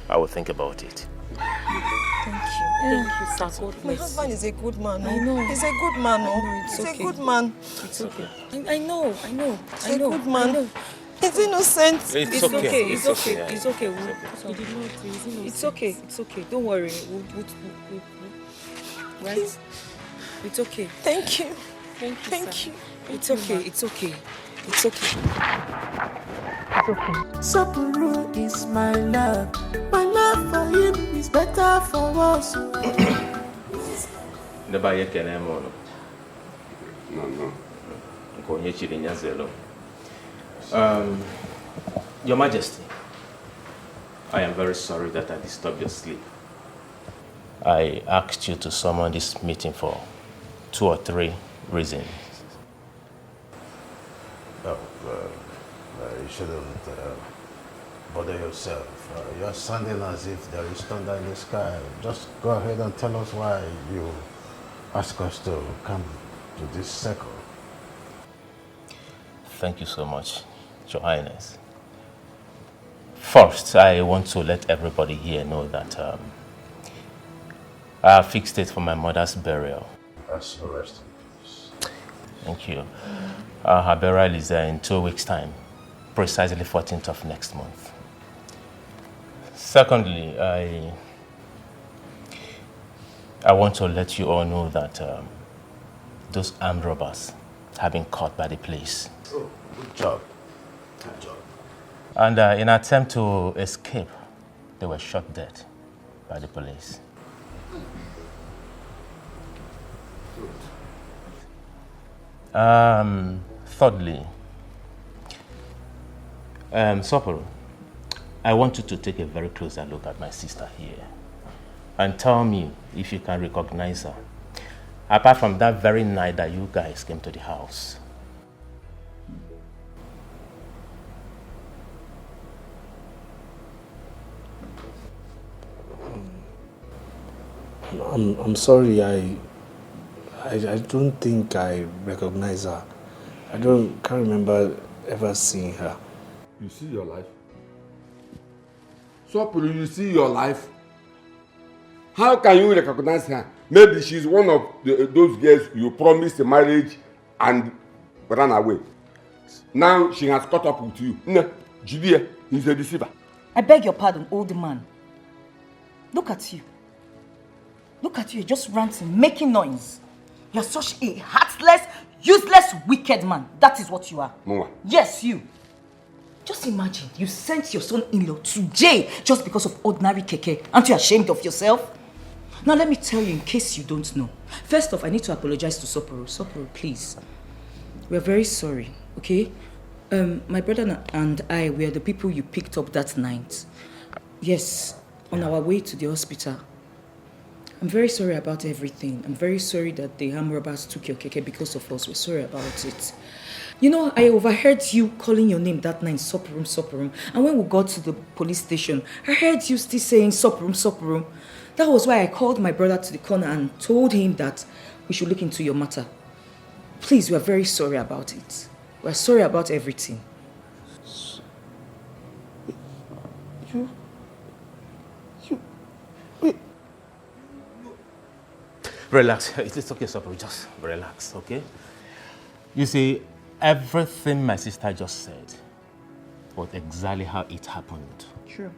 [SPEAKER 3] I will think about it.
[SPEAKER 1] Thank you, sir.
[SPEAKER 7] My husband is a good man.
[SPEAKER 1] I know.
[SPEAKER 7] He's a good man.
[SPEAKER 1] He's
[SPEAKER 7] a good man.
[SPEAKER 1] It's okay. I know.
[SPEAKER 7] He's a good man. He's innocent.
[SPEAKER 3] It's okay.
[SPEAKER 1] It's okay. Don't worry. Right? It's okay.
[SPEAKER 7] Thank you.
[SPEAKER 1] Thank you. It's okay.
[SPEAKER 8] Sopuru is my love. My love for him is better for us.
[SPEAKER 3] Never yet can I more.
[SPEAKER 10] No.
[SPEAKER 3] Your Majesty, I am very sorry that I disturbed your sleep. I asked you to summon this meeting for 2 or 3 reasons.
[SPEAKER 14] You shouldn't bother yourself. You're sounding as if there is thunder in the sky. Just go ahead and tell us why you ask us to come to this circle.
[SPEAKER 3] Thank you so much, Your Highness. First, I want to let everybody here know that I have fixed it for my mother's burial.
[SPEAKER 14] That's arresting, please.
[SPEAKER 3] Thank you. Her burial is in 2 weeks' time, precisely 14th of next month. Secondly, I want to let you all know that those armed robbers have been caught by the police.
[SPEAKER 14] Oh, good job. Good job.
[SPEAKER 3] And in an attempt to escape, they were shot dead by the police. Thirdly, Sopuru, I want you to take a very closer look at my sister here and tell me if you can recognize her, apart from that very night that you guys came to the house.
[SPEAKER 23] I'm sorry, I don't think I recognize her. Can't remember ever seeing her.
[SPEAKER 10] You see your life? So, you see your life? How can you recognize her? Maybe she's one of those girls you promised marriage and ran away. Now she has caught up with you. No, Judea, he's a deceiver.
[SPEAKER 1] I beg your pardon, old man. Look at you. Look at you, you're just ranting, making noise. You're such a heartless, useless, wicked man. That is what you are.
[SPEAKER 10] Mama.
[SPEAKER 1] Yes, you. Just imagine, you sent your son-in-law to jail just because of ordinary keke. Aren't you ashamed of yourself? Now let me tell you in case you don't know. First off, I need to apologize to Soporo. Soporo, please. We're very sorry, okay? My brother and I were the people you picked up that night. Yes, on our way to the hospital. I'm very sorry about everything. I'm very sorry that the armed robbers took your keke because of us. We're sorry about it. You know, I overheard you calling your name that night, Soporum, Soporum. And when we got to the police station, I heard you still saying Soporum, Soporum. That was why I called my brother to the corner and told him that we should look into your matter. Please, we're very sorry about it. We're sorry about everything.
[SPEAKER 3] Relax. It's okay, Soporum. Just relax, okay? You see, everything my sister just said was exactly how it happened.
[SPEAKER 1] True.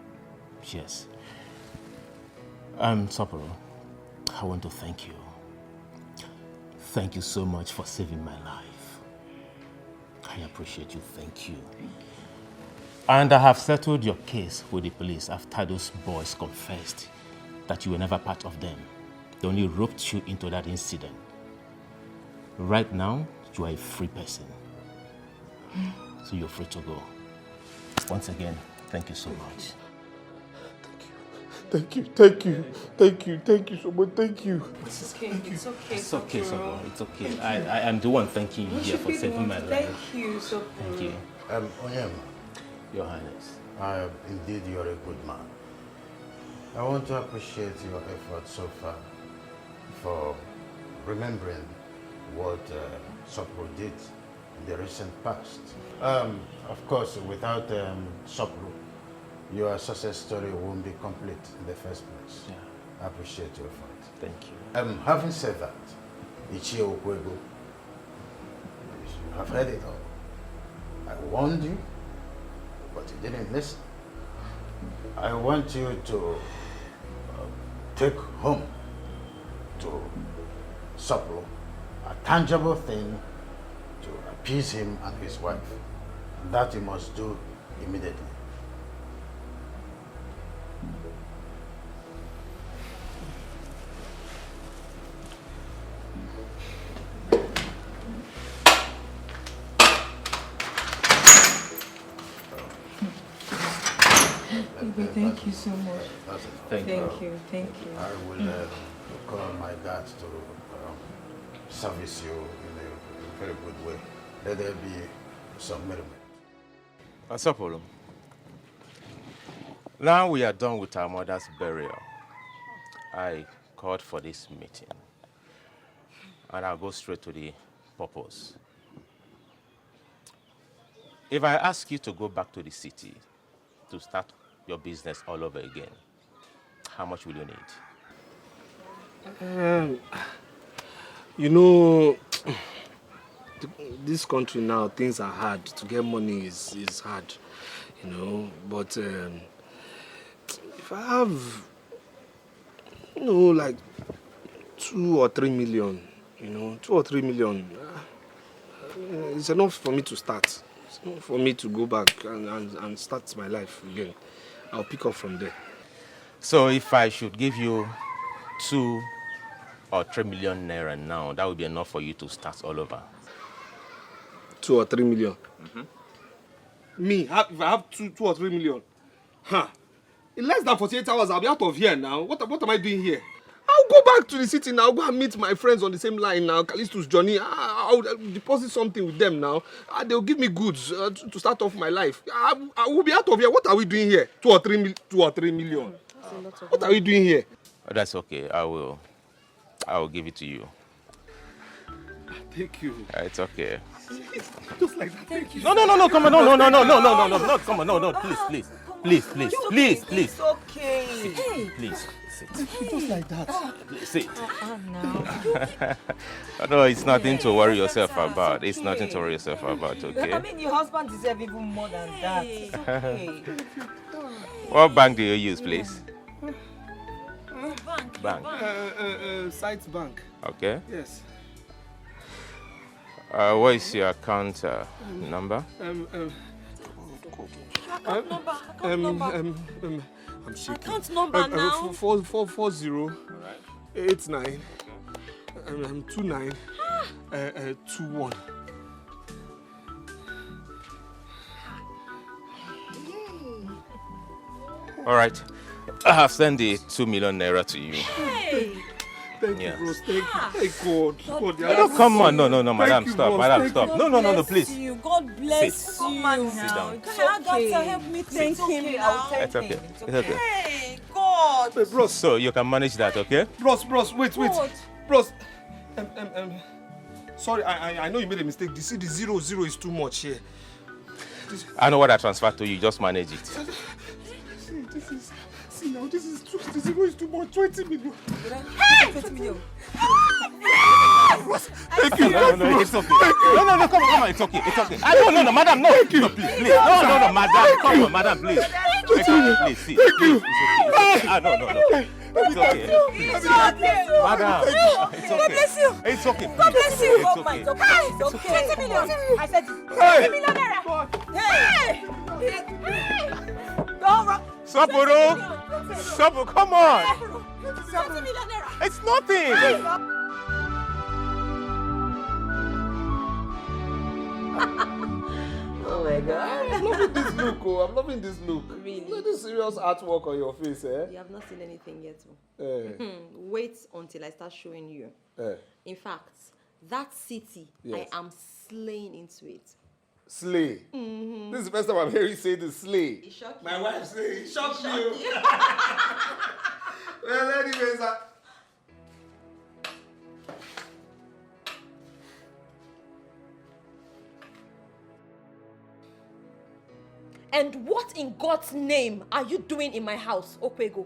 [SPEAKER 3] Yes. Soporo, I want to thank you. Thank you so much for saving my life. I appreciate you. Thank you. And I have settled your case with the police after those boys confessed that you were never part of them. They only roped you into that incident. Right now, you are a free person. So you're free to go. Once again, thank you so much.
[SPEAKER 23] Thank you so much, thank you.
[SPEAKER 1] It's okay, it's okay.
[SPEAKER 3] It's okay, Soporo. It's okay. I am the one thanking you here for saving my life.
[SPEAKER 1] Thank you, Soporo.
[SPEAKER 3] Thank you.
[SPEAKER 14] Onyema,
[SPEAKER 3] Your Highness.
[SPEAKER 14] Indeed, you're a good man. I want to appreciate your effort so far for remembering what Sopro did in the recent past. Of course, without Sopro, your success story won't be complete in the first place. Yeah. I appreciate your effort.
[SPEAKER 3] Thank you.
[SPEAKER 14] Having said that, Ichiokwego, you have heard it all. I warned you, but you didn't listen. I want you to take home to Sopro a tangible thing to appease him and his wife. That you must do immediately.
[SPEAKER 1] Thank you so much.
[SPEAKER 3] Thank
[SPEAKER 1] you.
[SPEAKER 14] I will call my guards to service you in a very good way. Let there be some merriment.
[SPEAKER 3] Asapolo, now we are done with our mother's burial. I called for this meeting, and I'll go straight to the purpose. If I ask you to go back to the city to start your business all over again, how much will you need?
[SPEAKER 23] You know, this country now, things are hard. To get money is hard, you know. But if I have, you know, like 2 or 3 million, you know, 2 or 3 million, it's enough for me to start. It's enough for me to go back and start my life again. I'll pick up from there.
[SPEAKER 3] So if I should give you 2 or 3 million naira now, that would be enough for you to start all over.
[SPEAKER 23] 2 or 3 million. Me, if I have 2 or 3 million,
[SPEAKER 4] Huh. In less than 48 hours, I'll be out of here now. What am I doing here? I'll go back to the city now. I'll go and meet my friends on the same line now. Callisto's Johnny. I'll deposit something with them now. They'll give me goods to start off my life. I will be out of here. What are we doing here? 2 or 3 million. What are we doing here?
[SPEAKER 3] Oh, that's okay. I will give it to you.
[SPEAKER 4] Thank you.
[SPEAKER 3] It's okay.
[SPEAKER 4] Just like that. Thank you.
[SPEAKER 3] No, come on. No, come on. No, please.
[SPEAKER 1] It's okay.
[SPEAKER 3] Please. Sit.
[SPEAKER 4] Just like that.
[SPEAKER 3] Sit. No, it's nothing to worry yourself about. It's nothing to worry yourself about, okay?
[SPEAKER 1] I mean, your husband deserves even more than that. It's okay.
[SPEAKER 3] What bank do you use, please? Bank.
[SPEAKER 4] Sites Bank.
[SPEAKER 3] Okay.
[SPEAKER 4] Yes.
[SPEAKER 3] What is your account number?
[SPEAKER 4] I'm shaking.
[SPEAKER 17] Account number now.
[SPEAKER 4] 44089 29 21.
[SPEAKER 3] All right. I have sent the 2 million naira to you.
[SPEAKER 17] Hey.
[SPEAKER 4] Thank you, bros. Thank God.
[SPEAKER 3] No, come on. No, madam, stop. Madam, stop. No, please.
[SPEAKER 17] God bless
[SPEAKER 3] Sit.
[SPEAKER 17] you.
[SPEAKER 1] Come on
[SPEAKER 3] Sit
[SPEAKER 1] now.
[SPEAKER 3] down.
[SPEAKER 17] Doctor, help me thank him now.
[SPEAKER 3] It's okay. It's okay.
[SPEAKER 17] Hey, God.
[SPEAKER 4] Hey, bros.
[SPEAKER 3] So you can manage that, okay?
[SPEAKER 4] Bros, wait.
[SPEAKER 17] What?
[SPEAKER 4] Bros. Sorry, I know you made a mistake. You see, the 0 is too much here.
[SPEAKER 3] I know what I transferred to you. Just manage it.
[SPEAKER 4] This is the 0 is too much. 20 million.
[SPEAKER 17] Hey!
[SPEAKER 1] 20 million.
[SPEAKER 4] Thank you.
[SPEAKER 3] No, it's okay. No, come on, it's okay. No, madam, no. Thank you. Please. No, madam. Come on, madam, please. It's okay, please. See, please. It's okay. No. It's okay. Madam, it's okay.
[SPEAKER 17] God bless you.
[SPEAKER 3] It's okay.
[SPEAKER 17] God bless you.
[SPEAKER 3] It's okay.
[SPEAKER 17] It's okay. 20 million. I said 20 million naira. Hey. Don't run.
[SPEAKER 3] Saporo, come on.
[SPEAKER 17] 20 million naira.
[SPEAKER 3] It's nothing.
[SPEAKER 1] Oh my God.
[SPEAKER 4] I'm loving this look. I'm loving this look.
[SPEAKER 17] Really?
[SPEAKER 4] Look at this serious artwork on your face, eh?
[SPEAKER 17] You have not seen anything yet.
[SPEAKER 4] Eh.
[SPEAKER 17] Wait until I start showing you. In fact, that city,
[SPEAKER 4] Yes.
[SPEAKER 17] I am slaying into it.
[SPEAKER 4] Slay. This is the first time I'm hearing you say the slay.
[SPEAKER 17] It shocked
[SPEAKER 4] My
[SPEAKER 17] you.
[SPEAKER 4] wife say it shocked you. Well, anyways,
[SPEAKER 17] And what in God's name are you doing in my house, Okwego?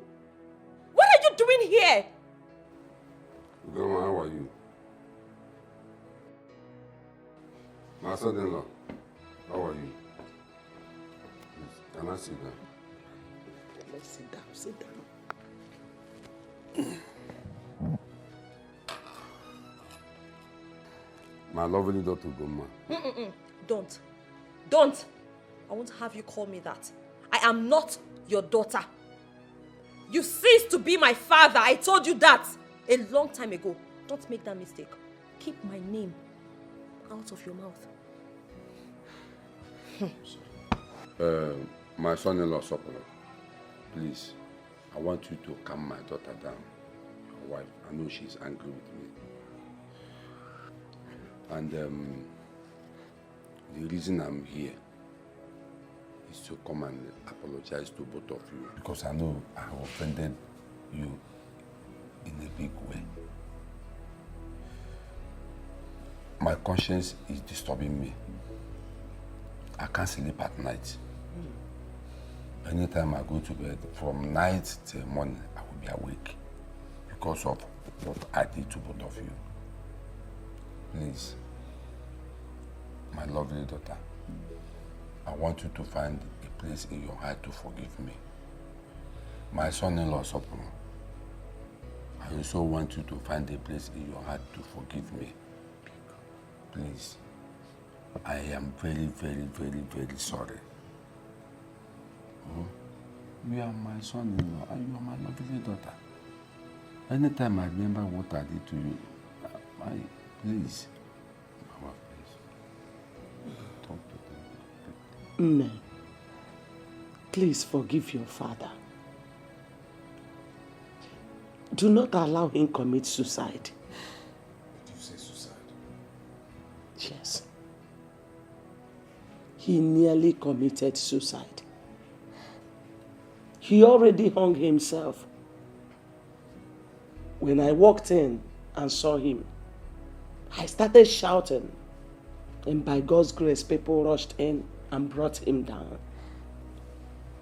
[SPEAKER 17] What are you doing here?
[SPEAKER 10] Grandma, how are you? My son-in-law, how are you? Can I sit down?
[SPEAKER 12] Let's sit down.
[SPEAKER 10] My lovely daughter, Goma.
[SPEAKER 17] Don't. I won't have you call me that. I am not your daughter. You ceased to be my father. I told you that a long time ago. Don't make that mistake. Keep my name out of your mouth.
[SPEAKER 10] My son-in-law, Sopolo, please, I want you to calm my daughter down. Your wife, I know she's angry with me. And the reason I'm here is to come and apologize to both of you. Because I know I have offended you in a big way. My conscience is disturbing me. I can't sleep at night. Anytime I go to bed, from night till morning, I will be awake because of what I did to both of you. Please, my lovely daughter, I want you to find a place in your heart to forgive me. My son-in-law, Sopolo, I also want you to find a place in your heart to forgive me. Please, I am very, very, very, very sorry. You are my son-in-law and you are my lovely daughter. Anytime I remember what I did to you, please, Mama, please, talk to them.
[SPEAKER 12] Nne, Please forgive your father. Do not allow him commit suicide.
[SPEAKER 18] Did you say suicide?
[SPEAKER 12] Yes. He nearly committed suicide. He already hung himself. When I walked in and saw him, I started shouting. And by God's grace, people rushed in and brought him down.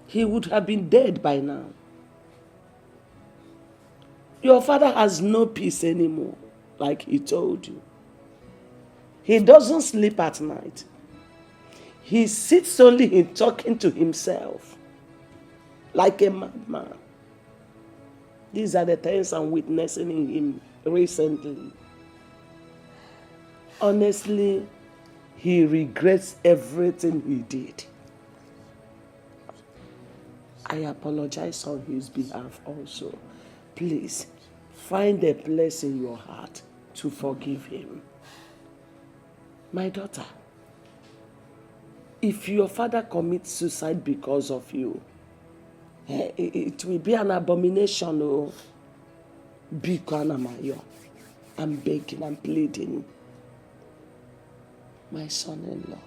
[SPEAKER 12] He would have been dead by now. Your father has no peace anymore, like he told you. He doesn't sleep at night. He sits only in talking to himself, like a madman. These are the things I'm witnessing in him recently. Honestly, he regrets everything he did. I apologize on his behalf also. Please, find a place in your heart to forgive him. My daughter, if your father commits suicide because of you, it will be an abomination. Oh, I'm begging, I'm pleading. My son-in-law,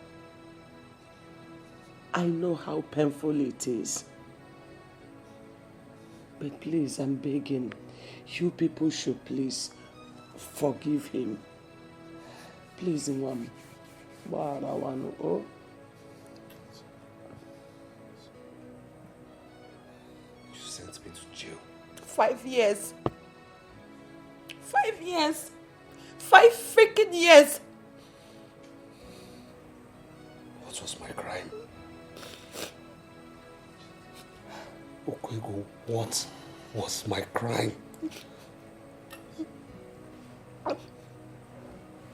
[SPEAKER 12] I know how painful it is. But please, I'm begging, you people should please forgive him. Please, Mom. Oh.
[SPEAKER 18] You sent me to jail.
[SPEAKER 7] 5 years. 5 years. 5 freaking years.
[SPEAKER 18] What was my crime? Okwego, what was my crime?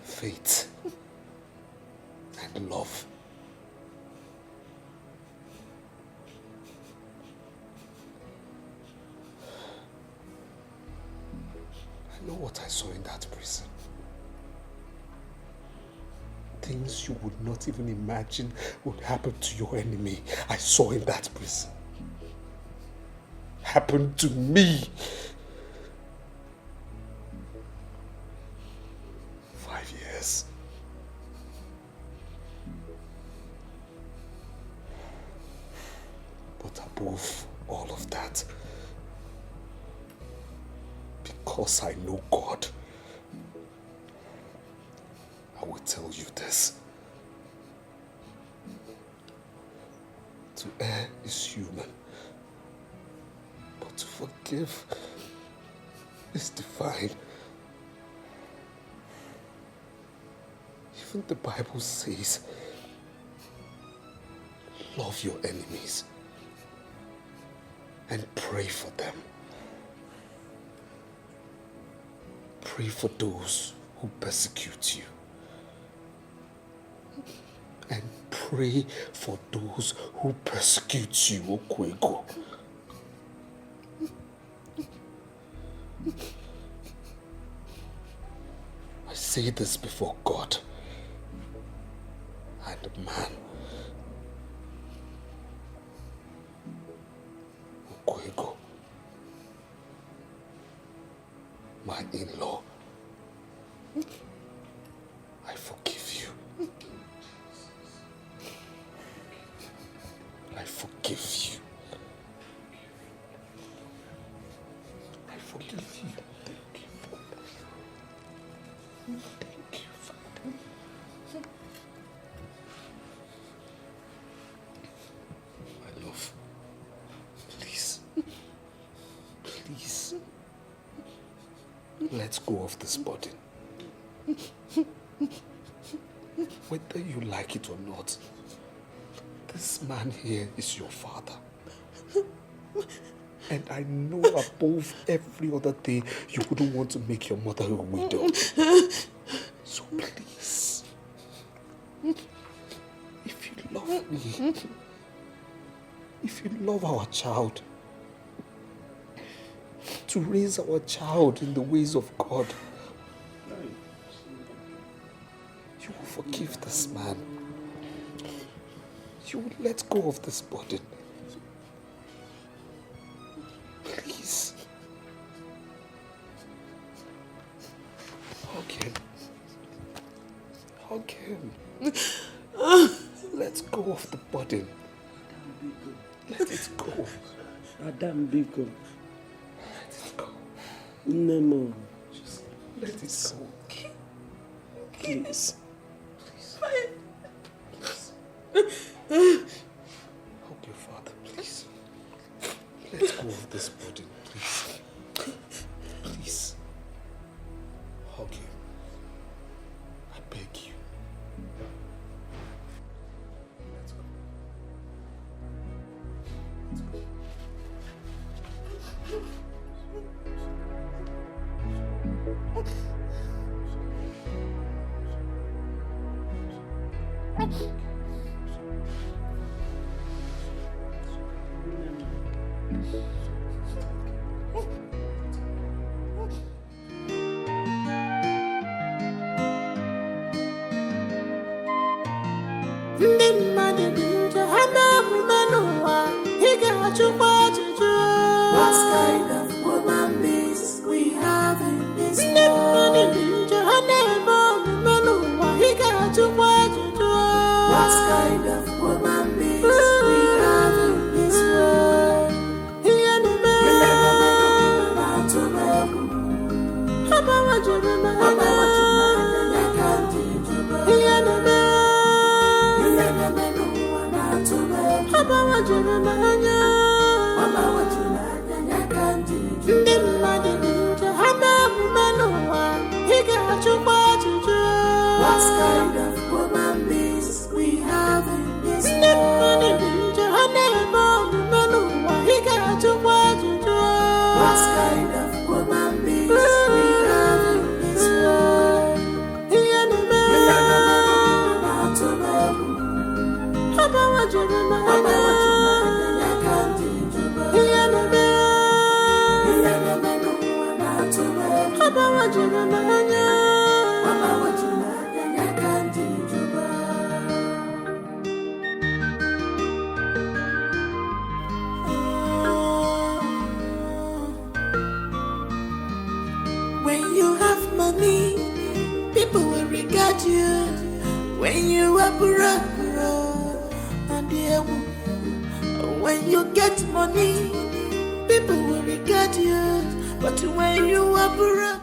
[SPEAKER 18] Faith and love. I know what I saw in that prison. Things you would not even imagine would happen to your enemy. I saw in that prison. Happened to me. 5 years. But above all of that, because I know God, I will tell you this. To err is human. But to forgive is divine. Even the Bible says, love your enemies and pray for them. Pray for those who persecute you. And pray for those who persecute you, Okwego. I say this before God and man. Okwego, my in-law, I forgive you. I forgive you. I forgive you. Thank you, Father. My love, please, please, let's go of this burden. Whether you like it or not, this man here is your father. And I know above every other thing, you wouldn't want to make your mother a widow. So please, if you love me, if you love our child, to raise our child in the ways of God, you will forgive this man. You will let go of this burden.
[SPEAKER 23] Hug him. Let's go of the burden. Let it go.
[SPEAKER 12] Adam Biko.
[SPEAKER 23] Let it go.
[SPEAKER 12] Nemo.
[SPEAKER 23] Just let it go.
[SPEAKER 12] Please.
[SPEAKER 23] Hug your father, please. Let's go of this burden, please. Please. Hug him. I beg you. Let's go.
[SPEAKER 8] Ndị mmadụ dị njọ, ha na-omume n'ụwa, ị ga-achụkwa ajụjụ. What kind of woman beings we have in this world? Ndị mmadụ dị njọ, ha na-eme omume n'ụwa, ị ga-achụkwa ajụjụ. What kind of woman beings we have in this world? Ihe na-eme na-atụ m egwu. Ha gbawajuru m anya. Ya ka ndị jụrụ. Ihe na-eme ndị mmadụ dị njọ, ha na-omume n'ụwa, ị ga-achụkwa ajụjụ. What kind of woman beings we have in this world? Ndị mmadụ dị njọ, ha na-eme omume n'ụwa, ị ga-achụkwa ajụjụ. What kind of woman beings we have in this world? Ihe na-eme na-atụ m egwu. Ha gbawajuru m anya. Ya ka ndị jụrụ. Ihe na-eme n'ụwa na-atụ m egwu. Ha gbawajuru m anya. Ya ka ndị jụrụ. When you have money, people will regard you. When you are broke, and when you get money, people will regard you. But when you are broke,